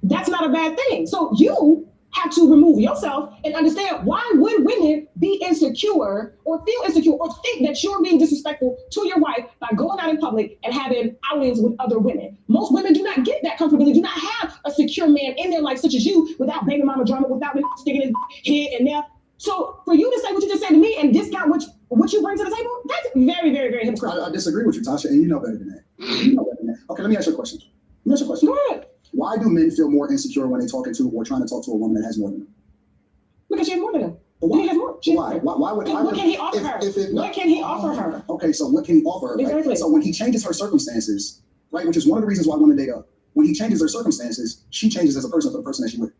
That's not a bad thing. So you have to remove yourself and understand why would women be insecure or feel insecure or think that you're being disrespectful to your wife by going out in public and having outings with other women. Most women do not get that comfortability, do not have a secure man in their life such as you without baby mama drama, without sticking his head in there. So for you to say what you just said to me and discount what you bring to the table, that's very, very, very hypocritical. I disagree with you, Tasha, and you know better than that. Okay, let me ask you a question. Go ahead. Why do men feel more insecure when they're talking to or trying to talk to a woman that has more than them? Because she has more than them. Why? He has more. Why would what can he offer her? What can he offer her? Okay, so what can he offer her? Exactly. Right? So when he changes her circumstances, right, which is one of the reasons why women date up, when he changes her circumstances, she changes as a person for the person that she's with.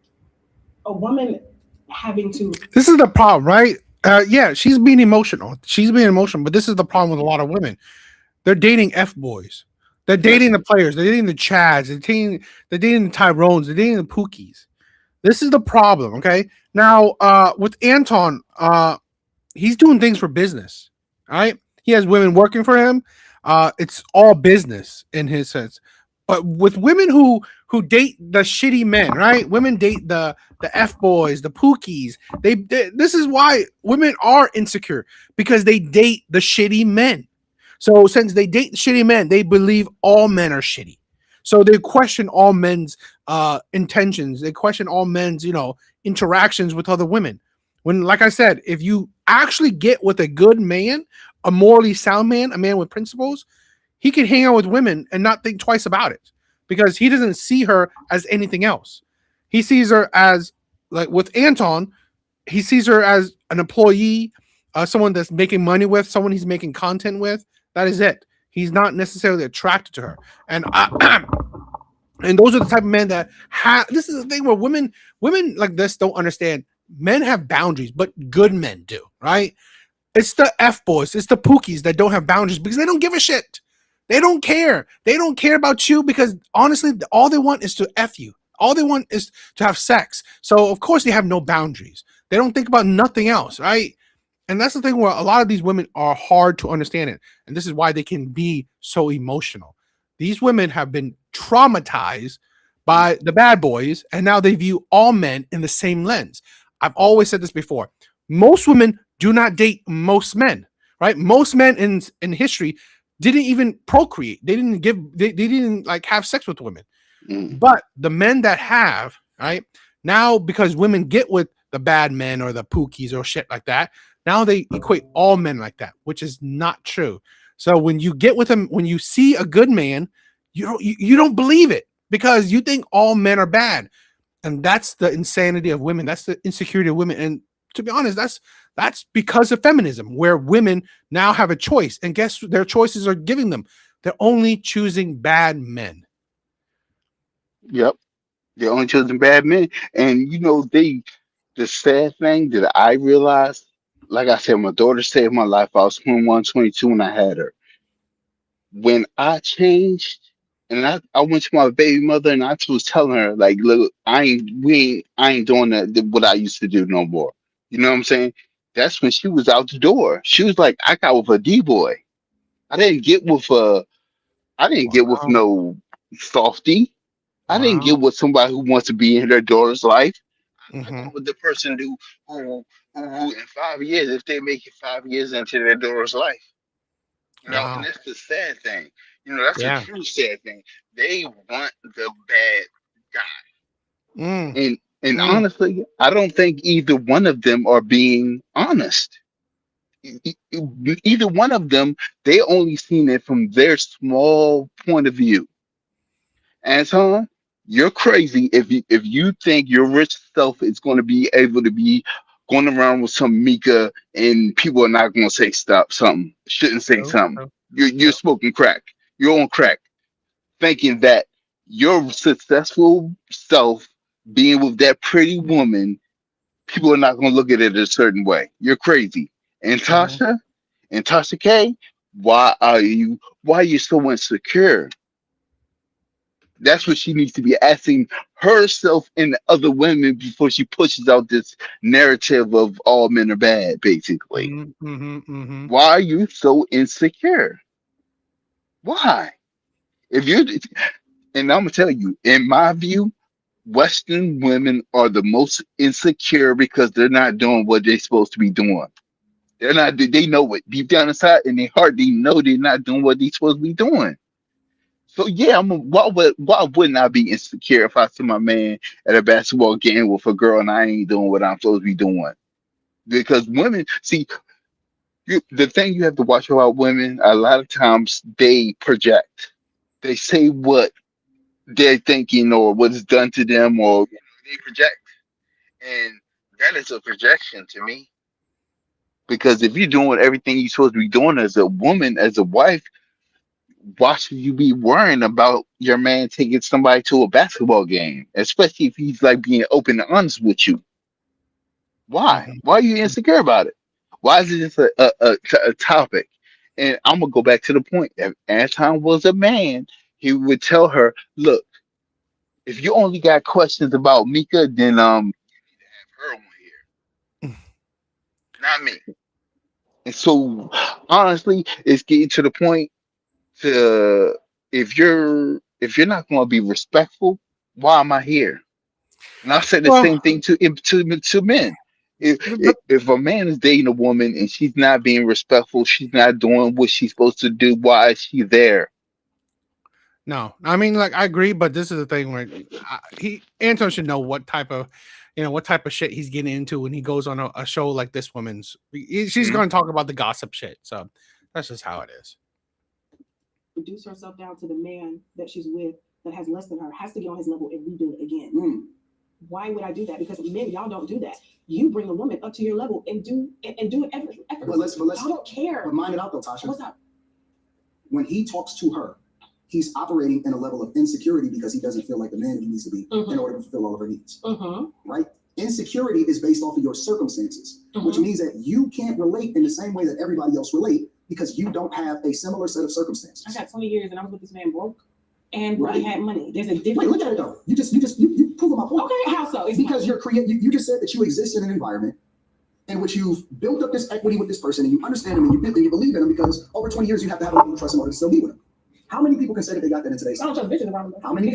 A woman having to. This is the problem, right? Yeah, she's being emotional. But this is the problem with a lot of women. They're dating F-boys. They're dating the players. They're dating the Chads. They're dating the Tyrones. They're dating the Pookies. This is the problem, okay? Now, with Anton, he's doing things for business, all right? He has women working for him. It's all business in his sense. But with women who date the shitty men, right? Women date the F-boys, the Pookies. This is why women are insecure, because they date the shitty men. So since they date the shitty men, they believe all men are shitty. So they question all men's intentions. They question all men's, interactions with other women. When, like I said, if you actually get with a good man, a morally sound man, a man with principles, he can hang out with women and not think twice about it because he doesn't see her as anything else. He sees her as, like with Anton, he sees her as an employee, someone that's making money with, someone he's making content with. That is it. He's not necessarily attracted to her. And and those are the type of men that have, this is the thing where women like this don't understand. Men have boundaries, but good men do, right? It's the F-boys, it's the Pookies that don't have boundaries because they don't give a shit. They don't care. They don't care about you because honestly, all they want is to F you. All they want is to have sex. So of course they have no boundaries. They don't think about nothing else, right? And that's the thing where a lot of these women are hard to understand it. And this is why they can be so emotional. These women have been traumatized by the bad boys, and now they view all men in the same lens. I've always said this before. Most women do not date most men, right? Most men in history didn't even procreate. They didn't like have sex with women. But the men that have, right, now because women get with the bad men or the Pookies or shit like that, now they equate all men like that, which is not true. So when you get with them, when you see a good man, you don't believe it because you think all men are bad. And that's the insanity of women. That's the insecurity of women. And to be honest, that's because of feminism, where women now have a choice. And guess what their choices are giving them? They're only choosing bad men. Yep. They're only choosing bad men. And the sad thing that I realized, like I said, my daughter saved my life. I was 21, 22 when I had her. When I changed and I went to my baby mother and I was telling her, like, look, I ain't doing what I used to do no more. You know what I'm saying? That's when she was out the door. She was like, I got with a D-boy. I didn't get with no softy. I didn't Wow. get with somebody who wants to be in their daughter's life. I Mm-hmm. got with the person who in 5 years, if they make it 5 years into their daughter's life. And Wow. that's the sad thing. That's a Yeah. true sad thing. They want the bad guy. Mm. And Mm. honestly, I don't think either one of them are being honest. Either one of them, they only seen it from their small point of view. Anton, you're crazy if you think your rich self is going to be able to be going around with some Mika and people are not going to say stop something, shouldn't say True. something. True. You're True. smoking crack. You're on crack, thinking that your successful self being with that pretty woman, people are not going to look at it a certain way. You're crazy. And Mm-hmm. Tasha K, why are you so insecure? That's what she needs to be asking herself and other women before she pushes out this narrative of all men are bad, basically. Mm-hmm. Mm-hmm. Mm-hmm. Why are you so insecure? Why? If you and I'm gonna tell you, in my view, Western women are the most insecure because they're not doing what they're supposed to be doing. They're not. They know it deep down inside in their heart. They know they're not doing what they're supposed to be doing. So yeah, why wouldn't I be insecure if I see my man at a basketball game with a girl and I ain't doing what I'm supposed to be doing? Because women, see, the thing you have to watch about women, a lot of times they project. They say what they're thinking or what is done to them, or they project, and that is a projection to me. Because if you're doing everything you're supposed to be doing as a woman, as a wife, why should you be worrying about your man taking somebody to a basketball game, especially if he's like being open and honest with you? Why? Mm-hmm. Why are you insecure about it? Why is it just a topic? And I'm gonna go back to the point. If Anton was a man, he would tell her, "Look, if you only got questions about Mika, then her on here, not me." And so, honestly, it's getting to the point to if you're not going to be respectful, why am I here? And I said the Well, same thing to men. If, if but if a man is dating a woman and she's not being respectful, she's not doing what she's supposed to do. Why is she there? no, I mean, like I agree, but this is the thing where Anton should know what type of, what type of shit he's getting into when he goes on a show like this woman's. She's Mhm. going to talk about the gossip shit, so that's just how it is. Reduce herself down to the man that she's with that has less than her, has to get on his level and rebuild it again. Why would I do that? Because men, y'all don't do that. You bring a woman up to your level and do it effortlessly. But let's Y'all don't care. but mind it out though, Tasha. What's up? When he talks to her, he's operating in a level of insecurity because he doesn't feel like the man he needs to be in order to fulfill all of her needs. Right? Insecurity is based off of your circumstances, which means that you can't relate in the same way that everybody else relate because you don't have a similar set of circumstances. I got 20 years and I was with this man broke and Right. he had money. There's a difference. Wait, look at it though. You proving my point. Okay, how so? It's because you just said that you exist in an environment in which you've built up this equity with this person and you understand him and you believe in him because over 20 years you have to have a level of trust in order to still be with him. How many people can say that they got that in today's I time? don't trust bitches around me. How many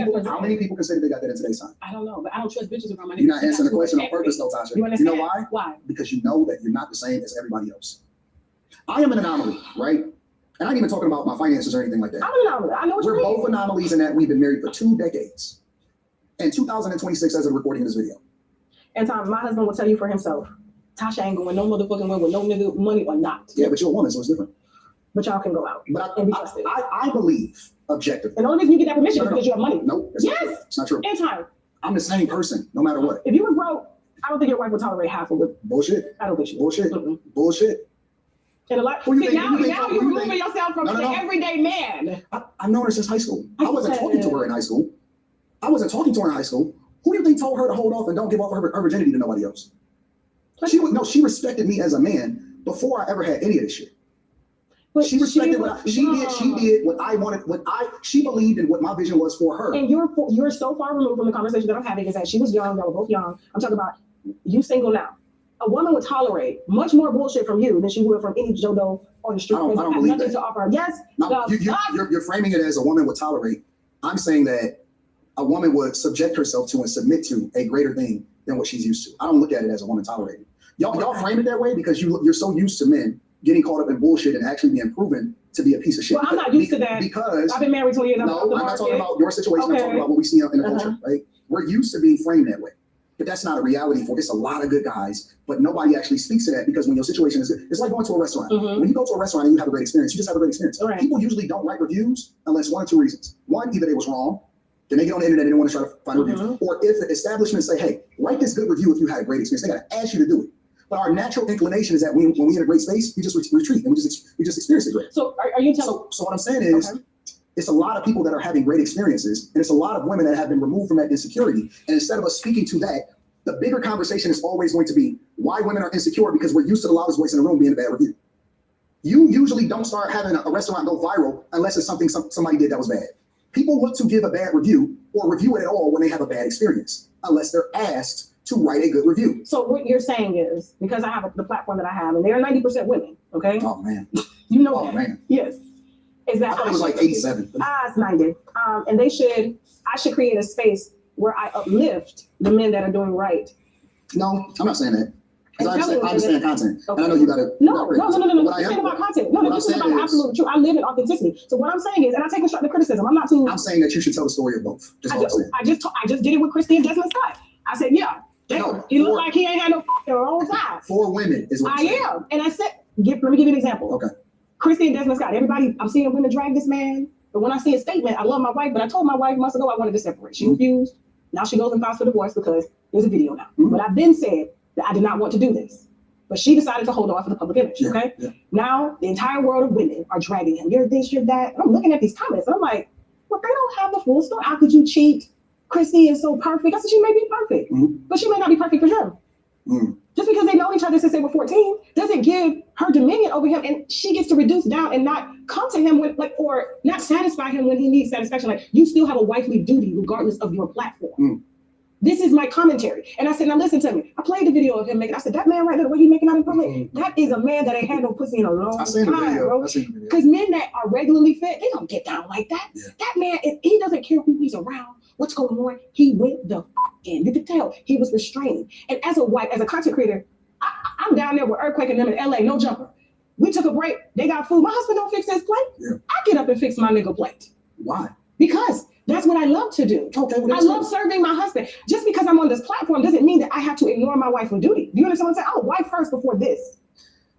people can say that they got that in today's time? I don't know, but I don't trust bitches around my niggas. You're not answering the question on purpose though, Tasha. You understand? You know why? Why? Because you know that you're not the same as everybody else. I am an anomaly, right? And I ain't even talking about my finances or anything like that. I'm an anomaly. I know what We're you mean. both anomalies in that we've been married for 2 decades. And 2026 as of recording of this video. And Tom, my husband will tell you for himself, Tasha ain't going no motherfucking way with no nigga, money or not. Yeah, but you're a woman, so it's different. But y'all can go out But and be trusted. I believe objectively. And the only reason you get that permission is No. because you have money. Nope, it's not true. It's not true. And time. I'm the same person, no matter what. If you were broke, I don't think your wife would tolerate half of it. Bullshit. I don't think she would. Bullshit. Bullshit. And a lot. Who you See, think- now who you think- you're who you removing think- yourself from No. the everyday man. I've known her since high school. I wasn't talking to her in high school. I wasn't talking to her in high school. Who do you think told her to hold off and don't give off her virginity to nobody else? She respected me as a man before I ever had any of this shit. But She respected what she did what I wanted, she believed in what my vision was for her. And you're so far removed from the conversation that I'm having is that she was young, y'all were both young. I'm talking about you single now. A woman would tolerate much more bullshit from you than she would from any Jodo on the street. I don't Have believe nothing that. to offer. Yes. No, you're framing it as a woman would tolerate. I'm saying that a woman would subject herself to and submit to a greater thing than what she's used to. I don't look at it as a woman tolerating. Y'all frame it that way because you're so used to men getting caught up in bullshit and actually being proven to be a piece of shit. Well, I'm not used to that because I've been married 20 years. no, I'm not talking about your situation. I'm talking about what we see in the culture, right? We're used to being framed that way. But that's not a reality for it's a lot of good guys, but nobody actually speaks to that because when your situation is good, it's like going to a restaurant. When you go to a restaurant and you have a great experience, you just have a great experience. Right. People usually don't write reviews unless one or two reasons. One, either they was wrong, then they get on the internet and they want to try to find reviews. Or if the establishment say, hey, write this good review if you had a great experience, they got to ask you to do it. But our natural inclination is that when we in a great space, we just retreat and we just experience it great. So are you telling? So what I'm saying is, it's a lot of people that are having great experiences, and it's a lot of women that have been removed from that insecurity. And instead of us speaking to that, the bigger conversation is always going to be why women are insecure because we're used to the loudest voice in the room being a bad review. You usually don't start having a restaurant go viral unless it's something somebody did that was bad. People look to give a bad review or review it at all when they have a bad experience, unless they're asked to write a good review. So what you're saying is, because I have the platform that I have, and they're 90% women, okay? Oh man. You know Oh that. man. Yes. Is that I thought it was like 87. it's 90. And I should create a space where I uplift the men that are doing right. No, I'm not saying that. Because I And understand content. Okay. And I know you gotta No. What This I ain't am- about content. No, what this I'm is about saying the is- absolute truth. I live in authenticity. So what I'm saying is, and I take constructive criticism. I'm not too. I'm saying that you should tell the story of both. Just all I'm saying. I just did it with Christy and Desmond Scott. I said, yeah, No, he looked for- like he ain't had no wrong side. For women is what I I'm saying. am. And I said, let me give you an example. Okay. Christy and Desmond Scott. Everybody, I'm seeing women drag this man. But when I see a statement, I love my wife, but I told my wife months ago I wanted to separate. She refused. Now she goes and files for divorce because there's a video now. But I've been said that I did not want to do this. But she decided to hold on for the public image, okay? Yeah. Now the entire world of women are dragging him. You're this, you're that. And I'm looking at these comments and I'm like, well, they don't have the full story. How could you cheat? Christy is so perfect. I said, she may be perfect, but she may not be perfect for him. Just because they know each other since they were 14 doesn't give her dominion over him, and she gets to reduce down and not come to him with or not satisfy him when he needs satisfaction. Like, you still have a wifely duty regardless of your platform. This is my commentary. And I said, now listen to me. I played the video of him making. I said, that man right there, the way he making out in public, that is a man that ain't had no pussy in a long I seen the time, video. bro. I seen the video. Because men that are regularly fed, they don't get down like that. Yeah. That man, he doesn't care who he's around, what's going on. He went the in. You could tell he was restrained. And as a wife, as a content creator, I'm down there with Earthquake and them in LA, no jumper. We took a break. They got food. My husband don't fix his plate. Yeah. I get up and fix my nigga plate. Why? Because that's what I love to do. Okay, well, I love serving my husband. Just because I'm on this platform doesn't mean that I have to ignore my wife's duty. Do you understand what I'm saying? I'm a wife first before this.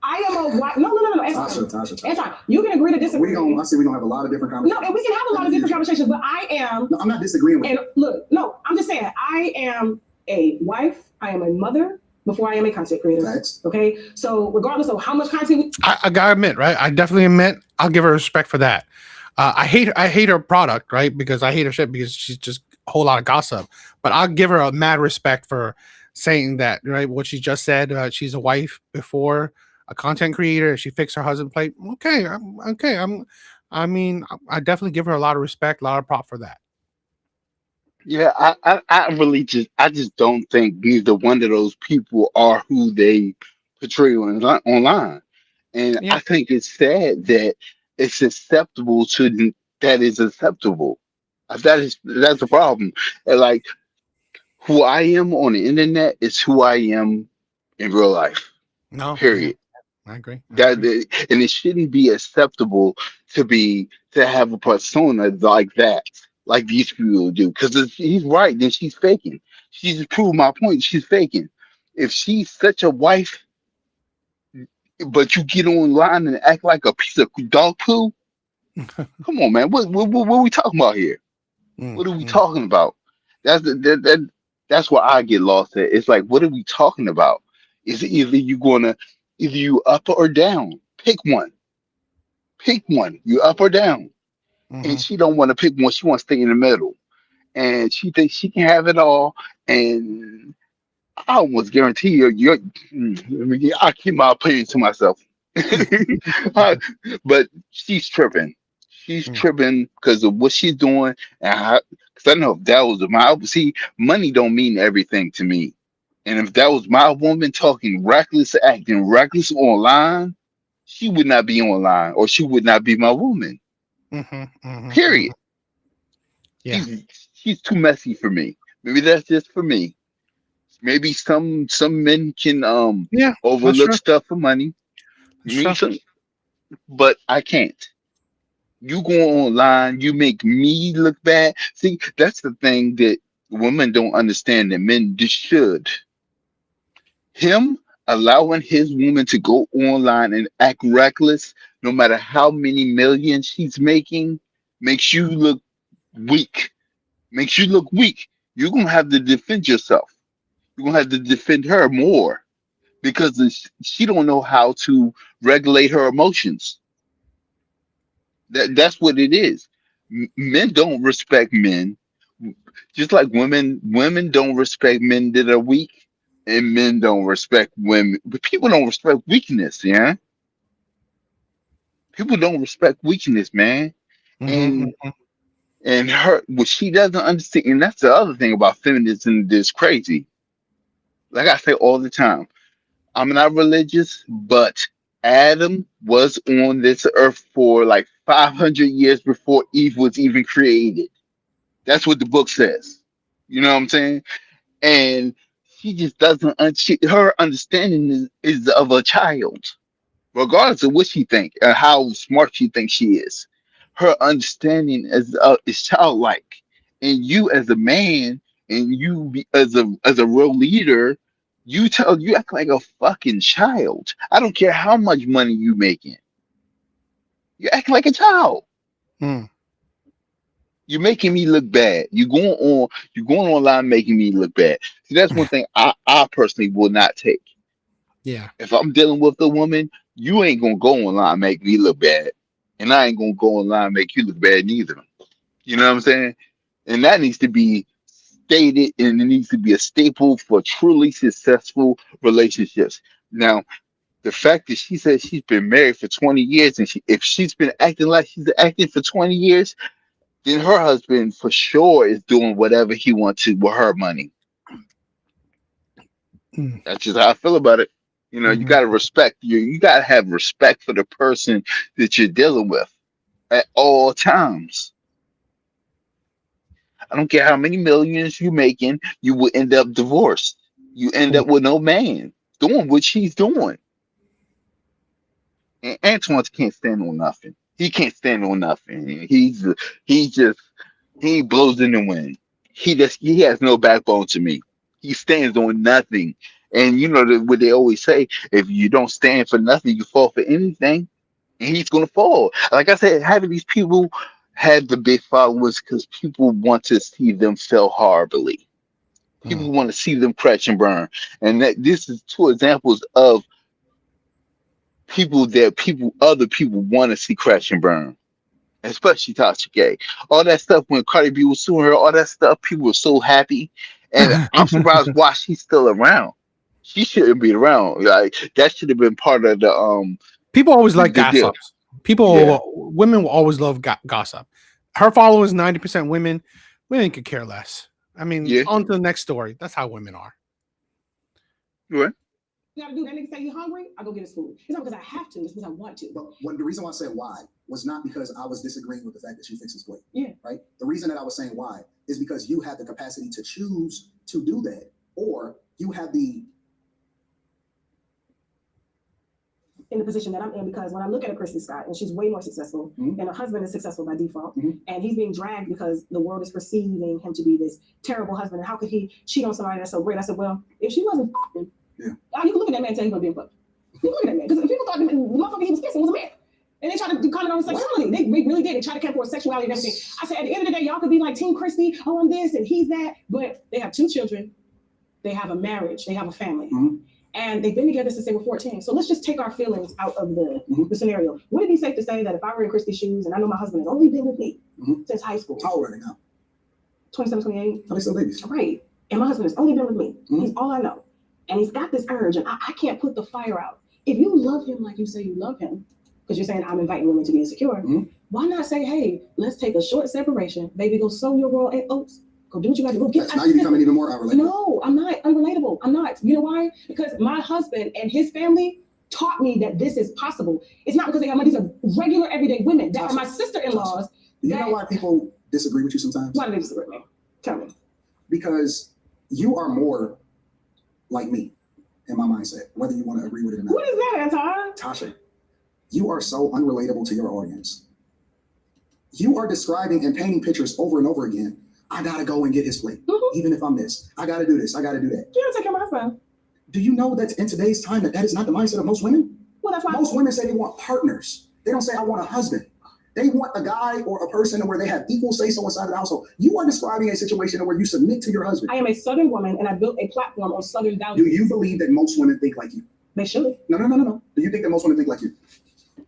I am a wife. No. Tasha. You can agree to disagree. I see we're gonna have a lot of different conversations. No, and we can have a lot of different conversations, but I am. No, I'm not disagreeing with And you. look, no, I'm just saying, I am a wife. I am a mother before I am a content creator. Facts. Okay, so regardless of how much content, I gotta admit, right? I definitely admit I'll give her respect for that. I hate her product, right? Because I hate her shit because she's just a whole lot of gossip. But I'll give her a mad respect for saying that, right? What she just said. She's a wife before a content creator. She fixed her husband's plate. Okay, I definitely give her a lot of respect, a lot of prop for that. Yeah, I just don't think neither one of those people are who they portray online. And Yeah. I think it's sad that it's acceptable to that is acceptable. That's the problem. And like who I am on the internet is who I am in real life. No, Period. I agree. And it shouldn't be acceptable to have a persona like that, like these people do. Because if he's right, then she's faking. She's just proved my point. She's faking. If she's such a wife, but you get online and act like a piece of dog poo, come on, man. What are we talking about here? What are we talking about? That's where I get lost at. It's like, what are we talking about? Is it either you up or down? Pick one. Pick one. You up or down? And she don't want to pick one. She wants to stay in the middle. And she thinks she can have it all. And I almost guarantee I keep my opinion to myself. But she's tripping. She's tripping because of what she's doing. And because I know if that was money don't mean everything to me. And if that was my woman talking reckless, acting reckless online, she would not be online or she would not be my woman. Period. Yeah. she's too messy for me. Maybe that's just for me. Maybe some men can Yeah, that's overlook true. stuff for money. That's Me true. some, but I can't. You go online, you make me look bad. See, that's the thing that women don't understand that men just should. Him allowing his woman to go online and act reckless, no matter how many millions she's making, makes you look weak. Makes you look weak. You're gonna have to defend yourself. You're gonna have to defend her more because she don't know how to regulate her emotions. That's what it is. Men don't respect men, just like women don't respect men that are weak, and men don't respect women. But people don't respect weakness, yeah. People don't respect weakness, man. Hmm. And her what she doesn't understand, and that's the other thing about feminism that's crazy. Like I say all the time, I'm not religious, but Adam was on this earth for like 500 years before Eve was even created. That's what the book says. You know what I'm saying? And she just doesn't. Her understanding is of a child, regardless of what she think and how smart she thinks she is. Her understanding is childlike, and you as a man, and as a real leader, you act like a fucking child. I don't care how much money you making. You act like a child. Mm. You're making me look bad. You're going online making me look bad. See, that's one thing I personally will not take. Yeah. If I'm dealing with a woman, you ain't gonna go online and make me look bad. And I ain't gonna go online and make you look bad neither. You know what I'm saying? And that needs to be stated and it needs to be a staple for truly successful relationships. Now, the fact that she said she's been married for 20 years and if she's been acting like she's acting for 20 years, then her husband for sure is doing whatever he wants to with her money. Mm. That's just how I feel about it. You know, you Hmm. gotta respect you gotta have respect for the person that you're dealing with at all times. I don't care how many millions you're making, you will end up divorced. You end up with no man doing what she's doing. And Antoine can't stand on nothing. He can't stand on nothing. He just he blows in the wind. He has no backbone to me. He stands on nothing. And you know what they always say: if you don't stand for nothing, you fall for anything. And he's gonna fall. Like I said, having these people have the big followers because people want to see them fail horribly. Mm. People want to see them crash and burn. And this is two examples of other people want to see crash and burn, especially Tasha Gay. All that stuff when Cardi B was suing her, all that stuff, people were so happy. And I'm surprised why she's still around. She shouldn't be around. Like that should have been part of People always like the deal. gossips. Yeah, Women will always love gossip. Her followers 90% women. Women could care less. I mean, yeah, on to the next story. That's how women are. right. You gotta do that. Nigga say you hungry, I go get his food. It's not because I have to, it's because I want to. But the reason why I said why was not because I was disagreeing with the fact that she fixes plate. Yeah. Right? The reason that I was saying why is because you have the capacity to choose to do that, or you have the in the position that I'm in, because when I look at a Christy Scott and she's way more successful, and her husband is successful by default, and he's being dragged because the world is perceiving him to be this terrible husband. And how could he cheat on somebody that's so great? I said, well, if she wasn't, you can look at that man and tell he's gonna be a fuck. You look at that man because people thought the motherfucker he was kissing was a man. And they tried to comment on his sexuality. They really did. They tried to care for his sexuality and everything. I said, at the end of the day, y'all could be like Team Christy, oh, I'm this and he's that. But they have 2 children. They have a marriage. They have a family. And they've been together since they were 14. So let's just take our feelings out of the scenario. Would it be safe to say that if I were in Christy's shoes and I know my husband has only been with me since high school? How old are they now? 27, 28. Are they still babies? Right. And my husband has only been with me. He's all I know. And he's got this urge, and I can't put the fire out. If you love him like you say you love him, because you're saying I'm inviting women to be insecure, why not say, hey, let's take a short separation. Baby, go sow your royal oats. Go do what you got to go get. Now you're becoming even more unrelatable. No, I'm not unrelatable. I'm not. You know why? Because my husband and his family taught me that this is possible. It's not because they have money. These are regular, everyday women that are my sister-in-laws. Do you know why people disagree with you sometimes? Why do they disagree with me? Tell me. Because you are more like me in my mindset, whether you want to agree with it or not. What is that, Anton? Tasha, you are so unrelatable to your audience. You are describing and painting pictures over and over again. I gotta go and get his plate, even if I'm this. I gotta do this. I gotta do that. You don't take care of my husband. Do you know that in today's time that is not the mindset of most women? Well, that's why Most women say they want partners. They don't say I want a husband. They want a guy or a person where they have equal say-so inside of the household. You are describing a situation where you submit to your husband. I am a Southern woman, and I built a platform on Southern Do values. you believe that most women think like you? They should. No. Do you think that most women think like you?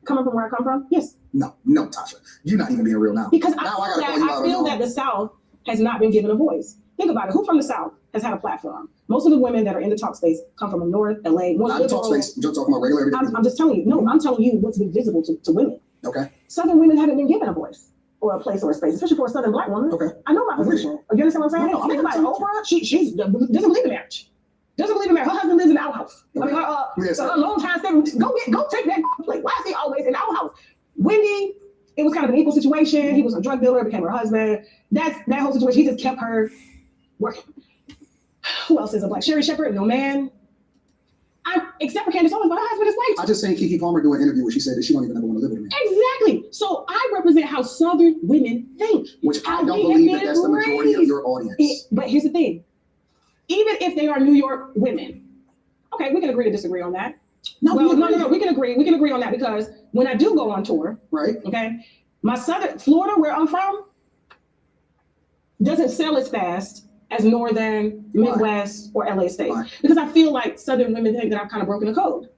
Coming from where I come from? Yes. No, Tasha. You're not even being real now. Because Now I I gotta call you out feel on that the South has not been given a voice. Think about it. Who from the South has had a platform? Most of the women that are in the talk space come from the North, LA. Not the talk space. I'm just talking about regular everyday. I'm just telling you. No, I'm telling you what's been visible to women. Okay. Southern women haven't been given a voice or a place or a space, especially for a Southern Black woman. Okay. I know my I'm with position. You understand what I'm saying? No, I'm Think about it. with you. Oprah, she doesn't believe in marriage. Doesn't believe in marriage. Her husband lives in the outhouse. I mean, Yes. her long time stay. Go take that plate. Why is he always in the outhouse? Wendy, it was kind of an equal situation. He was a drug dealer, became her husband. That whole situation, he just kept her working. Who else is a Black? Sherry Shepherd, no man. Except for Candace Owens, but her husband is white. I just seen Keke Palmer do an interview where she said that she don't even ever want to live with a man. Exactly. So I represent how Southern women think. Which I How don't we believe have that that's the been majority of raised. your audience. But here's the thing. Even if they are New York women, okay, we can agree to disagree on that. No, No, we can agree. We can agree on that because when I do go on tour, right? okay, my Southern Florida, where I'm from, doesn't sell as fast as Northern, Midwest, or LA State. Why? Because I feel like Southern women think that I've kind of broken the code.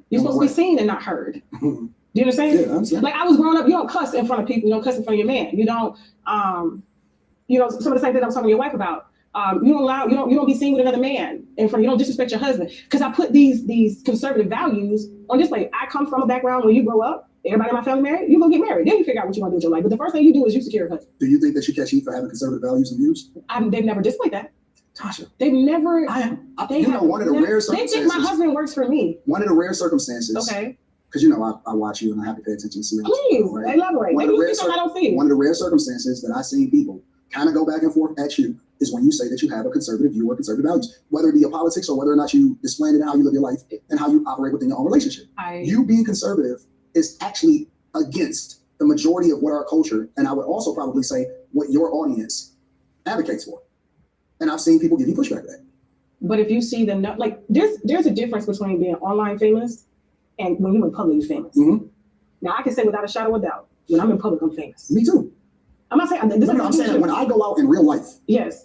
You're supposed to be seen and not heard. Do you understand? Yeah, I understand. Like I was growing up, you don't cuss in front of people, you don't cuss in front of your man. You don't, some of the same things I was talking to your wife about. You don't be seen with another man in front. You don't disrespect your husband. Because I put these conservative values on display. I come from a background where you grow up, everybody in my family married, you gonna get married. Then you figure out what you want to do with your life. But the first thing you do is you secure a husband. Do you think that you catch heat for having conservative values and views? They've never displayed that. Tasha, They've never. one of the rare They circumstances. think my husband works for me. One of the rare circumstances. Okay. Because I watch you and I have to pay attention to see. Please right? elaborate. One Maybe of, the you see something I don't see. one of the rare circumstances that I've seen people kind of go back and forth at you is when you say that you have a conservative view or conservative values, whether it be your politics or whether or not you displaying it in how you live your life and how you operate within your own relationship. You being conservative is actually against the majority of what our culture, and I would also probably say what your audience advocates for. And I've seen people give you pushback for that. But if you see there's a difference between being online famous and when you're in public, you're famous. Mm-hmm. Now I can say without a shadow of doubt, when I'm in public, I'm famous. Me too. I'm not saying this. I'm saying that when I go out in real life, yes,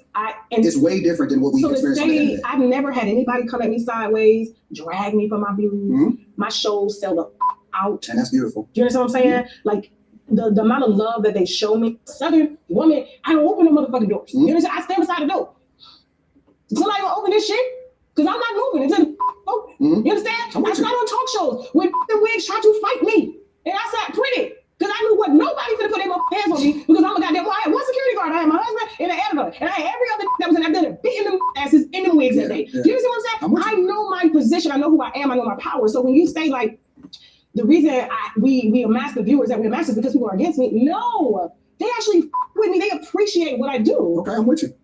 it's way different than what we experience on the internet. I've never had anybody come at me sideways, drag me for my views. Mm-hmm. My shows sell the out. And that's beautiful. Do you understand what I'm saying? Like the amount of love that they show me. Southern woman, I don't open the motherfucking doors. Mm-hmm. You understand? I stand beside the door. Somebody gonna open this shit? Because I'm not moving until the open. Mm-hmm. You understand? I sat on talk shows when the wigs tried to fight me. And I sat pretty. Because I knew what nobody could put their hands on me because I'm a goddamn. I had one security guard, I had my husband and an editor, and I had every other that was in that building beating them asses in them wigs that day. Do you see what I'm saying? I know my position, I know who I am, I know my power. So when you say like the reason we amass the viewers that we amass is because people are against me, no, they actually with me, they appreciate what I do. Okay, I'm with you.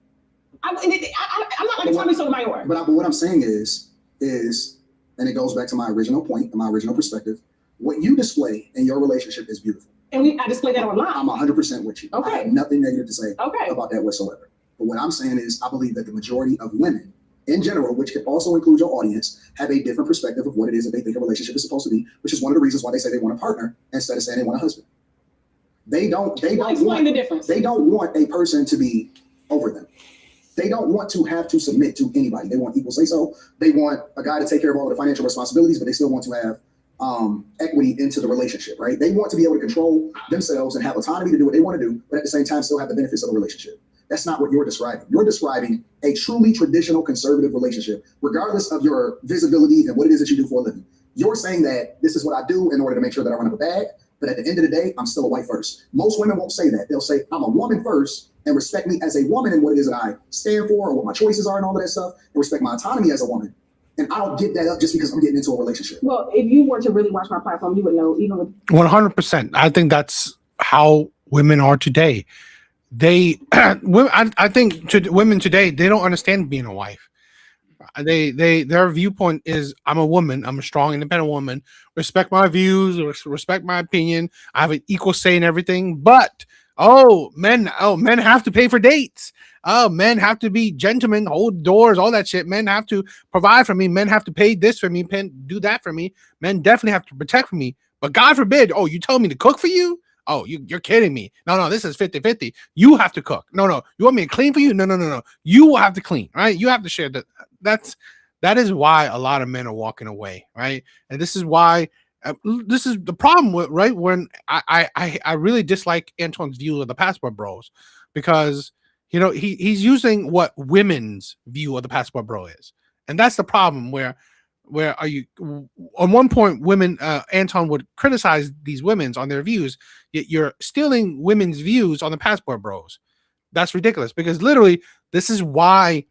I'm not like a Tommy Sotomayor. But what I'm saying is, and it goes back to my original point and my original perspective. What you display in your relationship is beautiful. And I display that online. I'm 100% with you. Okay. I have nothing negative to say about that whatsoever. But what I'm saying is I believe that the majority of women in general, which can also include your audience, have a different perspective of what it is that they think a relationship is supposed to be, which is one of the reasons why they say they want a partner instead of saying they want a husband. They don't explain the difference. They don't want a person to be over them. They don't want to have to submit to anybody. They want equal say-so. They want a guy to take care of all the financial responsibilities, but they still want to have equity into the relationship, right? They want to be able to control themselves and have autonomy to do what they want to do, but at the same time still have the benefits of the relationship. That's not what you're describing. You're describing a truly traditional conservative relationship, regardless of your visibility and what it is that you do for a living. You're saying that this is what I do in order to make sure that I run up a bag, but at the end of the day, I'm still a wife first. Most women won't say that. They'll say, I'm a woman first and respect me as a woman and what it is that I stand for or what my choices are and all of that stuff, and respect my autonomy as a woman. And I don't give that up just because I'm getting into a relationship. Well, if you were to really watch my platform, you would know even with 100%. I think that's how women are today. they I think women today, they don't understand being a wife. Their viewpoint is, I'm a woman, I'm a strong independent woman, respect my views, respect my opinion, I have an equal say in everything. But men have to pay for dates. Men have to be gentlemen, hold doors, all that shit. Men have to provide for me, men have to pay this for me, men do that for me, men definitely have to protect for me. But God forbid, you tell me to cook for you. You're kidding me. No, this is 50-50. You have to cook. No, you want me to clean for you? No. You will have to clean, right? You have to share that. That is why a lot of men are walking away, right? And this is why this is the problem with, right, when I really dislike Antoine's view of the passport bros, because he's using what women's view of the passport bro is, and that's the problem. Where are you? On one point, women, Anton would criticize these women's on their views, yet you're stealing women's views on the passport bros. That's ridiculous, because literally this is why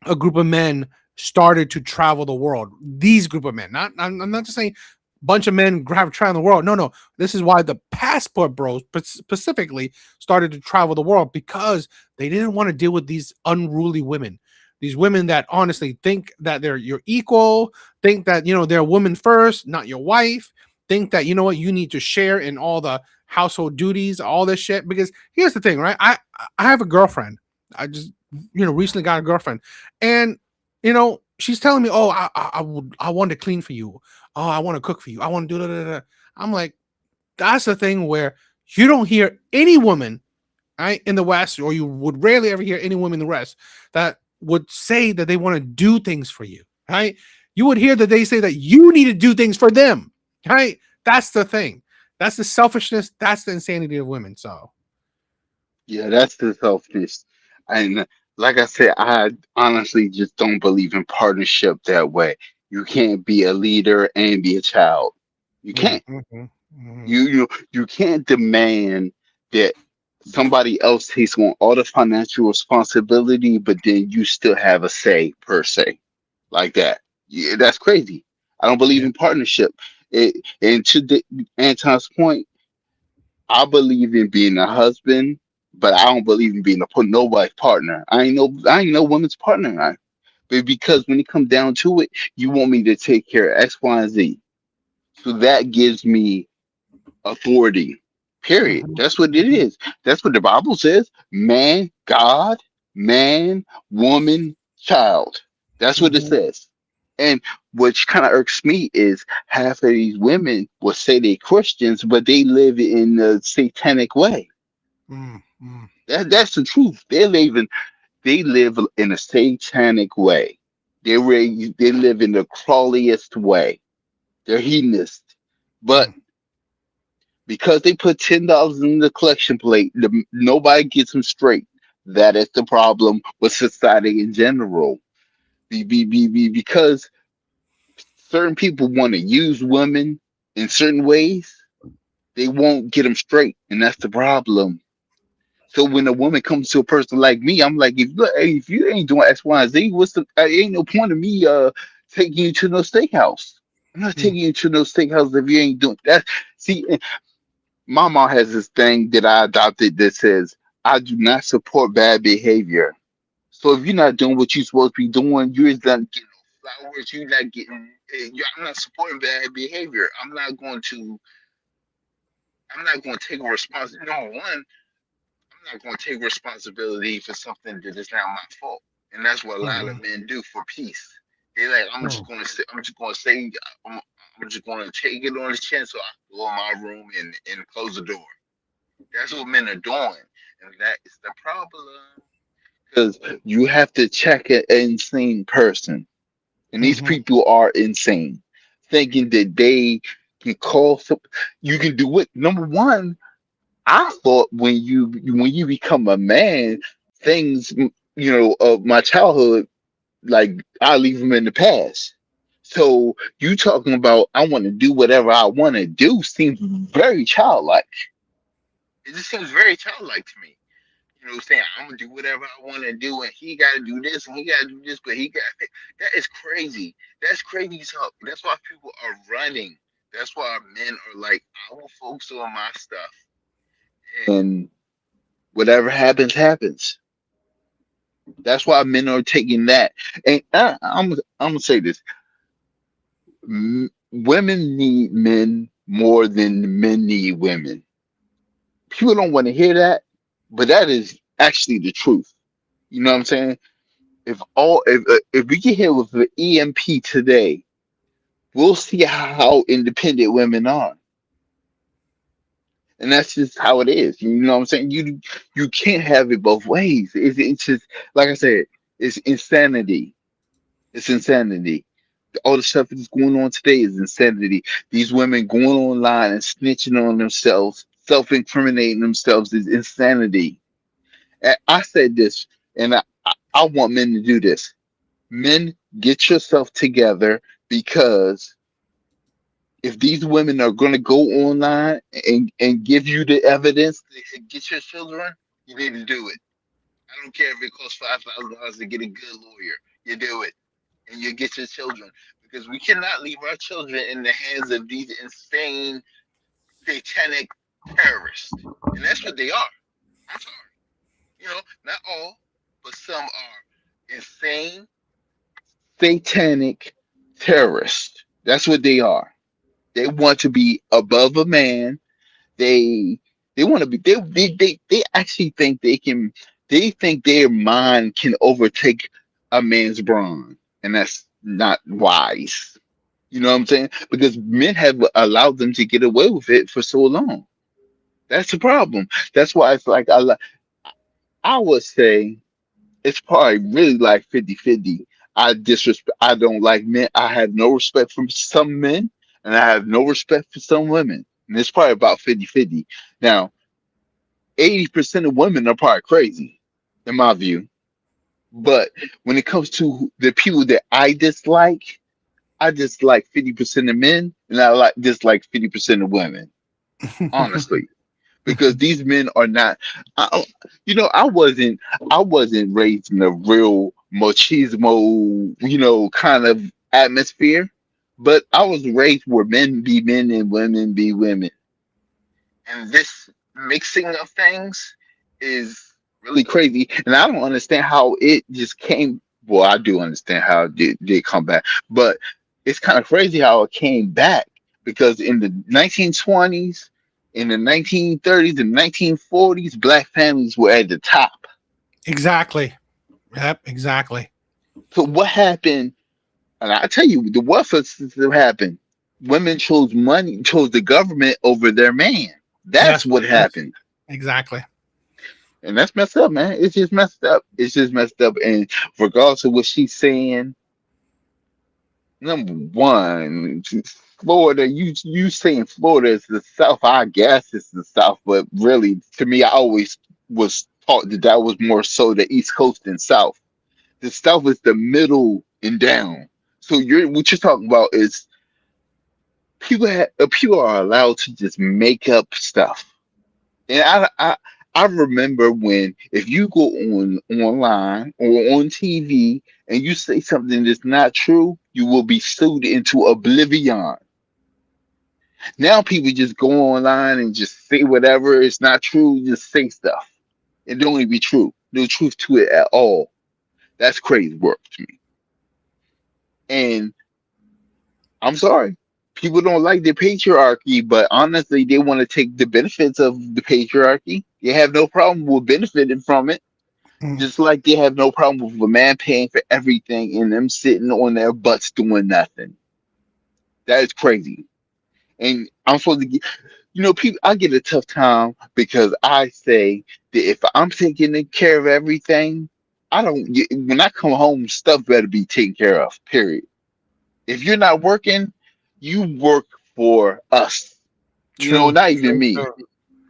a group of men started to travel the world. These group of men, I'm not just saying a bunch of men have traveled the world. No. This is why the passport bros specifically started to travel the world, because they didn't want to deal with these unruly women. These women that honestly think that they're your equal, think that, they're a woman first, not your wife, think that, you need to share in all the household duties, all this shit. Because here's the thing, right? I have a girlfriend. I just, recently got a girlfriend, and, she's telling me, I want to clean for you. Oh, I want to cook for you. I want to do. I'm like, that's the thing where you don't hear any woman, right, in the West, or you would rarely ever hear any woman in the West that would say that they want to do things for you, right? You would hear that they say that you need to do things for them, right? That's the thing. That's the selfishness. That's the insanity of women. So, Yeah, that's the selfish. And like I said, I honestly just don't believe in partnership that way. You can't be a leader and be a child. You can't. You can't demand that somebody else takes on all the financial responsibility, but then you still have a say per se, like that. Yeah, that's crazy. I don't believe yeah. in partnership. And to Anton's point, I believe in being a husband, but I don't believe in being nobody's partner. I ain't no woman's partner. But because when it comes down to it, you want me to take care of X, Y, and Z. So that gives me authority. Period. That's what it is. That's what the Bible says. Man, God, man, woman, child. That's what it says. And what kind of irks me is half of these women will say they Christians, but they live in a satanic way. That's the truth. They live in a satanic way. They live in the crawliest way. They're hedonist. But because they put $10 in the collection plate, nobody gets them straight. That is the problem with society in general. Because certain people want to use women in certain ways, they won't get them straight, and that's the problem. So when a woman comes to a person like me, I'm like, if you ain't doing X, Y, and Z, ain't no point of me taking you to no steakhouse. I'm not taking you to no steakhouse if you ain't doing that. See, my mom has this thing that I adopted that says, I do not support bad behavior. So if you're not doing what you're supposed to be doing, you're not getting no flowers, you're not getting, I'm not supporting bad behavior. I'm not going to take a responsibility. Number one, I'm not going to take responsibility for something that is not my fault. And that's what a lot of men do for peace. They're like, I'm just going to say, I'm just going to take it on the chin so I can go in my room and close the door. That's what men are doing, and that is the problem. Because you have to check an insane person, and these people are insane, thinking that they can call some. You can do it. Number one, I thought when you become a man, things of my childhood, like I leave them in the past. So you talking about I want to do whatever I want to do seems very childlike. It just seems very childlike to me. You know what I'm saying? I'm gonna do whatever I want to do, and he got to do this, and he got to do this, but he got that is crazy. That's crazy talk. That's why people are running. That's why men are like, I will focus on my stuff, and Whatever happens, happens. That's why men are taking that. And I'm gonna say this: women need men more than men need women. People don't want to hear that, but that is actually the truth. You know what I'm saying? If we get hit with an EMP today, we'll see how independent women are, and that's just how it is. You know what I'm saying? You can't have it both ways. It's just like I said, it's insanity. It's insanity. All the stuff that's going on today is insanity. These women going online and snitching on themselves, self-incriminating themselves is insanity. And I said this, and I want men to do this. Men, get yourself together, because if these women are going to go online and give you the evidence to get your children, you need to do it. I don't care if it costs $5,000 to get a good lawyer. You do it, and you get your children, because we cannot leave our children in the hands of these insane, satanic terrorists, and that's what they are. I'm sorry, not all, but some are insane, satanic terrorists. That's what they are. They want to be above a man. They they want to be they actually think they can. They think their mind can overtake a man's brawn, and that's not wise. You know what I'm saying? Because men have allowed them to get away with it for so long. That's the problem. That's why it's like I would say it's probably really like 50-50. I don't like men. I have no respect for some men, and I have no respect for some women. And it's probably about 50-50. Now, 80% of women are probably crazy, in my view. But when it comes to the people that I dislike 50% of men, and I dislike 50% of women, honestly. Because these men are not. I, I wasn't raised in a real machismo, kind of atmosphere, but I was raised where men be men and women be women, and this mixing of things is really crazy, and I don't understand how it just came. Well, I do understand how it did come back, but it's kind of crazy how it came back, because in the 1920s, in the 1930s, and 1940s, black families were at the top. Exactly. Yep, exactly. So what happened? And I tell you, the welfare system happened. Women chose the government over their man. That's Yes, what yes, happened. exactly. And that's messed up, man. It's just messed up. It's just messed up. And regardless of what she's saying, number one, Florida, you saying Florida is the South. I guess it's the South, but really, to me, I always was taught that was more so the East Coast than South. The South is the middle and down. So what you're talking about is people are allowed to just make up stuff. And I remember when, if you go online or on TV and you say something that's not true, you will be sued into oblivion. Now people just go online and just say whatever. It's not true, just say stuff. It don't even be true. No truth to it at all. That's crazy work to me. And I'm sorry. People don't like the patriarchy, but honestly, they want to take the benefits of the patriarchy. They have no problem with benefiting from it. Mm. Just like they have no problem with a man paying for everything and them sitting on their butts doing nothing. That is crazy. And I'm supposed to get, people, I get a tough time because I say that if I'm taking care of everything, when I come home, stuff better be taken care of, period. If you're not working, you work for us. True. Not even True. me. True.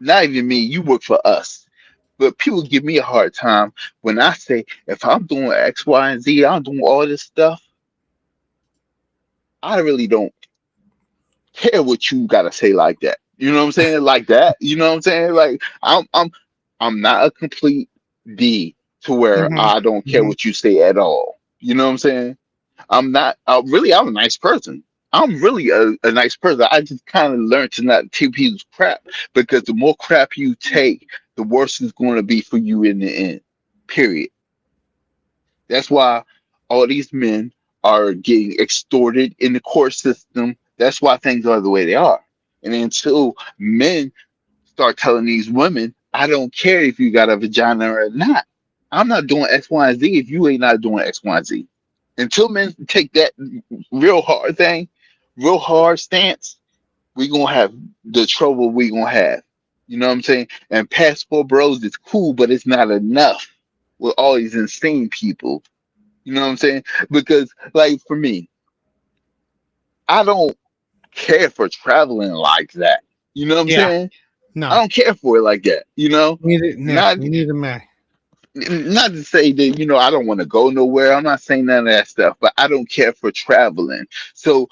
Not even me. You work for us. But people give me a hard time when I say, if I'm doing X, Y, and Z, I'm doing all this stuff. I really don't care what you gotta say like that. You know what I'm saying? Like that. You know what I'm saying? Like I'm not a complete D to where Mhm, I don't care mhm. what you say at all. You know what I'm saying? I'm not really. I'm a nice person. I'm really a nice person. I just kind of learned to not take people's crap, because the more crap you take, the worse it's going to be for you in the end. Period. That's why all these men are getting extorted in the court system. That's why things are the way they are. And until men start telling these women, I don't care if you got a vagina or not. I'm not doing X, Y, and Z if you ain't not doing X, Y, and Z. Until men take that real hard stance, we gonna have the trouble we gonna have. You know what I'm saying? And passport bros is cool, but it's not enough with all these insane people. You know what I'm saying? Because like for me, I don't care for traveling like that. You know what I'm Yeah. saying? I No. don't care for it like that. You know, not Me neither, man. not to say that I don't want to go nowhere. I'm not saying none of that stuff, but I don't care for traveling. So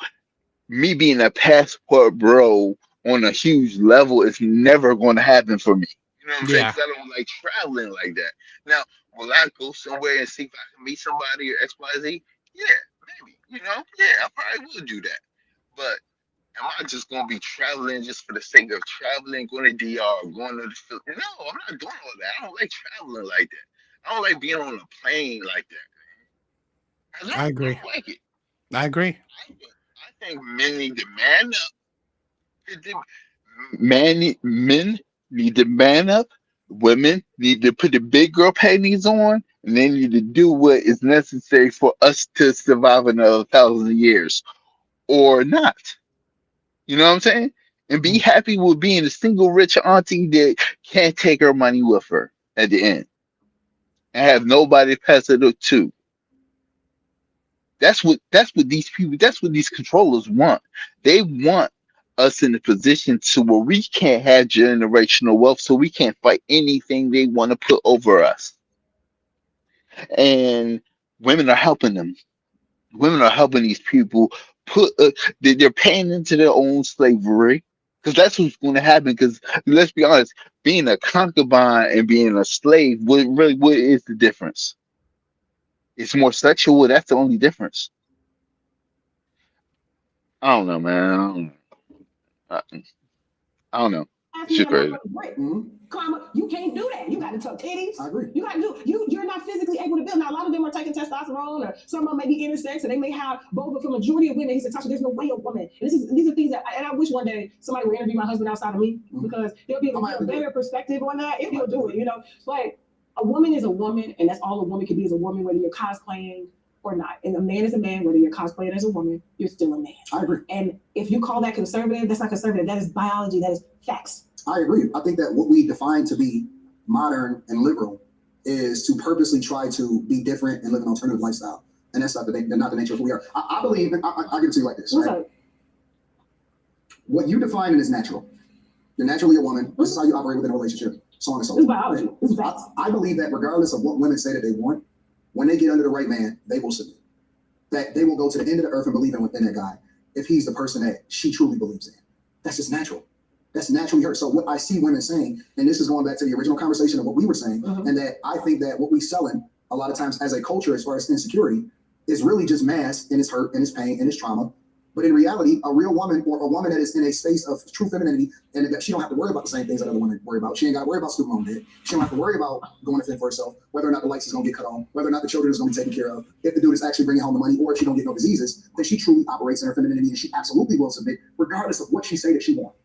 me being a passport bro on a huge level is never going to happen for me. You know what I'm saying? Yeah. 'Cause I don't like traveling like that. Now, will I go somewhere and see if I can meet somebody or X, Y, Z? Yeah, maybe. Yeah, I probably will do that. But am I just gonna be traveling just for the sake of traveling, going to DR, going to the Philippines? No, I'm not doing all that. I don't like traveling like that. I don't like being on a plane like that. I I agree. don't like it. I agree. I think men need to man up. Men need to man up. Women need to put the big girl panties on, and they need to do what is necessary for us to survive another 1,000 years or not. You know what I'm saying? And be happy with being a single rich auntie that can't take her money with her at the end and have nobody to pass it to. That's what these controllers want. They want us in a position to where we can't have generational wealth, so we can't fight anything they want to put over us. And women are helping them. Women are helping these people put they're paying into their own slavery, because that's what's going to happen. Because let's be honest, being a concubine and being a slave, what is the difference? It's more sexual. That's the only difference. I don't know, man. I don't know. Ask It's me just that my crazy. brother Brett. Karma, you can't do that. You got to tuck titties. I agree. You got to you're not physically able to build. Now, a lot of them are taking testosterone, or some of them may be intersex, and they may have both, but for the majority of women, he said, Tasha, there's no way a woman. And these are things that, and I wish one day somebody would interview my husband outside of me, because there'll be a better perspective on that if he'll do it, But a woman is a woman, and that's all a woman can be, is a woman, whether you're cosplaying or not. And a man is a man, whether you're cosplaying as a woman, you're still a man. I agree. And if you call that conservative, that's not conservative. That is biology. That is facts. I agree. I think that what we define to be modern and liberal is to purposely try to be different and live an alternative lifestyle. And that's not the nature of who we are. I believe, and I'll give it to you like this. Right? What you define is natural. You're naturally a woman. This is how you operate within a relationship. So on and so forth. It's biology. It's facts. I believe that regardless of what women say that they want, when they get under the right man, they will submit. That they will go to the end of the earth and believe in that guy if he's the person that she truly believes in. That's just natural. That's naturally her. So what I see women saying, and this is going back to the original conversation of what we were saying, and that I think that what we selling a lot of times as a culture, as far as insecurity, is really just masked in its hurt, in its pain, in its trauma. But in reality, a real woman, or a woman that is in a space of true femininity, and that she don't have to worry about the same things that other women worry about. She ain't got to worry about student loan debt. She don't have to worry about going to fend for herself, whether or not the lights is going to get cut on, whether or not the children is going to be taken care of, if the dude is actually bringing home the money, or if she don't get no diseases. That she truly operates in her femininity, and she absolutely will submit, regardless of what she say that she wants.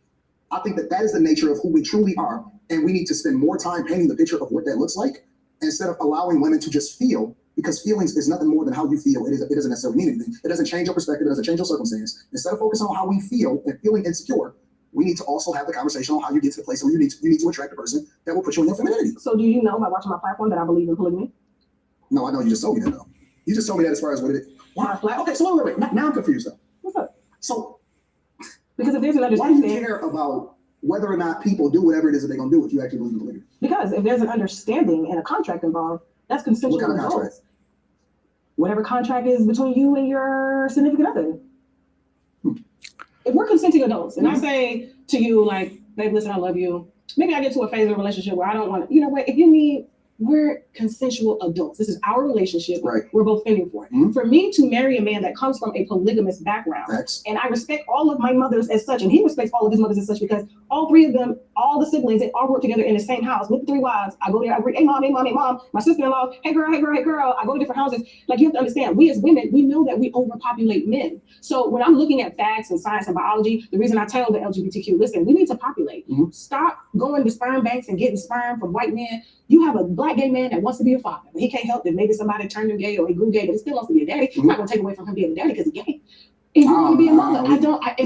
I think that is the nature of who we truly are, and we need to spend more time painting the picture of what that looks like, instead of allowing women to just feel, because feelings is nothing more than how you feel. It doesn't necessarily mean anything. It doesn't change your perspective. It doesn't change your circumstance. Instead of focusing on how we feel and feeling insecure, we need to also have the conversation on how you get to the place where you need to attract a person that will put you in your femininity. So do you know by watching my platform that I believe in polygamy? No, I know you just told me that though. You just told me that as far as what it is. Why? Okay, so wait. Now I'm confused though. What's up? So, because if there's an why do understanding, you care about whether or not people do whatever it is that they're gonna do if you actually believe in polygamy? Because if there's an understanding and a contract involved, that's consensual. What kind of contract? Whatever contract is between you and your significant other. If we're consenting adults, and I say to you, like, babe, listen, I love you. Maybe I get to a phase of a relationship where I don't want to, you know what, if you need we're consensual adults. This is our relationship. Right. We're both fending for it. Mhm. For me to marry a man that comes from a polygamous background, Facts. and I respect all of my mothers as such, and he respects all of his mothers as such, because all three of them, all the siblings, they all work together in the same house with 3 wives. I go there, I agree, hey mom, hey mom, hey mom. My sister-in-law, hey girl, hey girl, hey girl. I go to different houses. Like, you have to understand, we as women, we know that we overpopulate men. So when I'm looking at facts and science and biology, the reason I tell the LGBTQ, listen, we need to populate. Mhm. Stop going to sperm banks and getting sperm from white men. You have a black gay man that wants to be a father. He can't help that maybe somebody turned him gay or he grew gay, but he still wants to be a daddy. I'm not gonna take away from him being a daddy because he's gay. And you want to be a mother.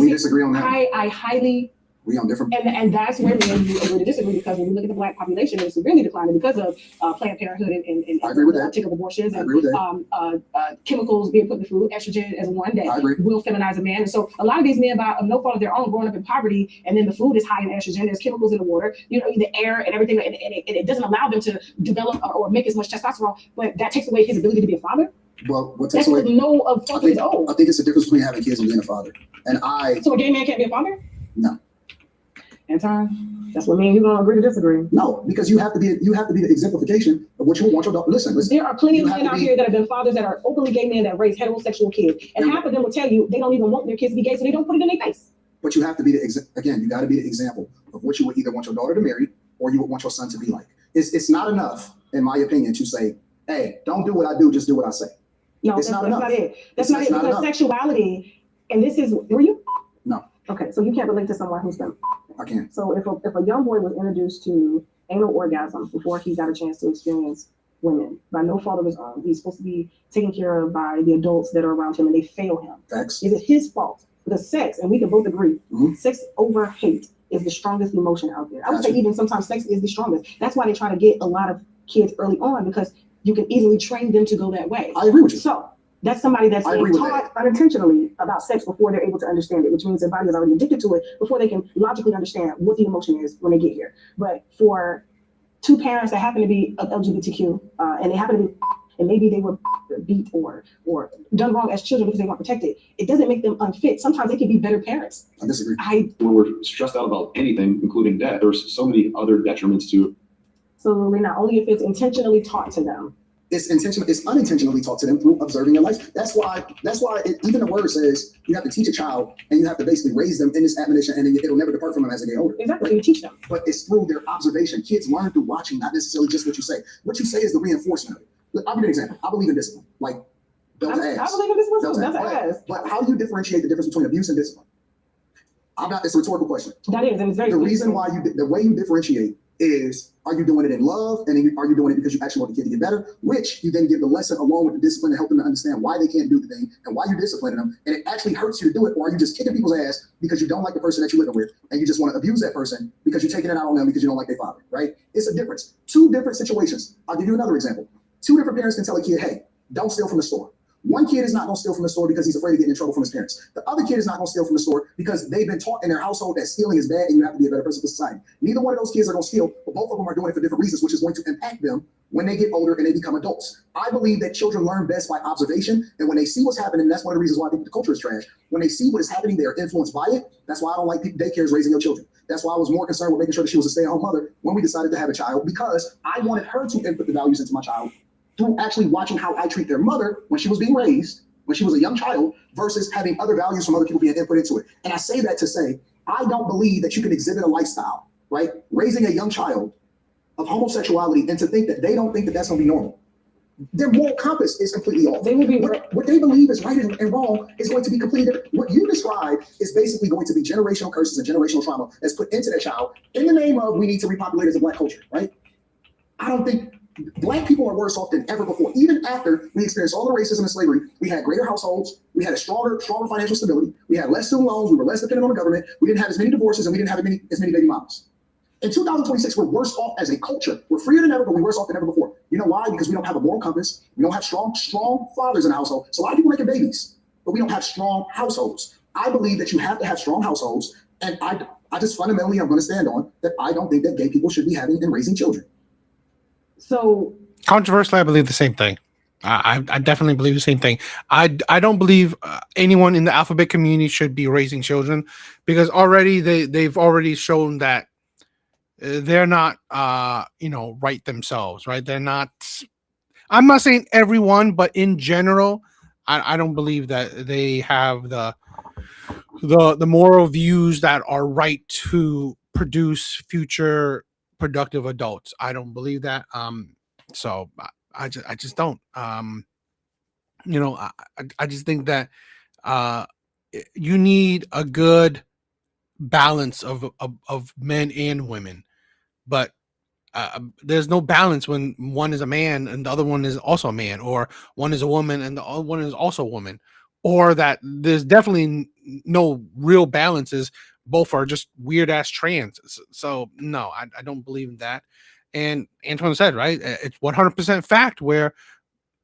We disagree on that. I highly, We on different. and that's where me and you agree to disagree, because when you look at the black population, it's severely declining because of Planned Parenthood and I agree with that. uptick of abortions I and agree with that. chemicals being put in the food. Estrogen as one that I agree. will feminize a man. And so a lot of these men, by no fault of their own, growing up in poverty, and then the food is high in estrogen, there's chemicals in the water, you know, in the air and everything, and it doesn't allow them to develop or make as much testosterone, but that takes away his ability to be a father. Well, what That's takes away? what no of I fuck think, is old. I think it's the difference between having kids and being a father. And So a gay man can't be a father? No. And time, that's what me and you gonna agree to disagree. no, because you have to be the exemplification of what you want your daughter. Listen. There are plenty of You have men to out be- here that have been fathers that are openly gay men that raise heterosexual kids, and half of them will tell you they don't even want their kids to be gay, so they don't put it in their face. But you have to be again, you got to be the example of what you would either want your daughter to marry or you would want your son to be like. It's not enough, in my opinion, to say, hey, don't do what I do, just do what I say. No, It's that's not not enough. it. That's It's not it, not because enough. sexuality, and this is, were you? No. Okay, so you can't relate to someone who's been. I can't. So if a young boy was introduced to anal orgasm before he got a chance to experience women, by no fault of his own, he's supposed to be taken care of by the adults that are around him, and they fail him. Facts. Is it his fault? Because sex, and we can both agree, Mhm. sex over hate is the strongest emotion out there. I would say Gotcha. even sometimes sex is the strongest. That's why they try to get a lot of kids early on, because you can easily train them to go that way. I agree with you. So that's somebody that's I being agree with taught unintentionally about sex before they're able to understand it, which means their body is already addicted to it before they can logically understand what the emotion is when they get here. But for two parents that happen to be of LGBTQ, and they happen to be, and maybe they were beat or done wrong as children because they weren't protected, it doesn't make them unfit. Sometimes they can be better parents. I disagree. When we're stressed out about anything, including death, there's so many other detriments to Absolutely, not only if it's intentionally taught to them. It's intentional. It's unintentionally taught to them through observing your life. That's why even the word says you have to teach a child and you have to basically raise them in this admonition, and then it'll never depart from them as they get older. Exactly, you teach them. But it's through their observation. Kids learn through watching, not necessarily just what you say. What you say is the reinforcement of it. Look, I'll give you an example. I believe in discipline, like belt to I ass. believe in this one Belt too. to That's ass. ass. But how do you differentiate the difference between abuse and discipline? It's a rhetorical question. That is, and it's very The reason why the way you differentiate is, are you doing it in love, and are you doing it because you actually want the kid to get better, which you then give the lesson along with the discipline to help them to understand why they can't do the thing and why you're disciplining them, and it actually hurts you to do it, or are you just kicking people's ass because you don't like the person that you're living with and you just want to abuse that person because you're taking it out on them because you don't like their father, right? It's a difference. Two different situations. I'll give you another example. Two different parents can tell a kid, hey, don't steal from the store. One kid is not going to steal from the store because he's afraid of getting in trouble from his parents. The other kid is not going to steal from the store because they've been taught in their household that stealing is bad and you have to be a better person for society. Neither one of those kids are going to steal, but both of them are doing it for different reasons, which is going to impact them when they get older and they become adults. I believe that children learn best by observation, and when they see what's happening, that's one of the reasons why I think the culture is trash. When they see what is happening, they are influenced by it. That's why I don't like daycares raising your children. That's why I was more concerned with making sure that she was a stay-at-home mother when we decided to have a child, because I wanted her to input the values into my child through actually watching how I treat their mother when she was being raised, when she was a young child, versus having other values from other people being input into it. And I say that to say, I don't believe that you can exhibit a lifestyle, right? Raising a young child of homosexuality and to think that they don't think that that's gonna be normal. Their moral compass is completely off. They will be what they believe is right and wrong is going to be completely different. What you describe is basically going to be generational curses and generational trauma that's put into their child in the name of we need to repopulate as a Black culture, right? I don't think Black people are worse off than ever before. Even after we experienced all the racism and slavery, we had greater households, we had a stronger financial stability, we had less student loans, we were less dependent on the government, we didn't have as many divorces, and we didn't have as many baby mamas. In 2026, we're worse off as a culture. We're freer than ever, but we're worse off than ever before. You know why? Because we don't have a moral compass. We don't have strong fathers in the household. So a lot of people making babies, but we don't have strong households. I believe that you have to have strong households, and I just fundamentally am going to stand on that. I don't think that gay people should be having and raising children. So Controversially, I believe the same thing. I definitely believe the same thing. I don't believe anyone in the alphabet community should be raising children, because already they've already shown that they're not right themselves, right? They're not. I'm not saying everyone, but in general, I don't believe that they have the moral views that are right to produce future productive adults. I don't believe that. So I just don't. I just think that uh, you need a good balance of men and women, but there's no balance when one is a man and the other one is also a man, or one is a woman and the other one is also a woman, or that there's definitely no real balances. Both are just weird ass trans. So no, I don't believe in that. And Antoine said, right, it's 100% fact where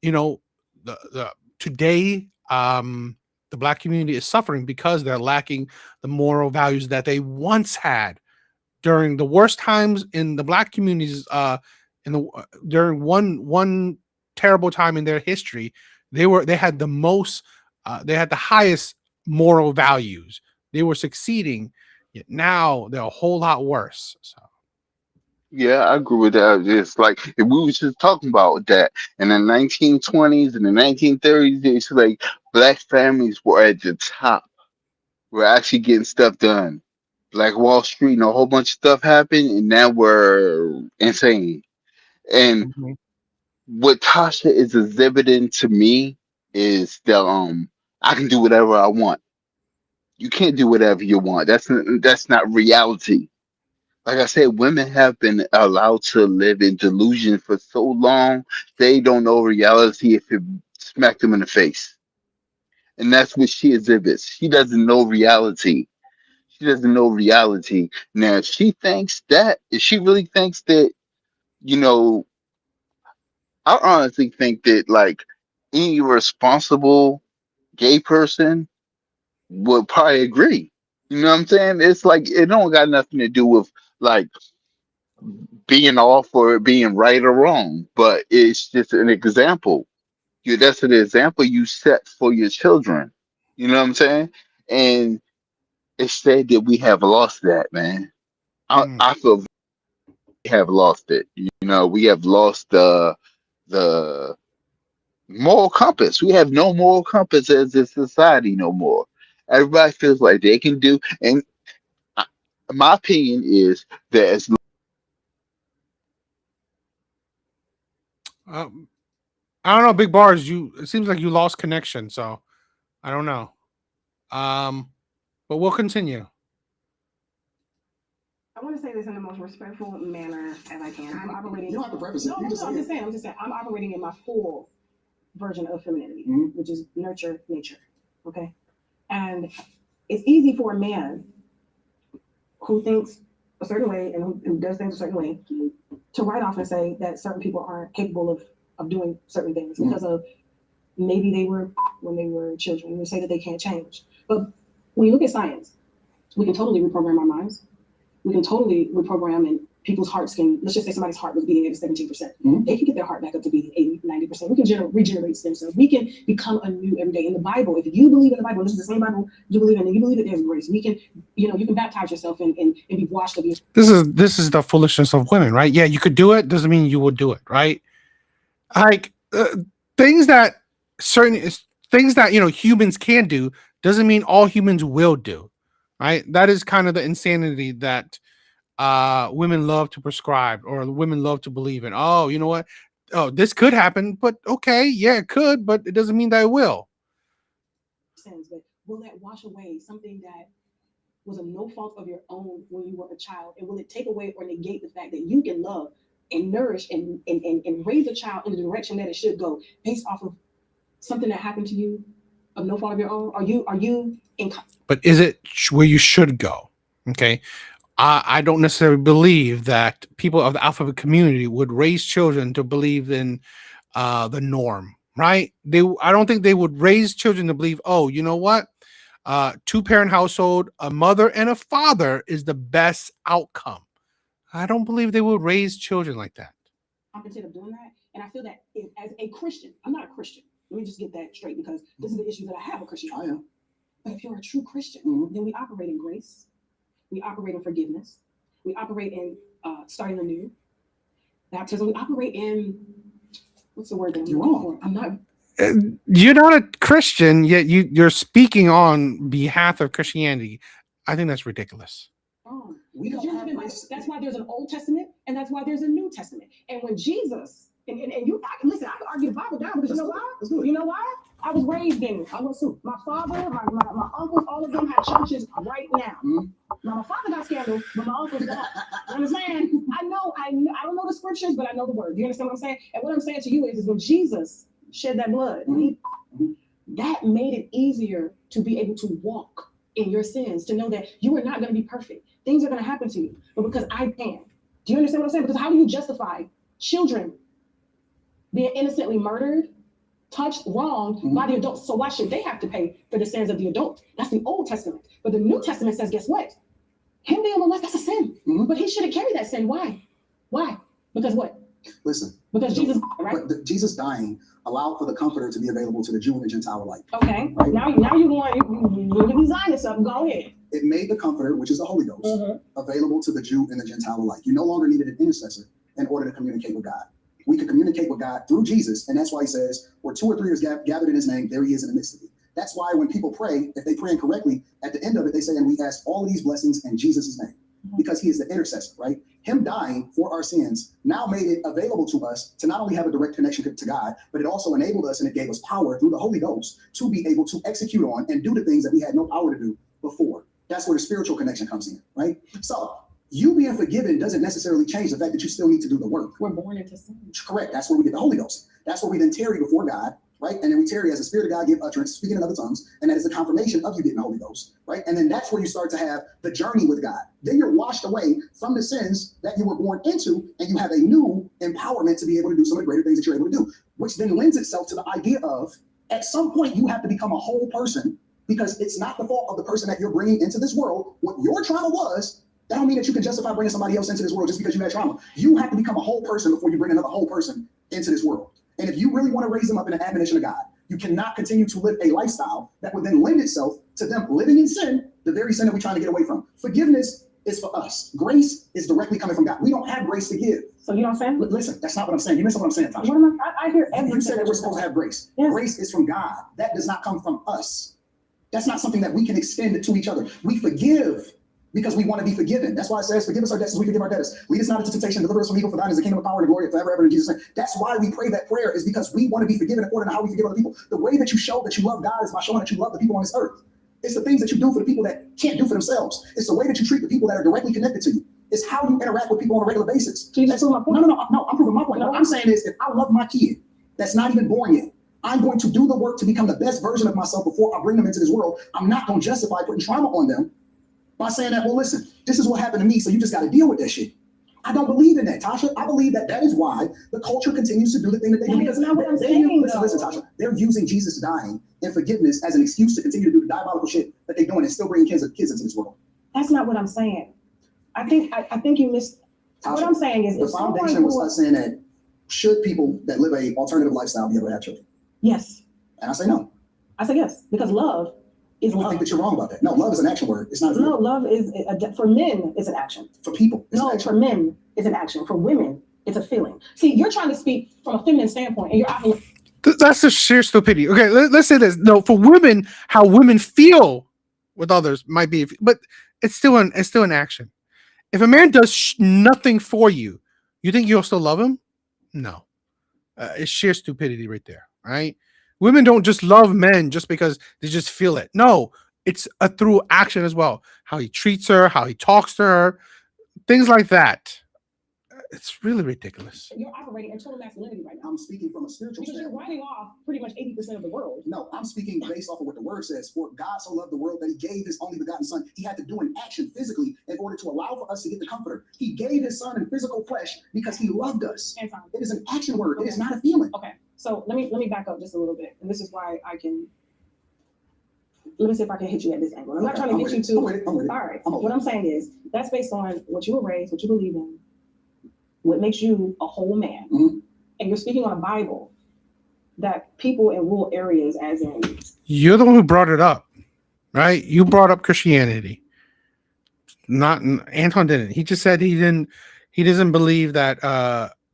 the today the black community is suffering because they're lacking the moral values that they once had during the worst times in the black communities, during one terrible time in their history. They had the most, they had the highest moral values. They were succeeding, yet now they're a whole lot worse. So Yeah, I agree with that. It's like if we was just talking about that in the 1920s and the 1930s. It's like black families were at the top. We're actually getting stuff done. Like Wall Street and a whole bunch of stuff happened, and now we're insane. And Mhm. what Tasha is exhibiting to me is that I can do whatever I want. You can't do whatever you want. That's not reality. Like I said, women have been allowed to live in delusion for so long, they don't know reality if it smacked them in the face. And that's what she exhibits. She doesn't know reality. She doesn't know reality. Now, if she really thinks that, you know, I honestly think that like any responsible gay person would probably agree. You know what I'm saying? It's like it don't got nothing to do with like being off or being right or wrong, but it's just an example. That's an example you set for your children. You know what I'm saying? And it's sad that we have lost that, man. Mm. I feel we have lost it. You know, we have lost the moral compass. We have no moral compass as a society no more. Everybody feels like they can do, and I, my opinion is that as um, I don't know, big bars. It seems like you lost connection, so I don't know. Um, but we'll continue. I want to say this in the most respectful manner as I can. I'm operating. You don't have to preface it. No, You no, just no. say I'm it. just saying. I'm just saying. I'm operating in my full version of femininity, Mhm. which is nurture nature. Okay, and it's easy for a man who thinks a certain way and who does things a certain way to write off and say that certain people aren't capable of doing certain things because of maybe they were when they were children. And they say that they can't change. But when you look at science, we can totally reprogram our minds. We can totally reprogram, and people's hearts can, let's just say somebody's heart was beating at 17%. They can get their heart back up to beating 80, 90%. We can regenerate stem cells. We can become anew every day. In the Bible, if you believe in the Bible, this is the same Bible you believe in, and you believe that there's grace, we can, you can baptize yourself and be washed of your. This is the foolishness of women, right? Yeah, you could do it, doesn't mean you will do it, right? Like things that certain things that humans can do doesn't mean all humans will do, right? That is kind of the insanity that women love to prescribe, or women love to believe in. Oh, you know what? Oh, this could happen, but okay, yeah, it could, but it doesn't mean that it will. Sins, but will that wash away something that was of no fault of your own when you were a child? And will it take away or negate the fact that you can love and nourish and raise a child in the direction that it should go based off of something that happened to you of no fault of your own? Are you in? But is it where you should go? Okay. I don't necessarily believe that people of the alphabet community would raise children to believe in the norm, right? I don't think they would raise children to believe, oh, you know what? Two-parent household, a mother and a father is the best outcome. I don't believe they would raise children like that. Competent of doing that, and I feel that as a Christian, I'm not a Christian. Let me just get that straight because this is the issue that I have a Christian. I am. But if you're a true Christian, then we operate in grace, we operate in forgiveness, we operate in starting anew. Baptism, we operate in, what's the word that I'm You're looking wrong. for? I'm not. You're not a Christian, yet you're speaking on behalf of Christianity. I think that's ridiculous. wrong. We Because don't you're have living by, grace. that's why there's an Old Testament and that's why there's a New Testament. And when Jesus, and you, I can listen, I can argue the Bible down because you know why? Let's do it. You know why? I was raised in it. I was too. My father, my uncles, all of them have churches right now. Mhm. Now my father got scandal, but my uncles don't. You understand? I don't know the scriptures, but I know the word. Do you understand what I'm saying? And what I'm saying to you is when Jesus shed that blood, that made it easier to be able to walk in your sins, to know that you are not going to be perfect. Things are going to happen to you, but because I can. Do you understand what I'm saying? Because how do you justify children being innocently murdered, touched, wronged by the adults? So why should they have to pay for the sins of the adult? That's the Old Testament. But the New Testament says, guess what? Him being molested, that's a sin. But he shouldn't carry that sin. Why? Why? Because what? Listen, Because Jesus, right? but Jesus dying allowed for the Comforter to be available to the Jew and the Gentile alike. Okay. Right. Now you want you design this up. Go ahead. It made the Comforter, which is the Holy Ghost, available to the Jew and the Gentile alike. You no longer needed an intercessor in order to communicate with God. We could communicate with God through Jesus, and that's why he says, where 2 or 3 are gathered in his name, there he is in the midst of you. That's why when people pray, if they pray incorrectly, at the end of it, they say, and we ask all of these blessings in Jesus' name, because he is the intercessor, right? Him dying for our sins now made it available to us to not only have a direct connection to God, but it also enabled us and it gave us power through the Holy Ghost to be able to execute on and do the things that we had no power to do before. That's where the spiritual connection comes in, right? So you being forgiven doesn't necessarily change the fact that you still need to do the work. We're born into sin. Correct. That's where we get the Holy Ghost. That's where we then tarry before God, right? And then we tarry as the Spirit of God give utterance, speaking in other tongues, and that is the confirmation of you getting the Holy Ghost, right? And then that's where you start to have the journey with God. Then you're washed away from the sins that you were born into, and you have a new empowerment to be able to do some of the greater things that you're able to do, which then lends itself to the idea of, at some point, you have to become a whole person, because it's not the fault of the person that you're bringing into this world. What your trauma was, that don't mean that you can justify bringing somebody else into this world just because you had trauma. You have to become a whole person before you bring another whole person into this world. And if you really want to raise them up in an admonition of God, you cannot continue to live a lifestyle that would then lend itself to them living in sin, the very sin that we're trying to get away from. Forgiveness is for us. Grace is directly coming from God. We don't have grace to give. So you know what I'm saying? Listen, that's not what I'm saying. You missing what I'm saying, Tasha. What am I hear everything. You said that we're supposed to have grace. Yes. Grace is from God. That does not come from us. That's not something that we can extend to each other. We forgive because we want to be forgiven. That's why it says, forgive us our debts as we forgive our debtors. Lead us not into temptation, deliver us from evil, for thine is the kingdom of power and glory forever, ever in Jesus' name. That's why we pray that prayer, is because we want to be forgiven according to how we forgive other people. The way that you show that you love God is by showing that you love the people on this earth. It's the things that you do for the people that can't do for themselves. It's the way that you treat the people that are directly connected to you. It's how you interact with people on a regular basis. So you just prove my point? No, I'm proving my point. What I'm saying is, if I love my kid that's not even born yet, I'm going to do the work to become the best version of myself before I bring them into this world. I'm not going to justify putting trauma on them by saying that, well, listen, this is what happened to me, so you just got to deal with that shit. I don't believe in that, Tasha. I believe that that is why the culture continues to do the thing that they do. That's not what I'm saying, Listen, Tasha. They're using Jesus dying and forgiveness as an excuse to continue to do the diabolical shit that they're doing and still bringing kids into this world. That's not what I'm saying. I think you missed. Tasha, what I'm saying is, the foundation was us saying that should people that live a alternative lifestyle be able to have children? Yes. And I say no. I say yes, because love is I love. think that you're wrong about that. No, love is an action word. It's not a No, love is for men is an action. For people. It's an No, action. for men is an action. For women, it's a feeling. See, you're trying to speak from a feminine standpoint, and you're out here. That's a sheer stupidity. Okay, let's say this. No, for women, how women feel with others might be, but it's still an action. If a man does nothing for you, you think you'll still love him? No, it's sheer stupidity right there. Right? Women don't just love men just because they just feel it. No, it's a through action as well. How he treats her, how he talks to her, things like that. It's really ridiculous. You're operating in total masculinity right now. I'm speaking from a spiritual Because you're standpoint. writing off pretty much 80% of the world. No, I'm speaking based off of what the word says. For God so loved the world that he gave his only begotten son. He had to do an action physically in order to allow for us to get the comforter. He gave his son in physical flesh because he loved us. Anton. It is an action word. It is not a feeling. Okay, so let me back up just a little bit, and this is why I can. Let me see if I can hit you at this angle. I'm not trying to get you to. I'm with it. All right. What I'm saying is that's based on what you were raised, what you believe in, what makes you a whole man, and you're speaking on a Bible that people in rural areas, as in. You're the one who brought it up, right? You brought up Christianity. Not Anton didn't. He just said he He doesn't believe that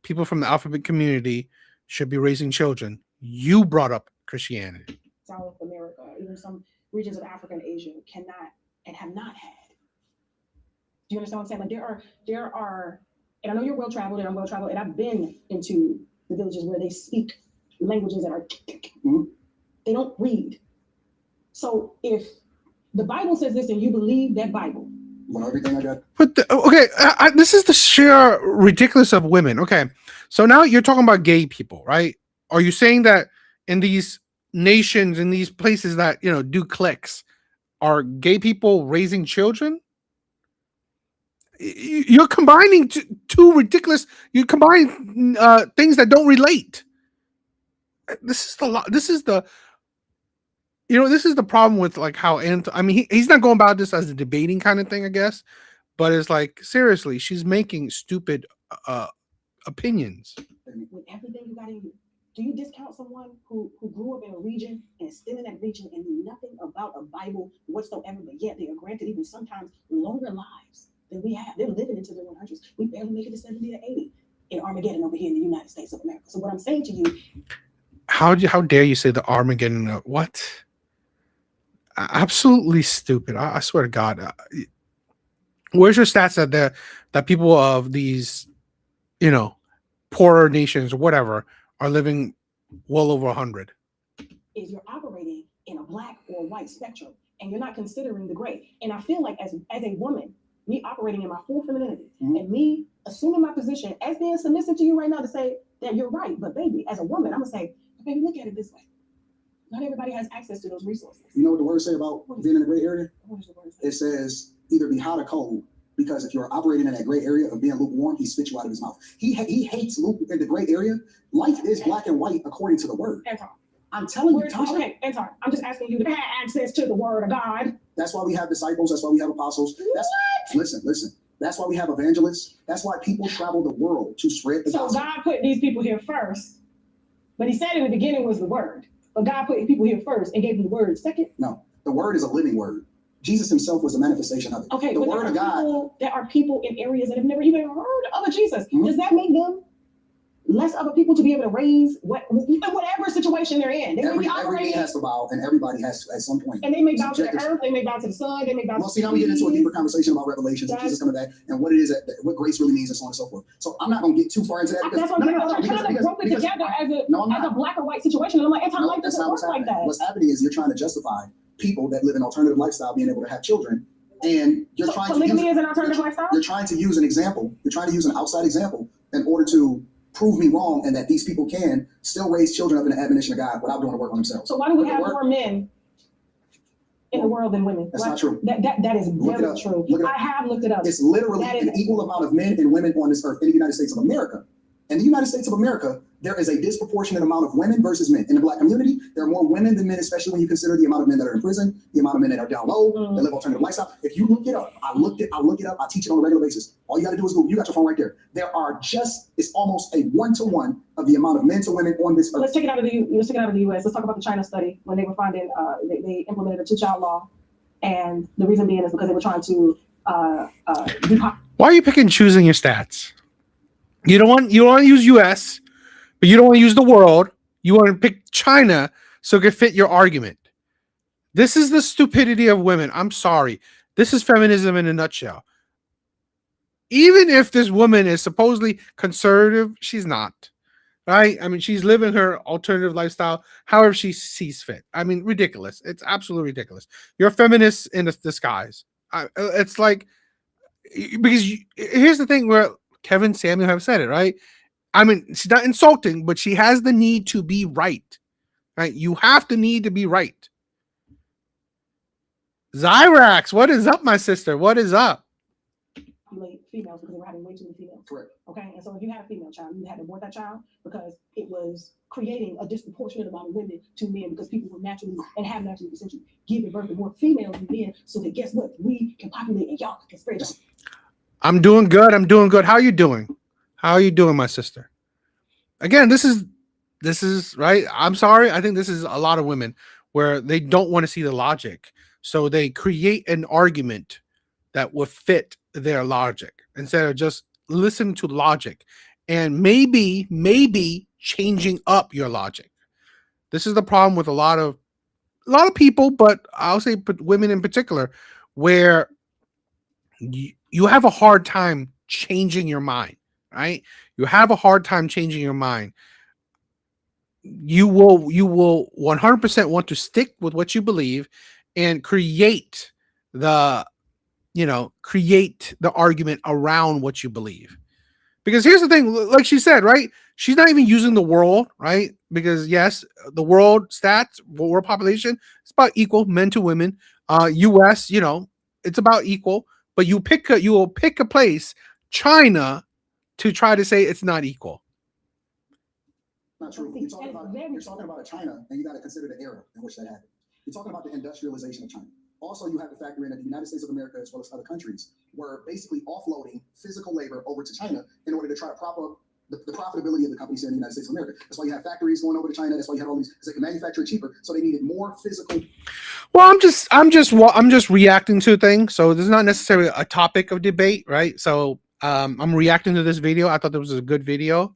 people from the alphabet community should be raising children. You brought up Christianity. South America, even some regions of Africa and Asia cannot and have not had. Do you understand what I'm saying? Like there are, and I know you're well traveled, and I'm well traveled, and I've been into the villages where they speak languages that are, they don't read. So if the Bible says this and you believe that Bible, Well, everything I got. But this is the sheer ridiculous of women. Okay, so now you're talking about gay people, right? Are you saying that in these nations, in these places that do cliques, are gay people raising children? You're combining two ridiculous. You combine things that don't relate. This is the problem with like how he's not going about this as a debating kind of thing, I guess, but it's like seriously, she's making stupid opinions. with everything you got in you, do you discount someone who grew up in a region and is still in that region and knew nothing about a Bible whatsoever, but yet they are granted even sometimes longer lives than we have? They're living into their 100s. We barely make it to 70 to 80 in Armageddon over here in the United States of America. So what I'm saying to you, how dare you say the Armageddon? What? Absolutely stupid. I swear to God. Where's your stats that people of these, poorer nations or whatever are living well over 100? is you're operating in a black or white spectrum and you're not considering the gray. And I feel like as a woman, me operating in my full femininity and me assuming my position as being submissive to you right now to say that you're right. But baby, as a woman, I'm gonna say, baby, look at it this way. Not everybody has access to those resources. You know what the words say about being in a gray area? What does the word say? It says either be hot or cold, because if you're operating in that gray area of being lukewarm, he spits you out of his mouth. He hates in the gray area. Life is black and white according to the word. Anton, I'm telling you, Tasha. okay, Anton, I'm just asking you to have access to the word of God. That's why we have disciples. That's why we have apostles. Listen. That's why we have evangelists. That's why people travel the world to spread the So gospel. God put these people here first, but he said in the beginning was the word. But God put people here first and gave them the word second. No, the word is a living word. Jesus himself was a manifestation of it. Okay, the but word of God. There are people in areas that have never even heard of a Jesus. Does that make them less of a people to be able to raise whatever situation they're in? They may be Every operating, knee has to bow, and everybody has to at some point. and they may bow to the Subject earth, they may bow to the sun, they may bow Well, to see, now we get into a deeper conversation about Revelations and Jesus coming back and what it is what grace really means and so on and so forth. So I'm not going to get too far into that. That's what I'm trying to rope it together as a black or white situation. And I'm like, life doesn't work like that. What's happening is you're trying to justify people that live an alternative lifestyle being able to have children, and you're trying to polygamy is an alternative lifestyle. You're trying to use an example. You're trying to use an outside example in order to prove me wrong, and that these people can still raise children up in the admonition of God without doing the work on themselves. So why do we have more men in the world than women? That's not true. That is very true. I have looked it up. It's literally an equal amount of men and women on this earth in the United States of America. In the United States of America, there is a disproportionate amount of women versus men. In the black community, there are more women than men, especially when you consider the amount of men that are in prison, the amount of men that are down low, that live alternative lifestyle. If you look it up, I look it up, I teach it on a regular basis. All you got to do is Google. You got your phone right there. There are it's almost a 1-to-1 of the amount of men to women on this earth. Let's take it out of the US. Let's talk about the China study when they were finding they implemented a 2-child law, and the reason being is because they were trying to Why are you picking and choosing your stats? You don't want to use US, but you don't want to use the world. You want to pick China so it can fit your argument. This is the stupidity of women. I'm sorry. This is feminism in a nutshell. Even if this woman is supposedly conservative, she's not. Right? I mean, she's living her alternative lifestyle however she sees fit. I mean, ridiculous. It's absolutely ridiculous. You're a feminist in disguise. It's like, because here's the thing where Kevin Samuel have said it, right? I mean, she's not insulting, but she has the need to be right. Right? You have the need to be right. Zyrax, what is up, my sister? What is up? Females because they were having way too many females. Correct. Okay, and so if you had a female child, you had to abort that child because it was creating a disproportionate amount of women to men because people were naturally and have naturally essentially giving birth to more females than men. So that guess what? We can populate and y'all can spread. I'm doing good. How are you doing? How are you doing, my sister? Again, this is right. I'm sorry. I think this is a lot of women where they don't want to see the logic. So they create an argument that will fit their logic instead of just listen to logic and maybe changing up your logic. This is the problem with a lot of people, but I'll say women in particular, where you have a hard time changing your mind, right? You have a hard time changing your mind. You will 100% want to stick with what you believe and create the argument around what you believe. Because here's the thing, like she said, right? She's not even using the world, right? Because yes, the world stats, world population, it's about equal, men to women. US, it's about equal, but you will pick a place, China, to try to say it's not equal. Not true. You're talking about China, and you got to consider the era in which that happened. You're talking about the industrialization of China. Also, you have to factor in that the United States of America, as well as other countries, were basically offloading physical labor over to China in order to try to prop up the profitability of the companies here in the United States of America. That's why you have factories going over to China. That's why you have all these, because they can manufacture it cheaper. So they needed more physical. Well, I'm just reacting to things. So this is not necessarily a topic of debate, right? So I'm reacting to this video. I thought this was a good video.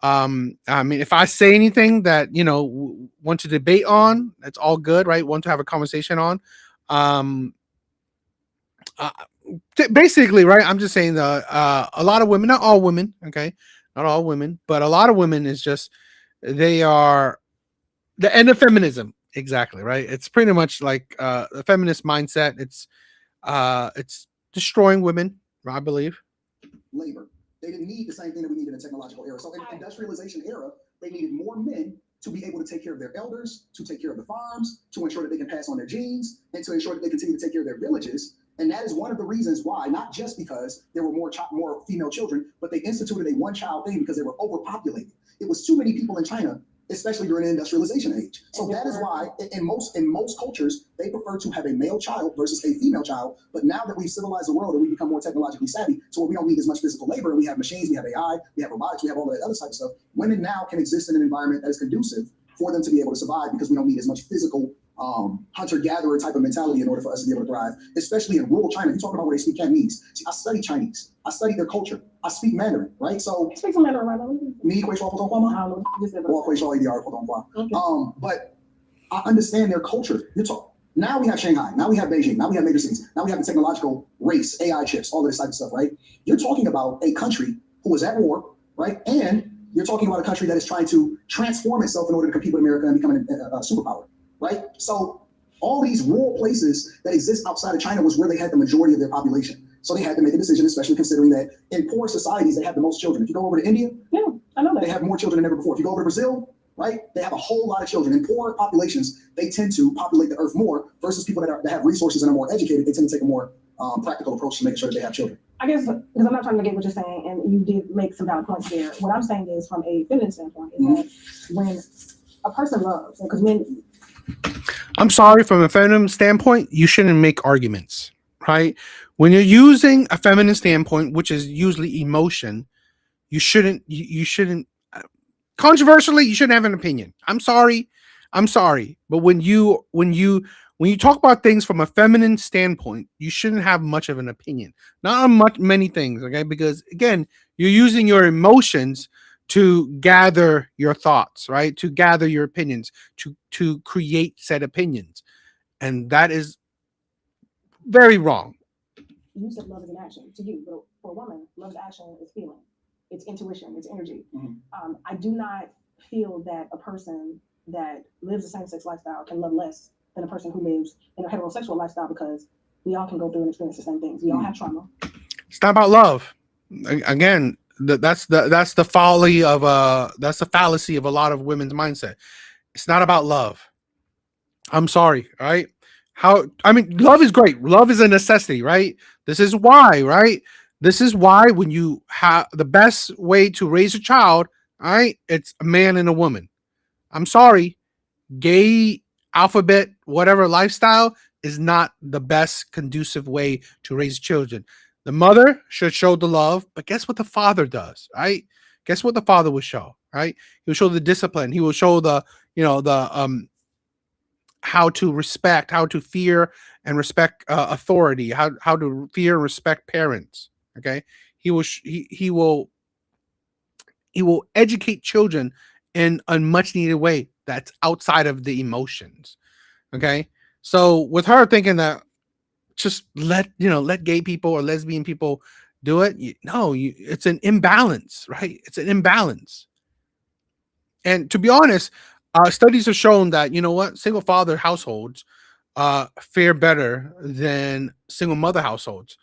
I mean, if I say anything that want to debate on, it's all good, right? Want to have a conversation on. Basically, right? I'm just saying a lot of women, not all women, okay, not all women, but a lot of women is just they are the end of feminism. Exactly, right? It's pretty much like the feminist mindset. It's destroying women, I believe. Labor. They didn't need the same thing that we need in the technological era. So in the industrialization era, they needed more men to be able to take care of their elders, to take care of the farms, to ensure that they can pass on their genes, and to ensure that they continue to take care of their villages. And that is one of the reasons why, not just because there were more female children, but they instituted a one-child thing because they were overpopulated. It was too many people in China, especially during the industrialization age. So that is why in most cultures, they prefer to have a male child versus a female child. But now that we've civilized the world and we become more technologically savvy, so we don't need as much physical labor, and we have machines, we have AI, we have robotics, we have all of that other type of stuff, women now can exist in an environment that is conducive for them to be able to survive because we don't need as much physical hunter-gatherer type of mentality in order for us to be able to thrive, especially in rural China. You're talking about where they speak Cantonese. See, I study Chinese. I study their culture. I speak Mandarin, right? So speak some Mandarin, right? But I understand their culture. Now we have Shanghai. Now we have Beijing. Now we have major cities. Now we have the technological race, AI chips, all this type of stuff, right? You're talking about a country who is at war, right? And you're talking about a country that is trying to transform itself in order to compete with America and become a superpower. Right? So all these rural places that exist outside of China was where they had the majority of their population. So they had to make a decision, especially considering that in poor societies, they have the most children. If you go over to India, I know that they have more children than ever before. If you go over to Brazil, right, they have a whole lot of children. In poor populations, they tend to populate the earth more versus people that have resources and are more educated. They tend to take a more practical approach to making sure that they have children. I guess, because I'm not trying to get what you're saying, and you did make some valid points there. What I'm saying is, from a feminist standpoint, is that when a person loves, because men, I'm sorry, from a feminine standpoint, you shouldn't make arguments, right? When you're using a feminine standpoint, which is usually emotion, you shouldn't, controversially, you shouldn't have an opinion. I'm sorry. But when you talk about things from a feminine standpoint, you shouldn't have much of an opinion, not on many things, okay? Because again, you're using your emotions to gather your thoughts, right? To gather your opinions, to create said opinions. And that is very wrong. You said love is an action to you, but for a woman, love is action, is feeling. It's intuition, it's energy. I do not feel that a person that lives a same-sex lifestyle can love less than a person who lives in a heterosexual lifestyle, because we all can go through and experience the same things. We all have trauma. It's not about love. Again, that's the folly of that's the fallacy of a lot of women's mindset. It's not about love. I'm sorry, right? Love is great. Love is a necessity, right? This is why, right? This is why when you have the best way to raise a child, right? It's a man and a woman. I'm sorry, gay alphabet, whatever lifestyle is not the best conducive way to raise children. The mother should show the love, but guess what the father does, right? Guess what the father will show, right? He will show the discipline. He will show the how to respect, how to fear and respect authority, how to fear and respect parents. Okay, he will educate children in a much needed way that's outside of the emotions. Okay, so with her thinking that just let gay people or lesbian people do it, it's an imbalance, right? It's an imbalance. And to be honest, studies have shown that single father households fare better than single mother households.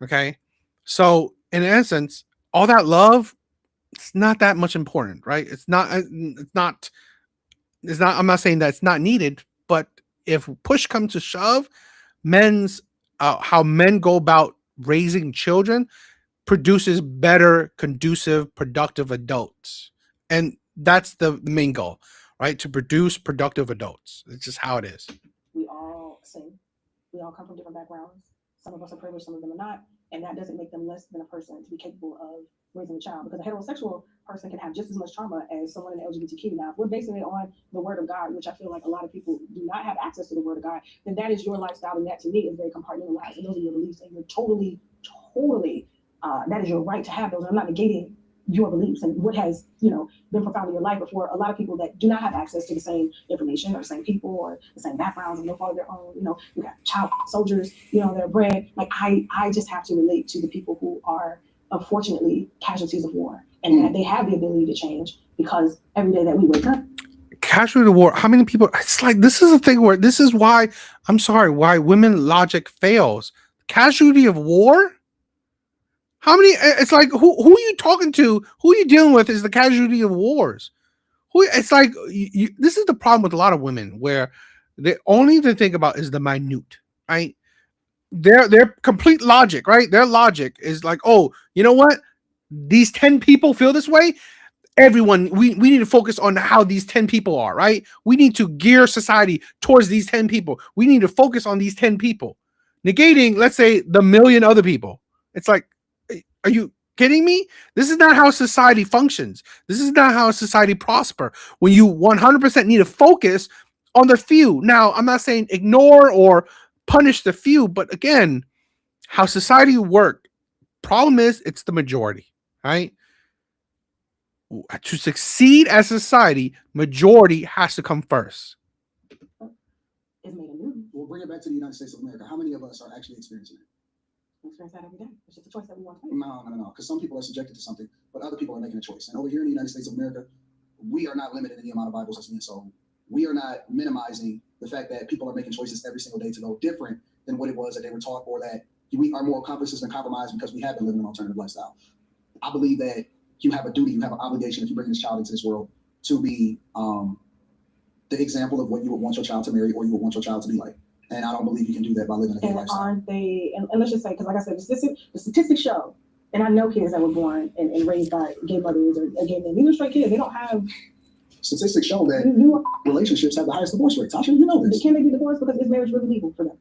Okay, so in essence, all that love, it's not that much important, right? It's not. I'm not saying that it's not needed, but if push comes to shove, how men go about raising children produces better, conducive, productive adults, and that's the main goal, right? To produce productive adults. It's just how it is. We all sing. We all come from different backgrounds. Some of us are privileged, some of them are not, and that doesn't make them less than a person to be capable of raising a child, because a heterosexual person can have just as much trauma as someone in the LGBTQ. Now, if we're basing it on the word of God, which I feel like a lot of people do not have access to the word of God, then that is your lifestyle, and that to me is very compartmentalized, and those are your beliefs, and you're totally, that is your right to have those. I'm not negating your beliefs and what has been profound in your life. But for a lot of people that do not have access to the same information or the same people or the same backgrounds and no fault of their own, you got child soldiers, they're bred. Like I just have to relate to the people who are unfortunately casualties of war, and that they have the ability to change, because every day that we wake up. Casualty of war. How many people? It's like, this is a thing where this is why I'm sorry, why women logic fails. Casualty of war. How many? It's like, who are you talking to? Who are you dealing with is the casualty of wars. It's like, this is the problem with a lot of women, where the only thing to think about is the minute, right? Their complete logic, right? Their logic is like, oh, you know what? These 10 people feel this way. Everyone, we need to focus on how these 10 people are, right? We need to gear society towards these 10 people. We need to focus on these 10 people, negating, let's say, the million other people. It's like, are you kidding me? This is not how society functions. This is not how society prosper. When you 100% need to focus on the few. Now, I'm not saying ignore or punish the few, but again, how society works. Problem is, it's the majority, right? To succeed as a society, majority has to come first. We'll bring it back to the United States of America. How many of us are actually experiencing it? We experience that every day. It's just a choice that we want to make. No. Because some people are subjected to something, but other people are making a choice. And over here in the United States of America, we are not limited in the amount of Bibles that's being sold. We are not minimizing the fact that people are making choices every single day to go different than what it was that they were taught, or that we are more accomplices than compromise because we have been living an alternative lifestyle. I believe that you have a duty, you have an obligation, if you bring this child into this world, to be the example of what you would want your child to marry or you would want your child to be like. And I don't believe you can do that by living a gay lifestyle. Aren't they, and let's just say, because like I said, the statistics show, and I know kids that were born and raised by gay mothers or gay men, these are straight kids, they don't have. Statistics show that relationships have the highest divorce rate. Tasha, you know this. Can they be divorced because is marriage really legal for them?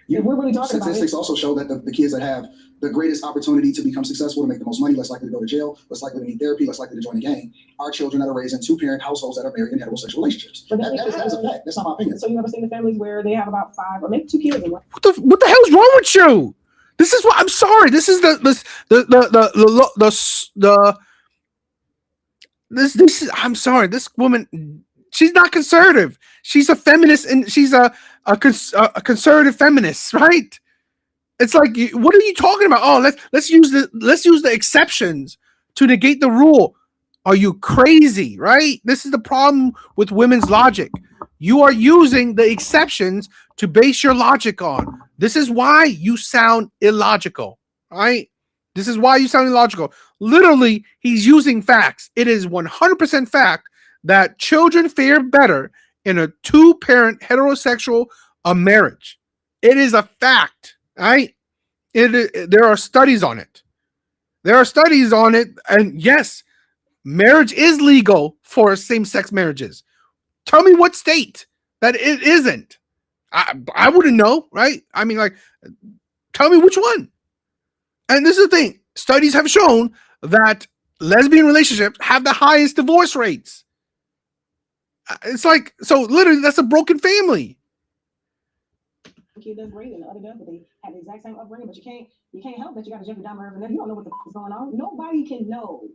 We're really talking statistics also show that the kids that have the greatest opportunity to become successful, to make the most money, less likely to go to jail, less likely to need therapy, less likely to join a gang, are children that are raised in two-parent households that are married in heterosexual relationships. But that is a fact. That's not my opinion. So you ever seen the families where they have about 5 or maybe 2 kids? And what the hell's wrong with you? This is what I'm sorry. This is this is, I'm sorry. This woman, she's not conservative. She's a feminist, and she's a conservative feminist, right? It's like, what are you talking about? Oh, let's use the exceptions to negate the rule. Are you crazy, right? This is the problem with women's logic. You are using the exceptions to base your logic on. This is why you sound illogical, right? This is why you sound illogical. Literally, he's using facts. It is 100% fact that children fare better in a 2-parent heterosexual marriage. It is a fact, right? There are studies on it. And yes, marriage is legal for same-sex marriages. Tell me what state that it isn't. I wouldn't know, right? I mean, like, tell me which one. And this is the thing. Studies have shown that lesbian relationships have the highest divorce rates. It's like, so literally, that's a broken family. kid does great and the other does, but they have the exact same upbringing. But you can't help that you got a Jeffrey Dahmer and you don't know what the f- is going on. Nobody can know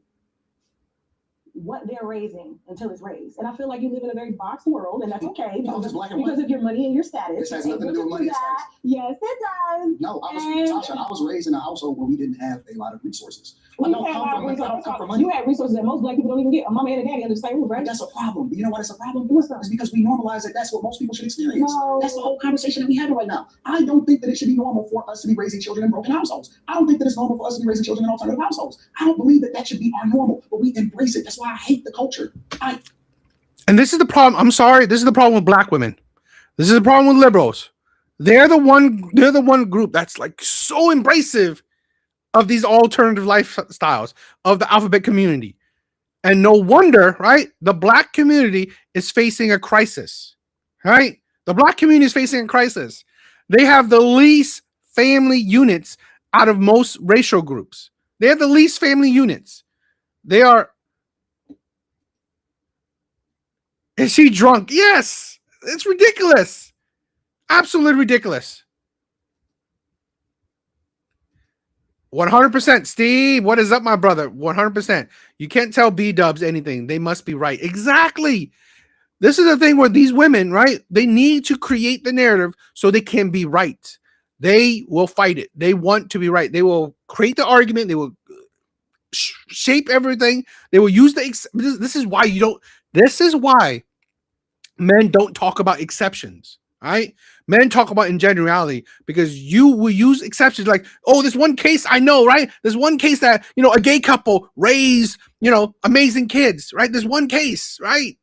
what they're raising until it's raised. And I feel like you live in a very boxed world, and that's okay No, because, just black and white. because of your money and your status. This has You're nothing to able do with money and that. status. Yes, it does. No, And- Tasha, I was raised in a household where we didn't have a lot of resources. I You don't had a come lot of from- I don't come resources. from money. You had resources that most black people don't even get. A mama and a daddy under the same roof, right? That's a problem. You know why that's a problem? What's up? It's because we normalize that that's what most people should experience. No. That's the whole conversation that we have right now. I don't think that it should be normal for us to be raising children in broken households. I don't think that it's normal for us to be raising children in alternative households. I don't believe that that should be our normal, but we embrace it. That's why I hate the culture. And this is the problem. I'm sorry. This is the problem with black women. This is the problem with liberals. They're the one group that's like so embracive of these alternative lifestyles of the alphabet community. And no wonder, right? The black community is facing a crisis, right? The black community is facing a crisis. They have the least family units out of most racial groups. They have the least family units. They are. Is she drunk? Yes. It's ridiculous. Absolutely ridiculous. 100%. Steve, what is up, my brother? 100%. You can't tell B-dubs anything. They must be right. Exactly. This is the thing where these women, right? They need to create the narrative so they can be right. They will fight it. They want to be right. They will create the argument. They will shape everything. They will use this is why you don't. This is why men don't talk about exceptions, right? Men talk about in generality because you will use exceptions like, oh, this one case I know, right? There's one case that, a gay couple raised, amazing kids, right? There's one case, right?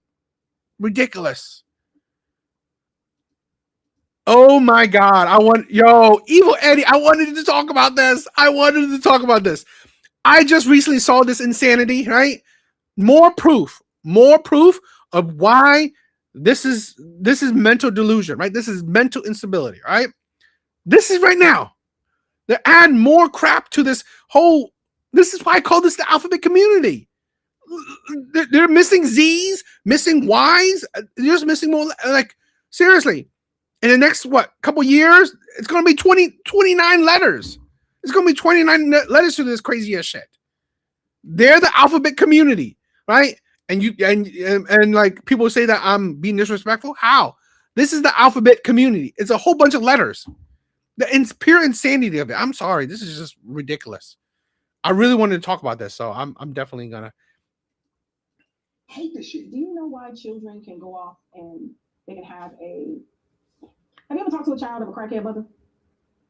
Ridiculous. Oh my God. Evil Eddie, I wanted to talk about this. I just recently saw this insanity, right? More proof of why this is mental delusion, right? This is mental instability, right? This is right now. They add more crap to this whole. This is why I call this the alphabet community. They're missing Z's, missing Y's. They're just missing more. Like, seriously, in the next couple years, it's going to be 29 letters. It's going to be 29 letters to this crazy ass shit. They're the alphabet community, right? And you and like people say that I'm being disrespectful. How? This is the alphabet community. It's a whole bunch of letters. The pure insanity of it. I'm sorry. This is just ridiculous. I really wanted to talk about this, so I'm definitely gonna hate this shit. Do you know why children can go off and they can have a? Have you ever talked to a child of a crackhead mother?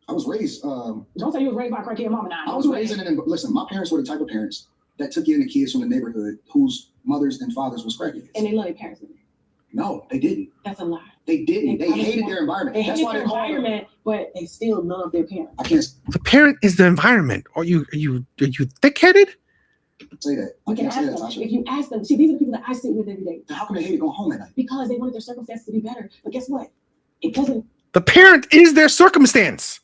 I was raised. Don't say you was raised by a crackhead mama. Now I was raised in an. Listen, my parents were the type of parents that took in the kids from the neighborhood whose mothers and fathers was crackheads. And they love their parents. No, they didn't. That's a lie. They didn't. They hated their environment. They That's hated why their they called them. environment, but they still love their parents. I can't The parent is the environment. Are you thick-headed? say that. You I can can't ask say that, them. Tasha. If you ask them, see, these are the people that I sit with every day. How come they hated going home at night? Because they wanted their circumstances to be better. But guess what? It doesn't. The parent is their circumstance.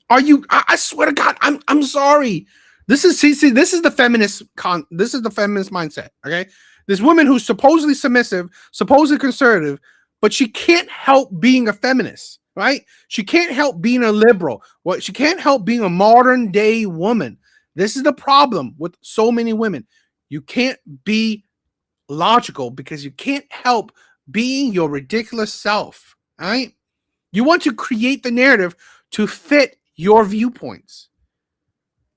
Are you? I swear to God, I'm sorry. This is this is the feminist this is the feminist mindset. Okay, this woman who's supposedly submissive, supposedly conservative, but she can't help being a feminist, right? She can't help being a liberal. She can't help being a modern day woman. This is the problem with so many women. You can't be logical because you can't help being your ridiculous self, right? You want to create the narrative to fit your viewpoints.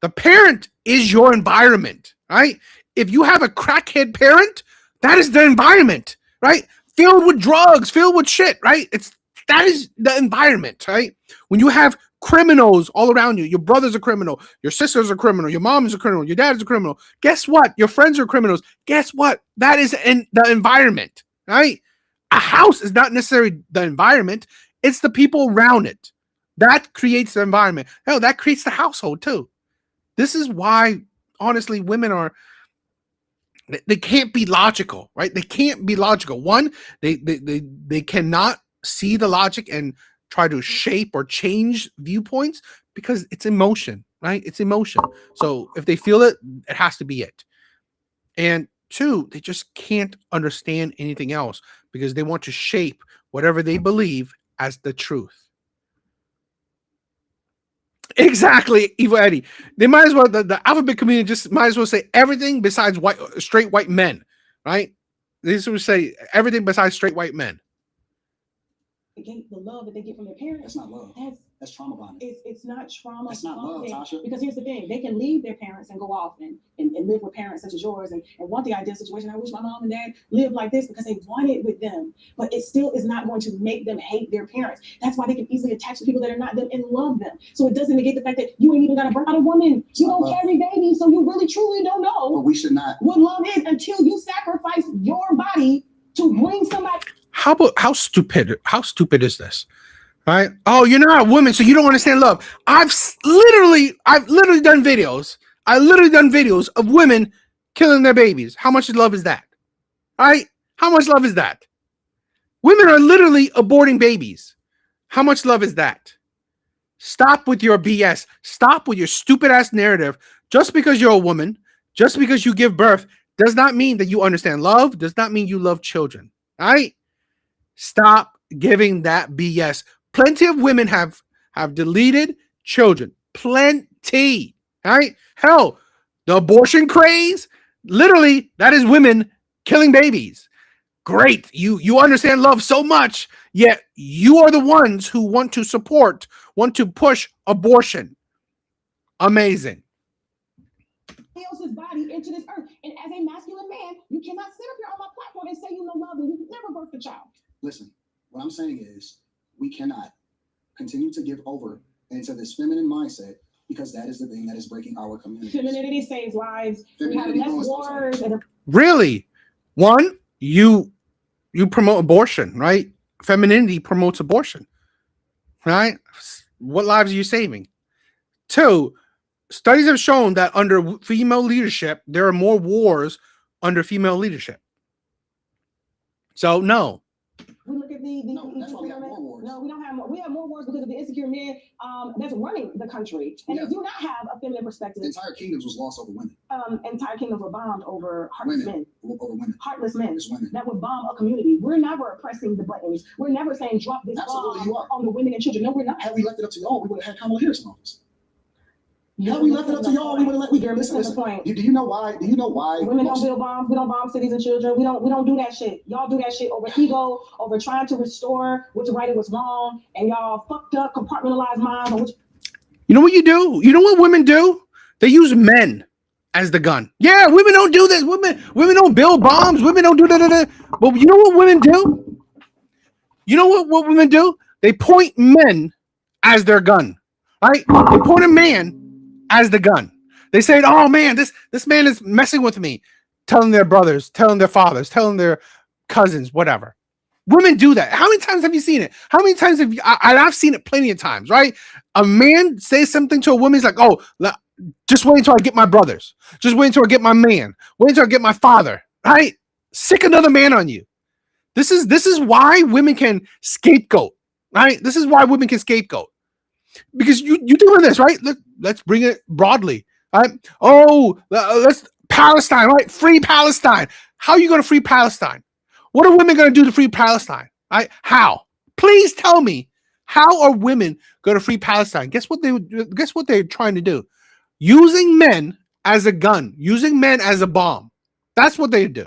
The parent is your environment, right? If you have a crackhead parent, that is the environment, right? Filled with drugs, filled with shit, right? That is the environment, right? When you have criminals all around you, your brother's a criminal, your sister's a criminal, your mom is a criminal, your dad is a criminal. Guess what? Your friends are criminals. Guess what? That is in the environment, right? A house is not necessarily the environment. It's the people around it. That creates the environment. Hell, that creates the household too. This is why, honestly, women they can't be logical, right? They can't be logical. One, they cannot see the logic and try to shape or change viewpoints because it's emotion, right? It's emotion. So if they feel it, it has to be it. And two, they just can't understand anything else because they want to shape whatever they believe as the truth. Exactly, Evil Eddie. They might as well, the alphabet community just might as well say everything besides straight white men, right? They just would say everything besides straight white men. The love that they get from their parents. That's not love. That's trauma bonding. It's not trauma. That's not love, Tasha. Because here's the thing: they can leave their parents and go off and live with parents such as yours and want the ideal situation. I wish my mom and dad lived like this because they want it with them. But it still is not going to make them hate their parents. That's why they can easily attach to people that are not them and love them. So it doesn't negate the fact that you ain't even got to birth out a woman. You don't carry babies, so you really truly don't know. But we should not. What love is until you sacrifice your body to bring somebody. How stupid is this? Right? Oh, you're not a woman, so you don't understand love. I've literally done videos. I literally done videos of women killing their babies. How much love is that? Right? How much love is that? Women are literally aborting babies. How much love is that? Stop with your BS. Stop with your stupid ass narrative. Just because you're a woman, just because you give birth, does not mean that you understand love, does not mean you love children. Right? Stop giving that BS. Plenty of women have deleted children. Plenty. Right? Hell, the abortion craze, literally, that is women killing babies. Great. You understand love so much, yet you are the ones who want to push abortion. Amazing. Else's body into this earth. And as a masculine man, you cannot sit up here on my platform and say you know love when you never birthed a child. Listen, what I'm saying is we cannot continue to give over into this feminine mindset because that is the thing that is breaking our community. Femininity saves lives. We have less wars. Really? One, you promote abortion, right? Femininity promotes abortion, right? What lives are you saving? Two, studies have shown that under female leadership, there are more wars under female leadership. So, no. We look at that's why we have more wars. No, we don't have more. We have more wars because of the insecure men that's running the country. And they do not have a feminine perspective. Entire kingdoms was lost over women. Entire kingdoms were bombed over heartless men. Over women. Heartless men women. That would bomb a community. We're never oppressing the buttons. We're never saying drop this bomb on the women and children. No, we're not. Had we left it up to y'all, we would have had Kamala Harris in office. Had we left it up to y'all, we would have let. Listen. Point. Do you know why? Women don't build bombs. We don't bomb cities and children. We don't do that shit. Y'all do that shit over ego, over trying to restore what's right and what's wrong, and y'all fucked up, compartmentalized minds. You know what you do? You know what women do? They use men as the gun. Yeah, women don't do this. Women don't build bombs. Women don't do that. But you know what women do? You know what women do? They point men as their gun. Right? They point a man as the gun. They say, oh man, this man is messing with me. Telling their brothers, telling their fathers, telling their cousins, whatever. Women do that. How many times have you seen it? How many times have you? I've seen it plenty of times, right? A man says something to a woman, he's like, oh, just wait until I get my brothers. Just wait until I get my man. Wait until I get my father, right? Sick another man on you. This is why women can scapegoat, right? This is why women can scapegoat. Because you doing this, right? Let's bring it broadly, right? Oh, let's Palestine, right? Free Palestine. How are you going to free Palestine? What are women going to do to free Palestine? Right? How? Please tell me. How are women going to free Palestine? Guess what they're trying to do? Using men as a gun, using men as a bomb. That's what they do.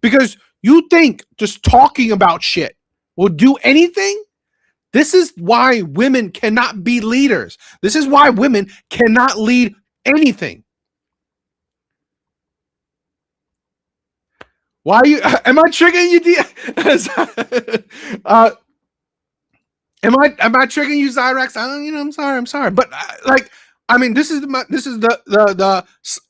Because you think just talking about shit will do anything? This is why women cannot be leaders. This is why women cannot lead anything. Why are you? Am I triggering you? Am I triggering you, Zyrax? I'm sorry, but this is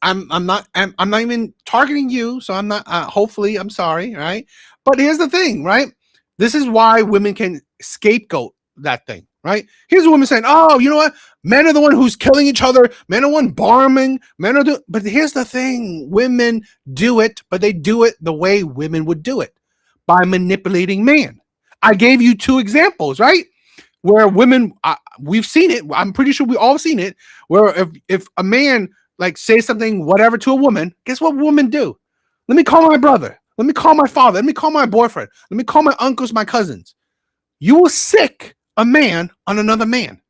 I'm not even targeting you, so I'm not. Hopefully, I'm sorry, right? But here's the thing, right? This is why women can scapegoat that thing, right? Here's a woman saying, oh, you know what? Men are the one who's killing each other. Men are one bombing. But here's the thing. Women do it, but they do it the way women would do it, by manipulating man. I gave you two examples, right? Where women, we've seen it. I'm pretty sure we all seen it. Where if a man says something, whatever, to a woman, guess what women do? Let me call my brother. Let me call my father. Let me call my boyfriend. Let me call my uncles, my cousins. You will sick a man on another man.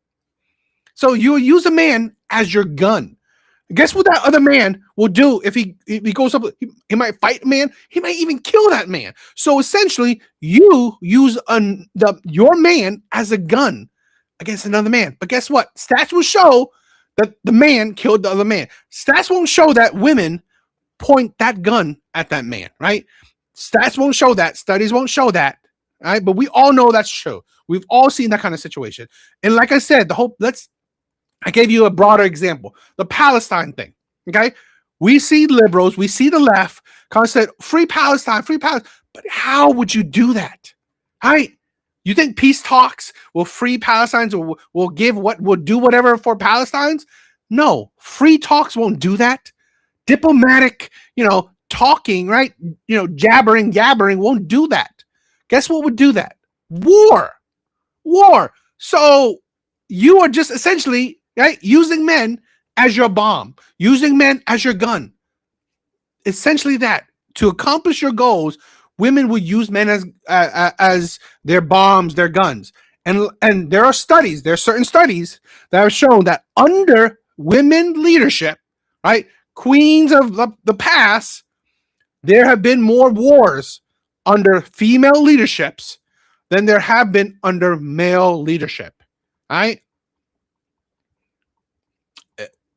So you use a man as your gun. Guess what that other man will do if he goes up? He might fight a man. He might even kill that man. So essentially, you use your man as a gun against another man. But guess what? Stats will show that the man killed the other man. Stats won't show that women point that gun at that man, right? Stats won't show that. Studies won't show that, right? But we all know that's true. We've all seen that kind of situation. And like I said, I gave you a broader example. The Palestine thing, okay? We see liberals, we see the left, kind of said, free Palestine, free Palestine. But how would you do that, right? You think peace talks will free Palestinians or will do whatever for Palestinians? No, free talks won't do that. Diplomatic, talking, right? Jabbering, gabbering won't do that. Guess what would do that? War. So you are just essentially, right, using men as your bomb, using men as your gun. Essentially that. To accomplish your goals, women would use men as their bombs, their guns. And there are certain studies that have shown that under women leadership, right, queens of the past, there have been more wars under female leaderships than there have been under male leadership, right?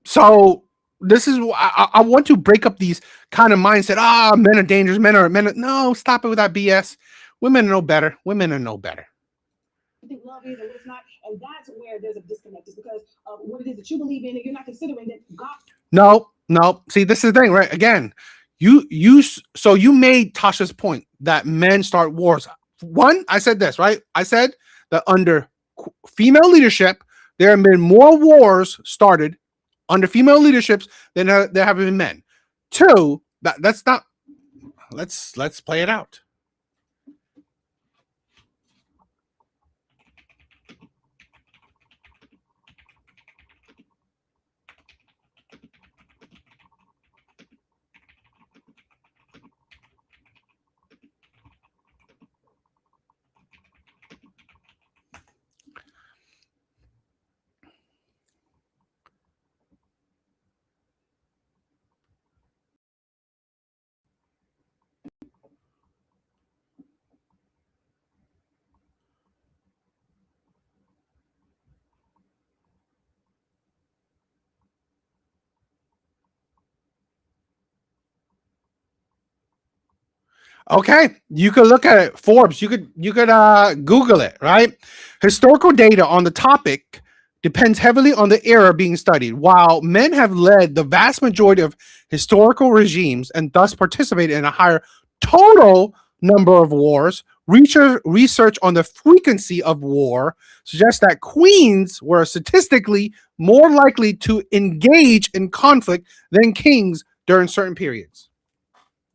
So this is I want to break up these kind of mindset. Men are dangerous. No, stop it with that BS. Women know better. Women know better. I think love is and what it's not, and that's where there's a disconnect. Is because of what it is that you believe in, and you're not considering that God. No. See, this is the thing, right? Again, you made Tasha's point that men start wars. One, I said this, right? I said that under female leadership, there have been more wars started under female leaderships than there have been men. Two, that's not. Let's play it out. Okay, you could look at it. Forbes, you could Google it, right? Historical data on the topic depends heavily on the era being studied. While men have led the vast majority of historical regimes and thus participated in a higher total number of wars, research on the frequency of war suggests that queens were statistically more likely to engage in conflict than kings during certain periods.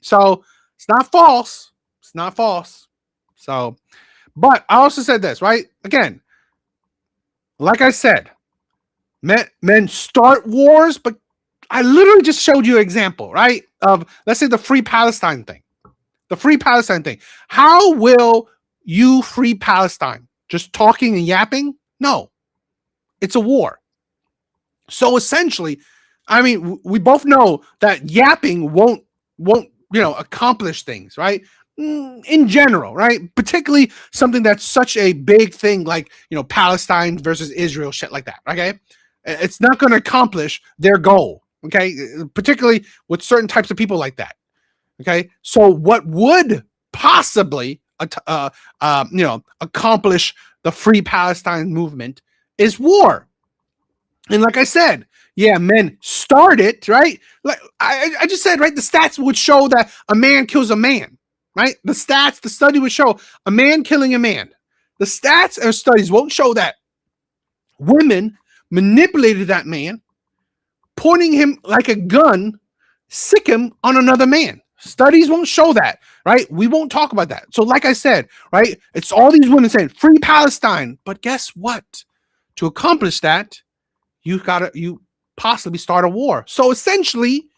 So it's not false. So, but I also said this, right? Again, like I said, men start wars, but I literally just showed you an example, right? Of, let's say, the free Palestine thing. How will you free Palestine? Just talking and yapping? No. It's a war. So essentially, I mean, we both know that yapping won't accomplish things, right? In general, right? Particularly something that's such a big thing like, Palestine versus Israel, shit like that, okay? It's not going to accomplish their goal, okay? Particularly with certain types of people like that, okay? So what would possibly, accomplish the Free Palestine movement is war. And like I said, yeah, men start it, right? Like I just said, right? The stats would show that a man kills a man, right? The study would show a man killing a man. The stats and studies won't show that women manipulated that man, pointing him like a gun, sick him on another man. Studies won't show that, right? We won't talk about that. So like I said, right? It's all these women saying, free Palestine. But guess what? To accomplish that, you possibly start a war. So essentially,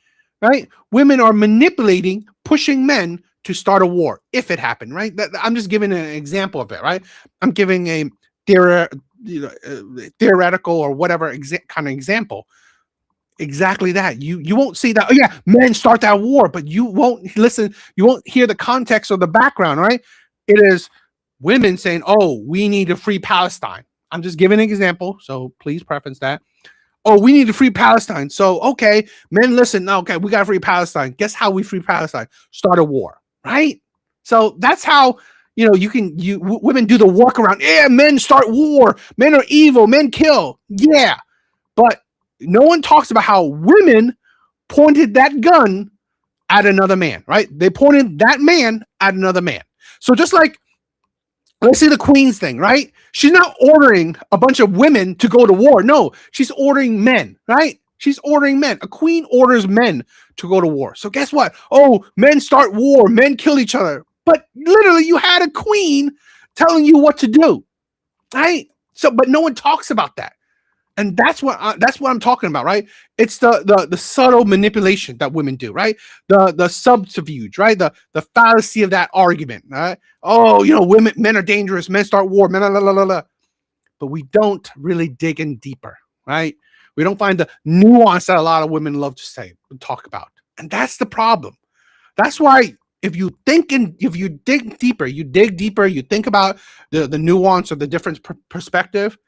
right, women are manipulating, pushing men to start a war if it happened, right? I'm just giving an example of it, right? I'm giving a theoretical or whatever kind of example. Exactly that. You won't see that. Oh yeah, men start that war, but you won't listen. You won't hear the context or the background, right? It is women saying, "Oh, we need to free Palestine." I'm just giving an example, so please preference that. Oh, we need to free Palestine. So okay, men, listen. Okay, we got to free Palestine. Guess how we free Palestine? Start a war, right? So that's how women do the workaround. Yeah, men start war. Men are evil. Men kill. Yeah, but no one talks about how women pointed that gun at another man, right? They pointed that man at another man. So just like, let's see the Queen's thing, right? She's not ordering a bunch of women to go to war. No, she's ordering men, right? She's ordering men. A queen orders men to go to war. So guess what? Oh, men start war. Men kill each other. But literally, you had a queen telling you what to do, right? So, but no one talks about that. And that's what I'm talking about, right? It's the subtle manipulation that women do, right? The subterfuge, right? The fallacy of that argument, right? Oh, men are dangerous, men start war, men, la, la, la, la. But we don't really dig in deeper, right? We don't find the nuance that a lot of women love to say and talk about, and that's the problem. That's why if you dig deeper, you think about the nuance or the different perspective.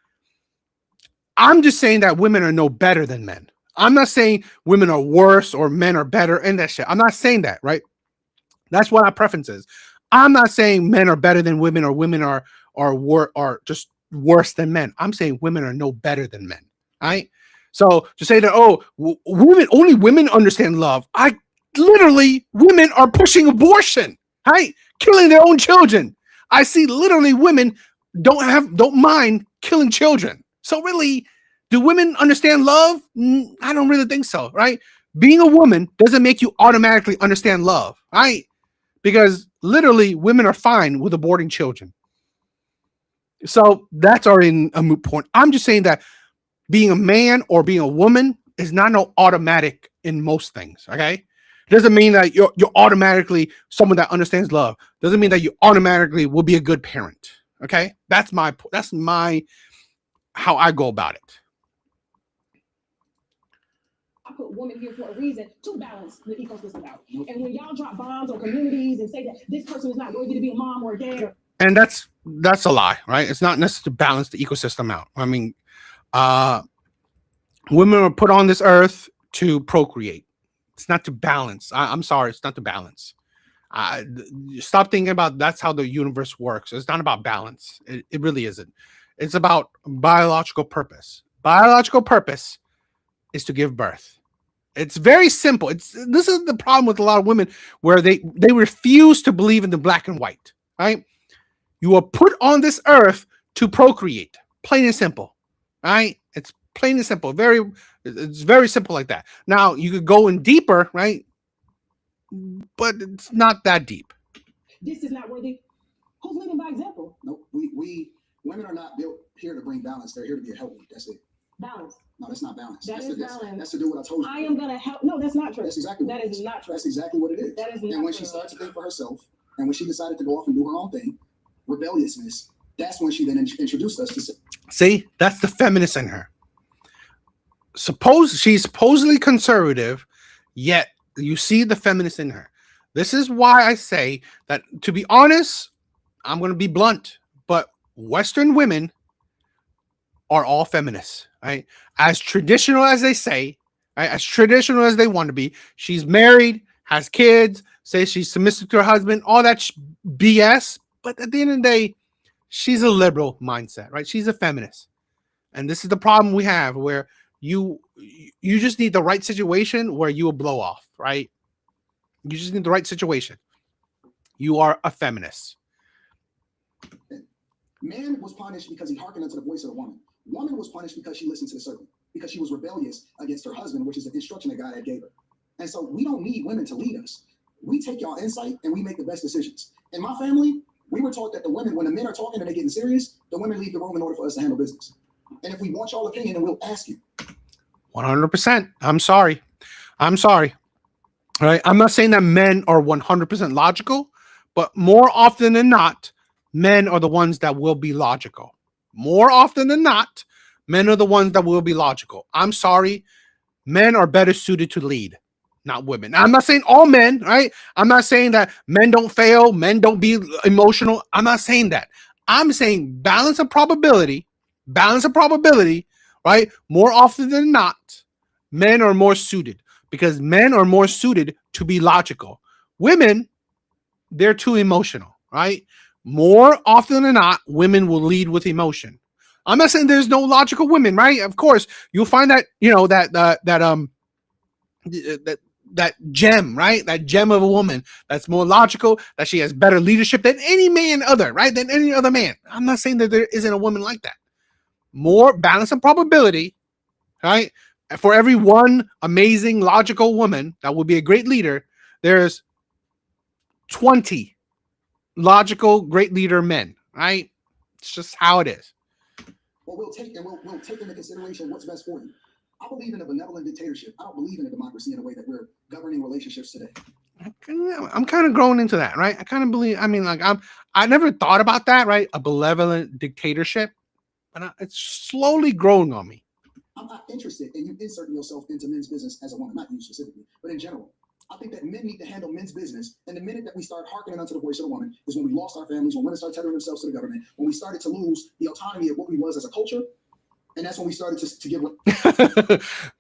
I'm just saying that women are no better than men. I'm not saying women are worse or men are better and that shit. I'm not saying that, right? That's what our preference is. I'm not saying men are better than women or women are just worse than men. I'm saying women are no better than men, right? So to say that, only women understand love. Women are pushing abortion, right? Killing their own children. I see literally women don't mind killing children. So really, do women understand love? I don't really think so, right? Being a woman doesn't make you automatically understand love, right? Because literally, women are fine with aborting children. So that's already a moot point. I'm just saying that being a man or being a woman is not no automatic in most things, okay? Doesn't mean that you're automatically someone that understands love. Doesn't mean that you automatically will be a good parent, okay? That's my how I go about it. I put women here for a reason to balance the ecosystem out. And when y'all drop bombs on communities and say that this person is not worthy to be a mom or a dad, and that's a lie, right? It's not necessary to balance the ecosystem out. I mean, women are put on this earth to procreate. It's not to balance. I'm sorry, it's not to balance. Stop thinking about that's how the universe works. It's not about balance. It really isn't. It's about biological purpose. Biological purpose is to give birth. It's very simple. This is the problem with a lot of women where they refuse to believe in the black and white, right? You are put on this earth to procreate. Plain and simple, right? It's plain and simple. It's very simple like that. Now, you could go in deeper, right? But it's not that deep. This is not worthy. Who's leading by example? No, women are not built here to bring balance. They're here to be healthy. That's it. Balance. No, that's not balance. That's balance. That's to do what I told you. I am gonna help. No, that's not true. That's exactly that is not true. That's exactly what it is. That is not and when true. she started to think for herself, and when she decided to go off and do her own thing, rebelliousness, that's when she then introduced us to. See, that's the feminist in her. She's supposedly conservative, yet you see the feminist in her. This is why I say that, to be honest, I'm going to be blunt, but Western women are all feminists, right? As traditional as they say, right? As traditional as they want to be. She's married, has kids, says she's submissive to her husband, all that BS. But at the end of the day, she's a liberal mindset, right? She's a feminist. And this is the problem we have, where you just need the right situation where you will blow off, right? You just need the right situation. You are a feminist. Man was punished because he hearkened unto the voice of the woman. Woman was punished because she listened to the serpent, because she was rebellious against her husband, which is the instruction that God had gave her. And so we don't need women to lead us. We take y'all insight and we make the best decisions. In my family, we were taught that the women, when the men are talking and they're getting serious, the women leave the room in order for us to handle business. And if we want y'all opinion, then we'll ask you. 100%. I'm sorry. All right. I'm not saying that men are 100% logical, but more often than not, men are the ones that will be logical. more often than not, men are the ones that will be logical. I'm sorry. Men are better suited to lead, not women. Now, I'm not saying all men, right? I'm not saying that men don't fail, men don't be emotional. I'm not saying that. I'm saying balance of probability, right? More often than not, men are more suited because men are more suited to be logical. Women, they're too emotional, right? More often than not, women will lead with emotion. I'm not saying there's no logical women, right? Of course, you'll find that, that gem, right? That gem of a woman that's more logical, that she has better leadership than any man other, right? Than any other man. I'm not saying that there isn't a woman like that. More balance and probability, right? For every one amazing logical woman that will be a great leader, there's 20 logical great leader men, right? It's just how it is. Well, we'll take into consideration what's best for you. I believe in a benevolent dictatorship. I don't believe in a democracy in the way that we're governing relationships today. I'm kind of growing into that, right? I kind of believe. I mean, like I never thought about that, right? A benevolent dictatorship, but it's slowly growing on me. I'm not interested in you inserting yourself into men's business as a woman, not you specifically, but in general. I think that men need to handle men's business. And the minute that we start hearkening unto the voice of the woman is when we lost our families, when women started tethering themselves to the government, when we started to lose the autonomy of what we was as a culture. And that's when we started to give.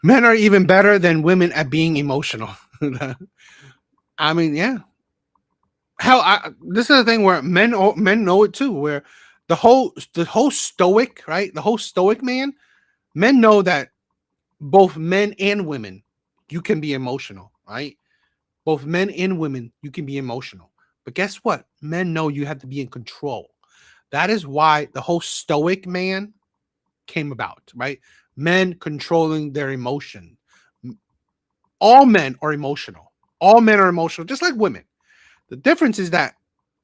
Men are even better than women at being emotional. I mean, yeah. Hell, this is the thing where men know it too, where the whole stoic, right? The whole stoic men know that both men and women, you can be emotional, right? Both men and women, you can be emotional. But guess what? Men know you have to be in control. That is why the whole stoic man came about, right? Men controlling their emotion. All men are emotional. All men are emotional, just like women. The difference is that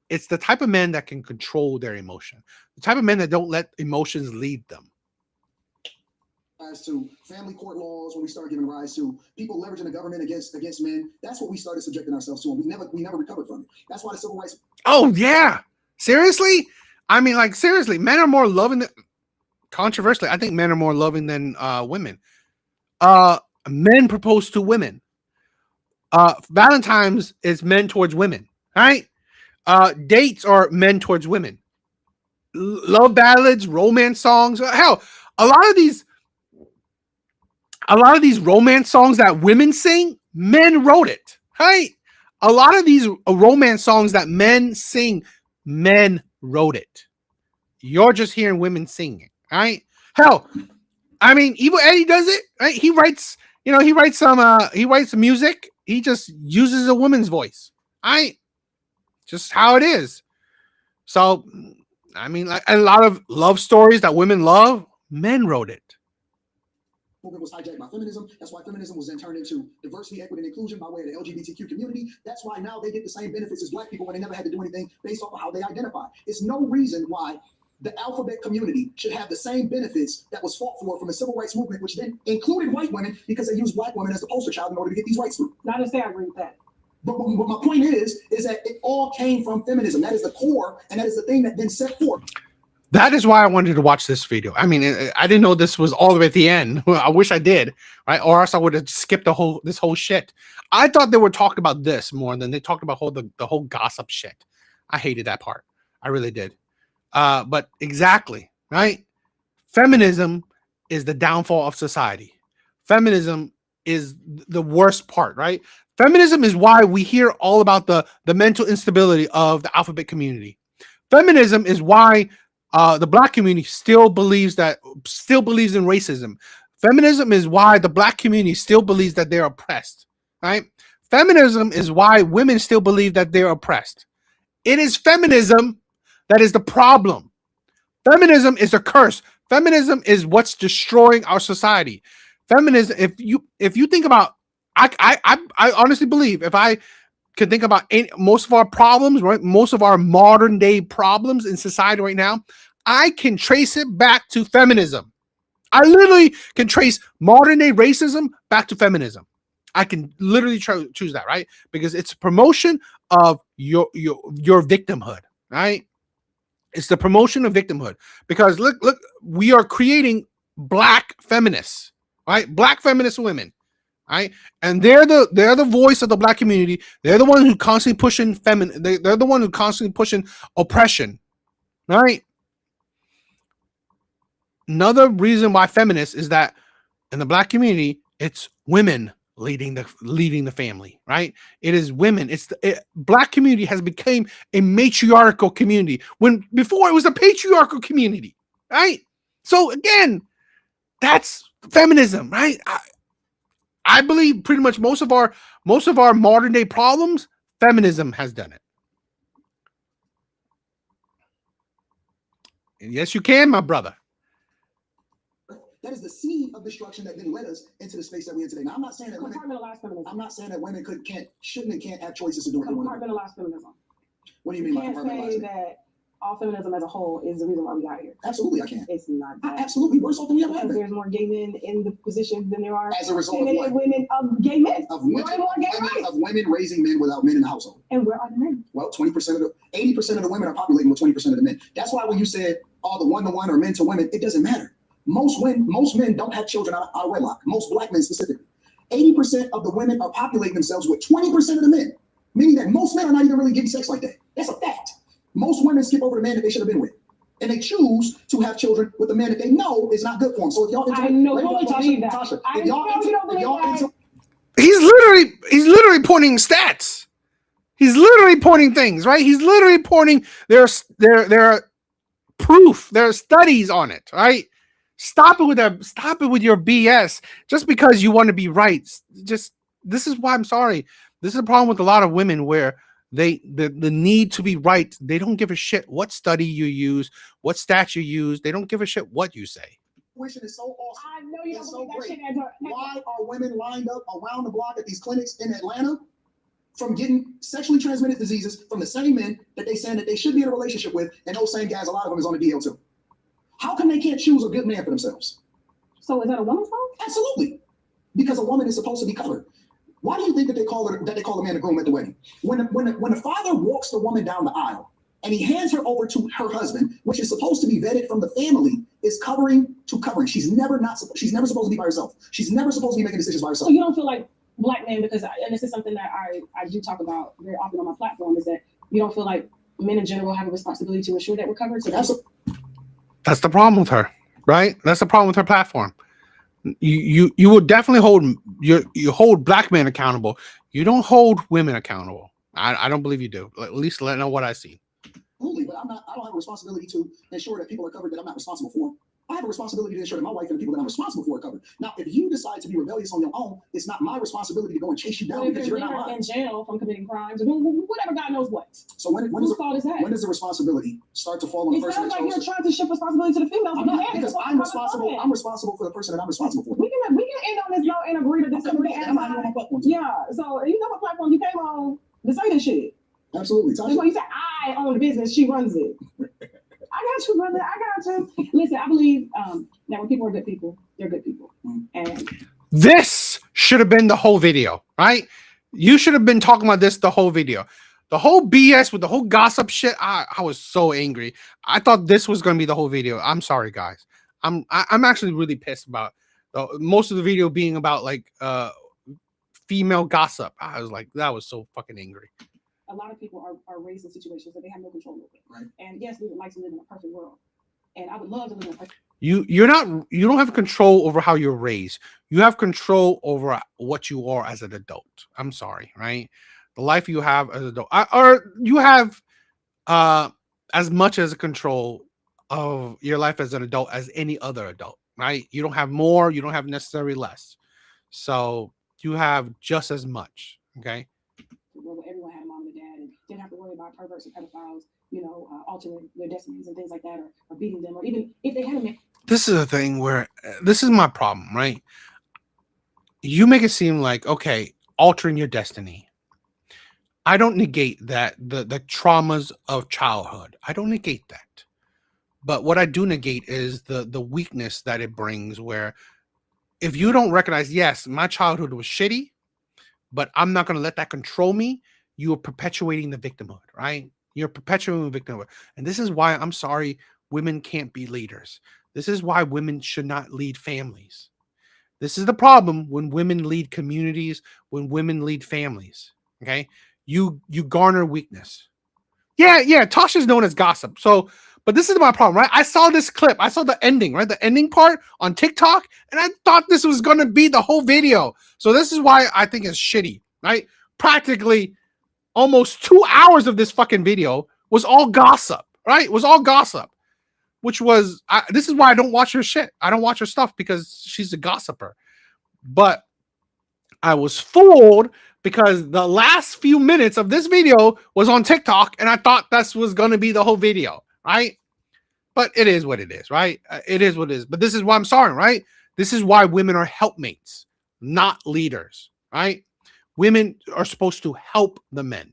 it's the type of men that can control their emotion. The type of men that don't let emotions lead them. As to family court laws, when we started giving rise to people leveraging the government against men, that's what we started subjecting ourselves to, and we never recovered from it. That's why the civil rights. Oh yeah, seriously? I mean, like seriously, men are more loving than. Controversially, I think men are more loving than women. Men propose to women. Valentine's is men towards women, right? Dates are men towards women. Love ballads, romance songs. Hell, a lot of these romance songs that women sing, men wrote it, right? A lot of these romance songs that men sing, men wrote it. You're just hearing women sing it, right? Hell, I mean, Evil Eddie does it, right? He writes some music. He just uses a woman's voice, right? Just how it is. So, I mean, like a lot of love stories that women love, men wrote it. Movement was hijacked by feminism. That's why feminism was then turned into diversity, equity, and inclusion by way of the LGBTQ community. That's why now they get the same benefits as black people when they never had to do anything based off of how they identify. It's no reason why the alphabet community should have the same benefits that was fought for from the civil rights movement, which then included white women because they used black women as the poster child in order to get these rights through. Not to say I agree with that. But my point is that it all came from feminism. That is the core, and that is the thing that then set forth. That is why I wanted to watch this video. I mean, I didn't know this was all the way at the end. I wish I did, right? Or else I would have skipped this whole shit. I thought they were talking about this more than they talked about the whole gossip shit. I hated that part. I really did. But exactly, right? Feminism is the downfall of society. Feminism is the worst part, right? Feminism is why we hear all about the mental instability of the alphabet community. Feminism is why the black community still believes in racism. Feminism is why the black community still believes that they're oppressed, right? Feminism is why women still believe that they're oppressed. It is feminism that is the problem. Feminism is a curse. Feminism is what's destroying our society. Feminism, if you think about, I honestly believe if I could think about most of our problems, right? Most of our modern day problems in society right now, I can trace it back to feminism. I literally can trace modern day racism back to feminism. I can literally choose that, right? Because it's promotion of your victimhood, right? It's the promotion of victimhood. Because look, we are creating black feminists, right? Black feminist women, right? And they're the voice of the black community. They're the one who constantly pushing they're the one who constantly pushing oppression, right? Another reason why feminists is that in the black community, it's women leading the family, right? It is women. Black community has become a matriarchal community when before it was a patriarchal community, right? So again, that's feminism, right? I believe pretty much most of our modern day problems, feminism has done it. And yes, you can, my brother. That is the seed of destruction that then led us into the space that we're in today. Now, I'm not saying that women. Compartmentalize feminism. I'm not saying that women shouldn't and can't have choices to do what they want to do. Compartmentalize feminism. What do you mean by You can't say compartmentalizing? that all feminism as a whole is the reason why we got here. Absolutely, I can. It's not that. Absolutely, worse off than we ever have Because been. there's more gay men in the position than there are As a result of women, what? women of gay men. Of Way women, more gay rights. of women raising men without men in the household. And where are the men? Well, 20% of the 80% of the women are populating with 20% of the men. That's why when you said all the 1-to-1 or men to women, it doesn't matter. Most men don't have children out of wedlock. Most black men specifically. 80% of the women are populating themselves with 20% of the men, meaning that most men are not even really getting sex like that. That's a fact. Most women skip over the man that they should have been with, and they choose to have children with the man that they know is not good for them. So if y'all into I know you don't believe that. Tasha, I if y'all know into, you don't if y'all believe into, He's literally pointing stats. He's literally pointing things, right? He's literally pointing there are proof, there are studies on it, right? Stop it with your BS just because you want to be right. This is why I'm sorry. This is a problem with a lot of women where the need to be right. They don't give a shit what study you use, what stats you use. They don't give a shit what you say. Tuition is so awesome. I know you don't It's believe so that great. shit. Why are women lined up around the block at these clinics in Atlanta from getting sexually transmitted diseases from the same men that they saying that they should be in a relationship with, and those same guys, a lot of them is on the DL too? How come they can't choose a good man for themselves? So is that a woman's fault? Absolutely, because a woman is supposed to be covered. Why do you think that they call a man a groom at the wedding? When the father walks the woman down the aisle and he hands her over to her husband, which is supposed to be vetted from the family, is covering to covering. She's never supposed to be by herself. She's never supposed to be making decisions by herself. So you don't feel like black men, because and this is something that I do talk about very often on my platform, is that you don't feel like men in general have a responsibility to ensure that we're covered. So that's the problem with her, right? That's the problem with her platform. You would definitely hold black men accountable. You don't hold women accountable. I don't believe you do. At least let know what I see. Absolutely, but I don't have a responsibility to ensure that people are covered that I'm not responsible for. I have a responsibility to ensure that my wife and the people that I'm responsible for are covered. Now, if you decide to be rebellious on your own, it's not my responsibility to go and chase you down because you're not mine. In jail from committing crimes or doing whatever God knows what. So whose fault is that? When does the responsibility start to fall on the It person? It sounds like you're trying to shift responsibility to the females. I'm not, because I'm responsible. I'm responsible for the person that I'm responsible for. We can end on this note and agree to disagree. I'm not on my platform. Yeah. So you know what platform you came on to say this shit. Absolutely. That's why you said I own the business. She runs it. I got you, brother. I got you. Listen, I believe that when people are good people, they're good people. And this should have been the whole video, right? You should have been talking about this the whole video. The whole BS with the whole gossip shit. I was so angry. I thought this was going to be the whole video. I'm sorry, guys. I'm actually really pissed about most of the video being about like female gossip. I was like, that was so fucking angry. A lot of people are raised in situations that they have no control over. Right. And yes, we would like to live in a perfect world. And I would love to live in a perfect You don't have control over how you're raised. You have control over what you are as an adult. I'm sorry, right? The life you have as an adult, or you have as much as a control of your life as an adult as any other adult, right? You don't have more, you don't have necessarily less. So you have just as much, okay? where everyone had a mom and a dad and didn't have to worry about perverts and pedophiles, altering their destinies and things like that, or beating them, or even if they had a man. This is a thing where this is my problem, right? You make it seem like, okay, altering your destiny. I don't negate that, the traumas of childhood. I don't negate that. But what I do negate is the weakness that it brings, where if you don't recognize, yes, my childhood was shitty, but I'm not going to let that control me, you are perpetuating the victimhood, right? You're perpetuating a victim. And this is why I'm sorry, women can't be leaders. This is why women should not lead families. This is the problem when women lead communities, when women lead families. Okay. You garner weakness. Yeah. Tasha's known as gossip. So, but this is my problem, right? I saw this clip. I saw the ending, right? The ending part on TikTok, and I thought this was going to be the whole video. So this is why I think it's shitty, right? Practically almost 2 hours of this fucking video was all gossip, right? It was all gossip, which was, this is why I don't watch her shit. I don't watch her stuff because she's a gossiper. But I was fooled because the last few minutes of this video was on TikTok, and I thought this was going to be the whole video, right? But it is what it is, right? It is what it is. But this is why I'm sorry, right? This is why women are helpmates, not leaders, right? Women are supposed to help the men.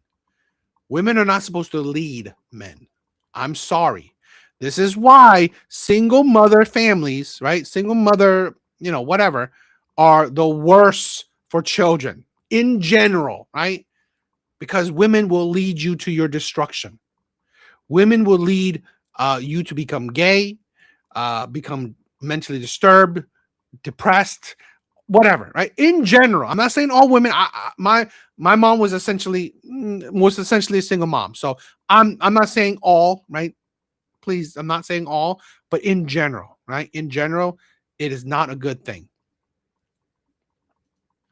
Women are not supposed to lead men. I'm sorry. This is why single mother families, right? Single mother, whatever, are the worst for children in general, right? Because women will lead you to your destruction. Women will lead you to become gay, become mentally disturbed, depressed, whatever, right? In general, I'm not saying all women. My mom was essentially a single mom, so I'm not saying all, right? Please, I'm not saying all, but in general, right? In general, it is not a good thing.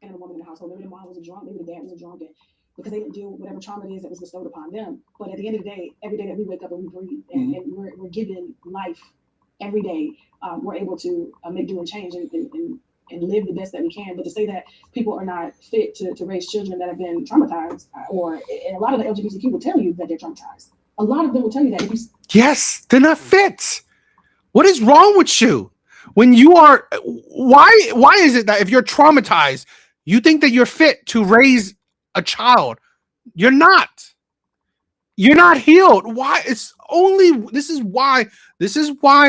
And a woman in the household, maybe the mom was a drunk, maybe the dad was a drunk, because they didn't do whatever trauma it is that was bestowed upon them. But at the end of the day, every day that we wake up and we breathe, and we're given life every day, we're able to make do and change and live the best that we can. But to say that people are not fit to raise children that have been traumatized, and a lot of the LGBTQ will tell you that they're traumatized. A lot of them will tell you that. Yes, they're not fit. What is wrong with you? When you are, why is it that if you're traumatized, you think that you're fit to raise a child? You're not. You're not healed. Why? This is why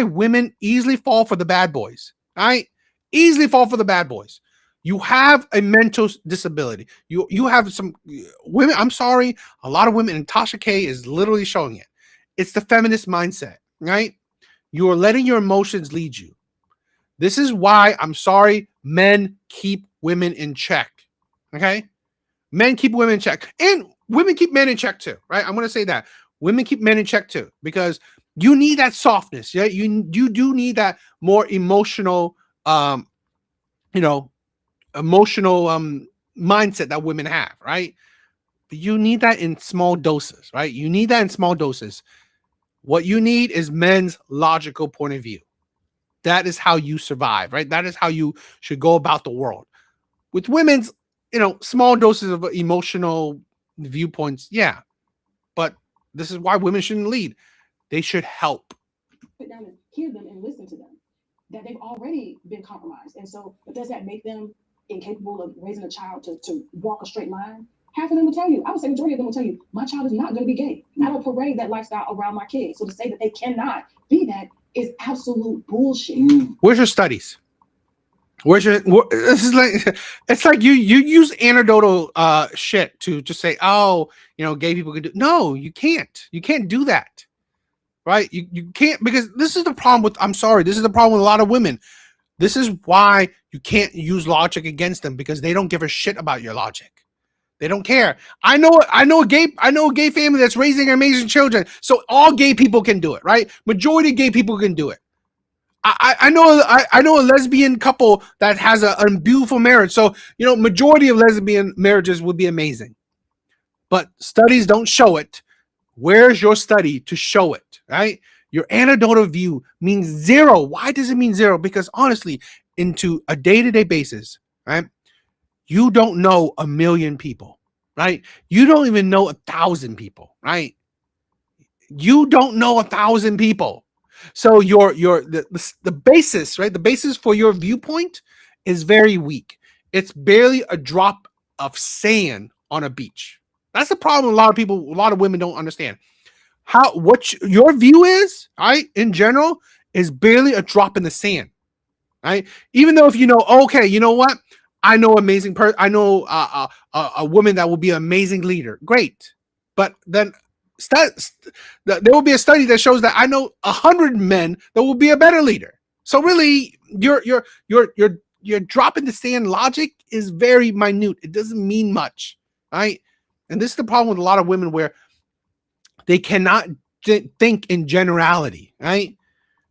women easily fall for the bad boys, right? Easily fall for the bad boys. You have a mental disability. You have some women. I'm sorry. A lot of women, and Tasha K is literally showing it. It's the feminist mindset, right? You are letting your emotions lead you. This is why, I'm sorry, men keep women in check. Okay? Men keep women in check. And women keep men in check too, right? I'm going to say that. Women keep men in check too, because you need that softness. Yeah? You do need that more emotional, mindset that women have, right? But you need that in small doses, right? You need that in small doses. What you need is men's logical point of view. That is how you survive, right? That is how you should go about the world. With women's, small doses of emotional viewpoints, yeah. But this is why women shouldn't lead. They should help. Sit down and hear them and listen to them. That they've already been compromised. And so, but does that make them incapable of raising a child to walk a straight line? Half of them will tell you, I would say majority of them will tell you, my child is not going to be gay. I don't parade that lifestyle around my kids. So to say that they cannot be that is absolute bullshit. Where's your studies? This is like, it's like you use anecdotal shit to just say, gay people can do. No, you can't. You can't do that. Right? You can't, because this is the problem with, I'm sorry, this is the problem with a lot of women. This is why you can't use logic against them, because they don't give a shit about your logic. They don't care. I know a gay family that's raising amazing children, so all gay people can do it, right? Majority of gay people can do it. I know a lesbian couple that has a beautiful marriage, so majority of lesbian marriages would be amazing. But studies don't show it. Where's your study to show it, right? Your anecdotal view means zero. Why does it mean zero? Because honestly, into a day-to-day basis, right? You don't know 1 million people, right? You don't even know 1,000 people, right? You don't know 1,000 people. So the basis, right? The basis for your viewpoint is very weak. It's barely a drop of sand on a beach. That's the problem. A lot of women don't understand what your view is, right? In general, is barely a drop in the sand, right? Even though if okay, you know what? I know amazing person. I know a woman that will be an amazing leader. Great. But then there will be a study that shows that I know 100 men that will be a better leader. So really, your drop in the sand logic is very minute. It doesn't mean much, right? And this is the problem with a lot of women, where they cannot think in generality, right?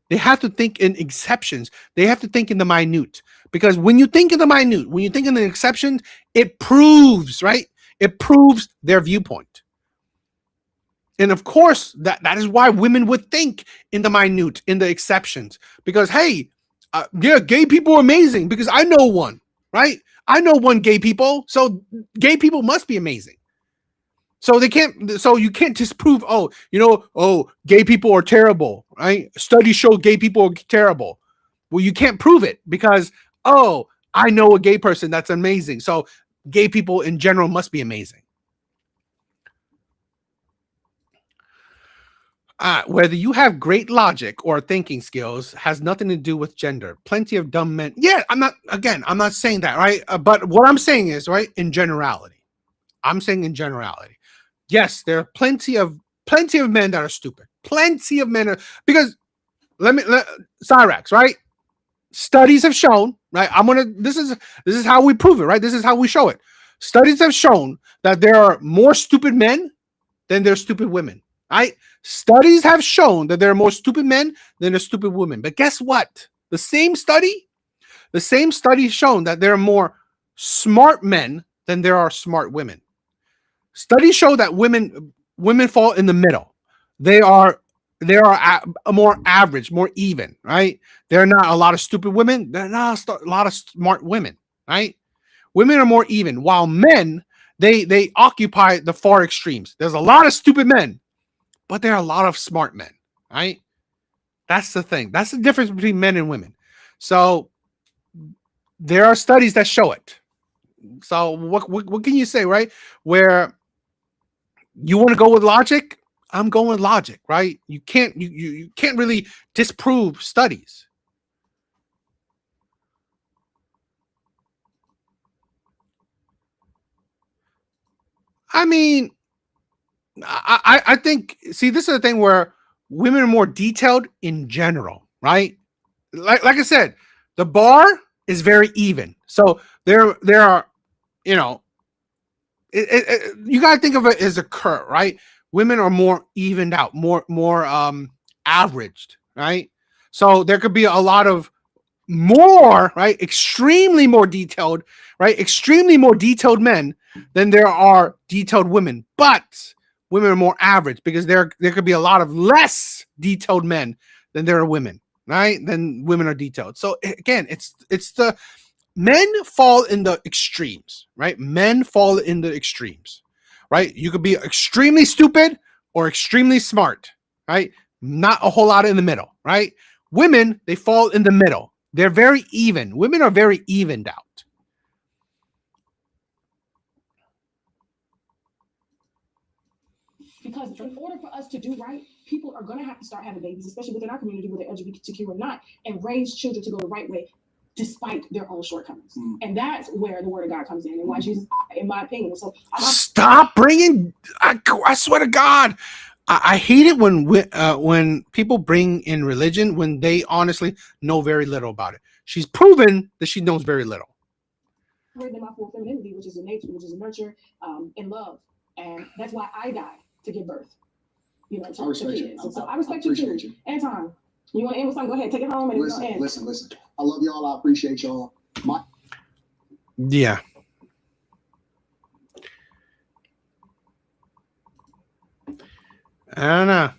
They have to think in exceptions. They have to think in the minute, because when you think in the minute, when you think in the exceptions, it proves, right? It proves their viewpoint. And of course, that is why women would think in the minute, in the exceptions, because, hey, yeah, gay people are amazing because I know one, right? I know one gay people, so gay people must be amazing. So you can't disprove, gay people are terrible, right? Studies show gay people are terrible. Well, you can't prove it because, I know a gay person that's amazing. So gay people in general must be amazing. Whether you have great logic or thinking skills has nothing to do with gender. Plenty of dumb men. Yeah, I'm not saying that, right? But what I'm saying is, right, in generality. I'm saying in generality. Yes, there are plenty of men that are stupid. Plenty of men because Cyrax, right? Studies have shown, right? This is how we prove it, right? This is how we show it. Studies have shown that there are more stupid men than there are stupid women, right? Studies have shown that there are more stupid men than there are stupid women. But guess what? The same study has shown that there are more smart men than there are smart women. Studies show that women fall in the middle. They are more average, more even, right? There are not a lot of stupid women. There are not a lot of smart women, right? Women are more even, while men, they occupy the far extremes. There's a lot of stupid men, but there are a lot of smart men, right? That's the thing. That's the difference between men and women. So there are studies that show it. So what can you say, right? Where you want to go with logic, I'm going with logic, right? You can't really disprove studies. I mean, I think, see, this is the thing where women are more detailed in general, right? Like I said, the bar is very even. So there are, you got to think of it as a curve, right? Women are more evened out, more averaged, right? So there could be a lot of more, right? Extremely more detailed, right? Extremely more detailed men than there are detailed women. But women are more average because there could be a lot of less detailed men than there are women, right? Then women are detailed. So again, it's the men fall in the extremes, right? Men fall in the extremes, right? You could be extremely stupid or extremely smart, right? Not a whole lot in the middle, right? Women, they fall in the middle. They're very even. Women are very evened out. Because in order for us to do right, people are going to have to start having babies, especially within our community, whether LGBTQ or not, and raise children to go the right way, despite their own shortcomings. And that's where the word of God comes in, and why Jesus, in my opinion. So stop bringing. I swear to God, I hate it when people bring in religion when they honestly know very little about it. She's proven that she knows very little. Them my full femininity, which is a nature, which is a nurture, and love, and that's why I died to give birth. To kids. And so I respect you too. Anton, you want to end with something? Go ahead, take it home and listen. I love y'all. I appreciate y'all. Yeah. I don't know.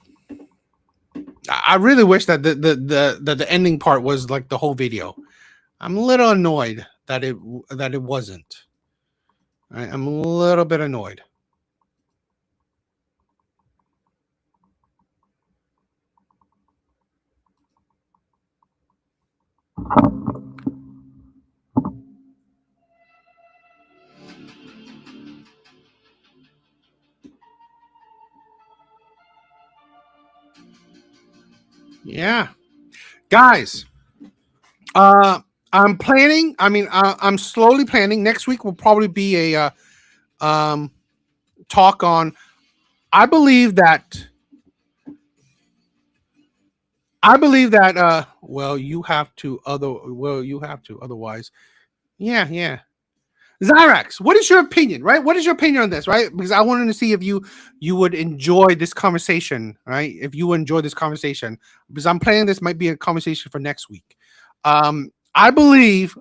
I really wish that the ending part was like the whole video. I'm a little annoyed that it wasn't. I'm a little bit annoyed. Yeah, guys, I'm planning. I'm slowly planning. Next week will probably be a talk on I believe that. Well, you have to. Otherwise, yeah. Zyrax, what is your opinion, right? What is your opinion on this, right? Because I wanted to see if you would enjoy this conversation, right? If you enjoy this conversation, because I'm planning this might be a conversation for next week. I believe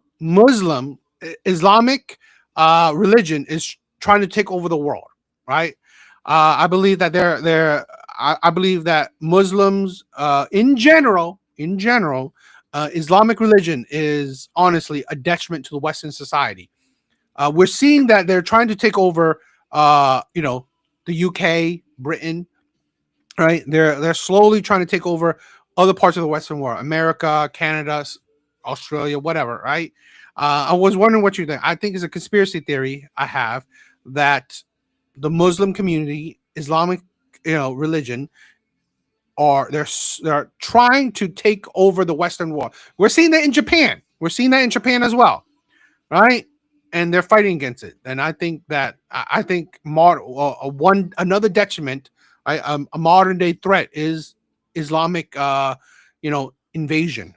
Islamic religion is trying to take over the world, right? I believe that I believe that Muslims, in general, Islamic religion is honestly a detriment to the Western society. We're seeing that they're trying to take over, the UK, Britain, right? They're slowly trying to take over other parts of the Western world, America, Canada, Australia, whatever, right? I was wondering what you think. I think it's a conspiracy theory I have that the Muslim community, Islamic, religion, they're trying to take over the Western world. We're seeing that in Japan. We're seeing that in Japan as well, right? And they're fighting against it. And I think that another detriment, right, a modern day threat is Islamic, invasion.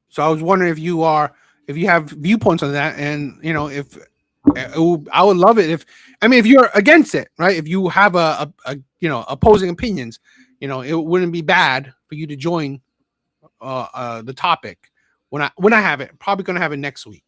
So I was wondering if you have viewpoints on that, and if I would love it if you're against it, right? If you have a opposing opinions, it wouldn't be bad for you to join the topic when I have it. Probably gonna have it next week.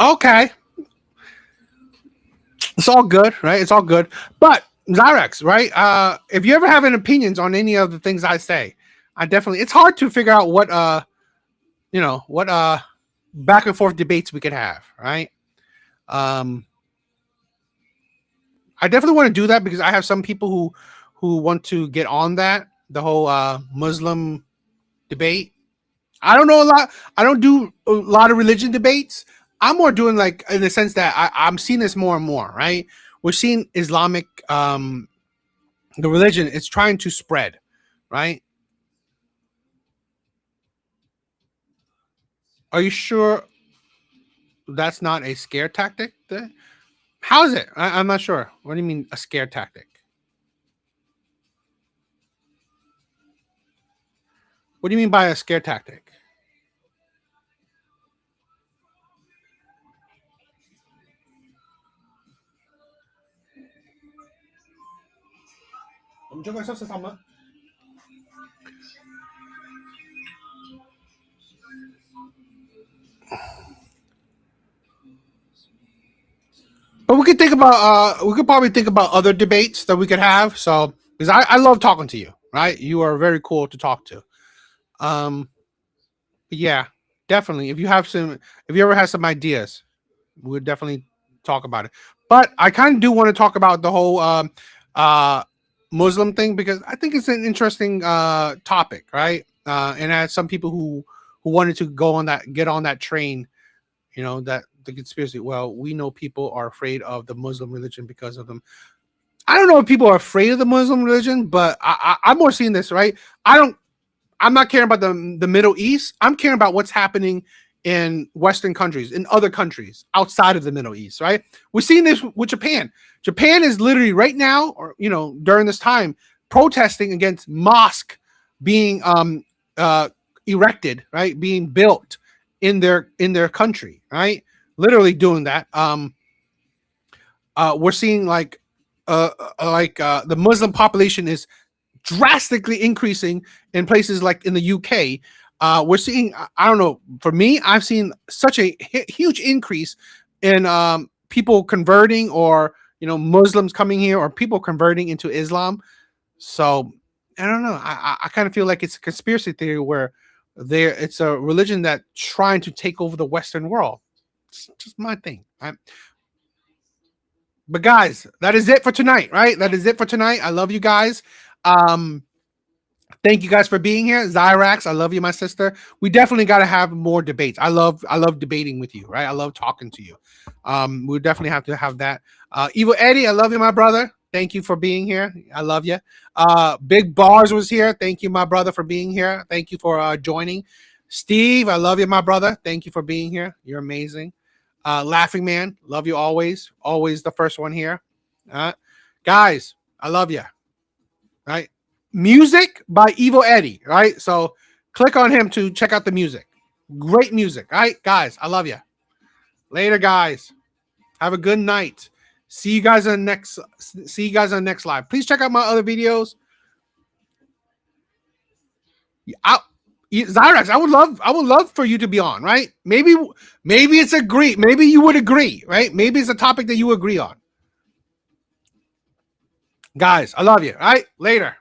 Okay, it's all good, right? It's all good. But Zyrex, right? If you ever have any opinions on any of the things I say, it's hard to figure out what back and forth debates we could have, right? I definitely want to do that because I have some people who want to get on the whole Muslim debate. I don't know a lot. I don't do a lot of religion debates. I'm more doing like in the sense that I'm seeing this more and more, right? We're seeing Islamic, the religion is trying to spread, right? Are you sure that's not a scare tactic? How is it? I'm not sure. What do you mean a scare tactic? What do you mean by a scare tactic? But we could think about we could probably think about other debates that we could have. So because I love talking to you, right? You are very cool to talk to. But yeah, definitely. If you ever have some ideas, we'll definitely talk about it. But I kind of do want to talk about the whole Muslim thing because I think it's an interesting topic, right? And as some people who wanted to get on that train, that the conspiracy. Well, we know people are afraid of the Muslim religion because of them. I don't know if people are afraid of the Muslim religion, but I'm more seeing this, right? I'm not caring about the Middle East. I'm caring about what's happening in Western countries, in other countries outside of the Middle East, right? We're seeing this with Japan. Japan is literally right now, or during this time, protesting against mosque being erected, right? Being built in their country, right? Literally doing that. We're seeing the Muslim population is drastically increasing in places like in the UK. We're seeing, I don't know, for me, I've seen such a huge increase in people converting or, Muslims coming here or people converting into Islam. So I don't know. I kind of feel like it's a conspiracy theory where it's a religion that's trying to take over the Western world. It's just my thing. Right? But guys, that is it for tonight, right? That is it for tonight. I love you guys. Thank you guys for being here. Zyrax, I love you, my sister. We definitely got to have more debates. I love debating with you, right? I love talking to you. We definitely have to have that. Evil Eddie, I love you, my brother. Thank you for being here. I love you. Big Bars was here. Thank you, my brother, for being here. Thank you for joining. Steve, I love you, my brother. Thank you for being here. You're amazing. Laughing Man, love you always. Always the first one here. Guys, I love you. Right? Music by Evil Eddie, right? So click on him to check out the music. Great music, right? Guys, I love you. Later, guys. Have a good night. See you guys on the next live. Please check out my other videos. Zyrax, I would love for you to be on, right? Maybe it's agree. Maybe you would agree, right? Maybe it's a topic that you agree on. Guys, I love you. All right, later.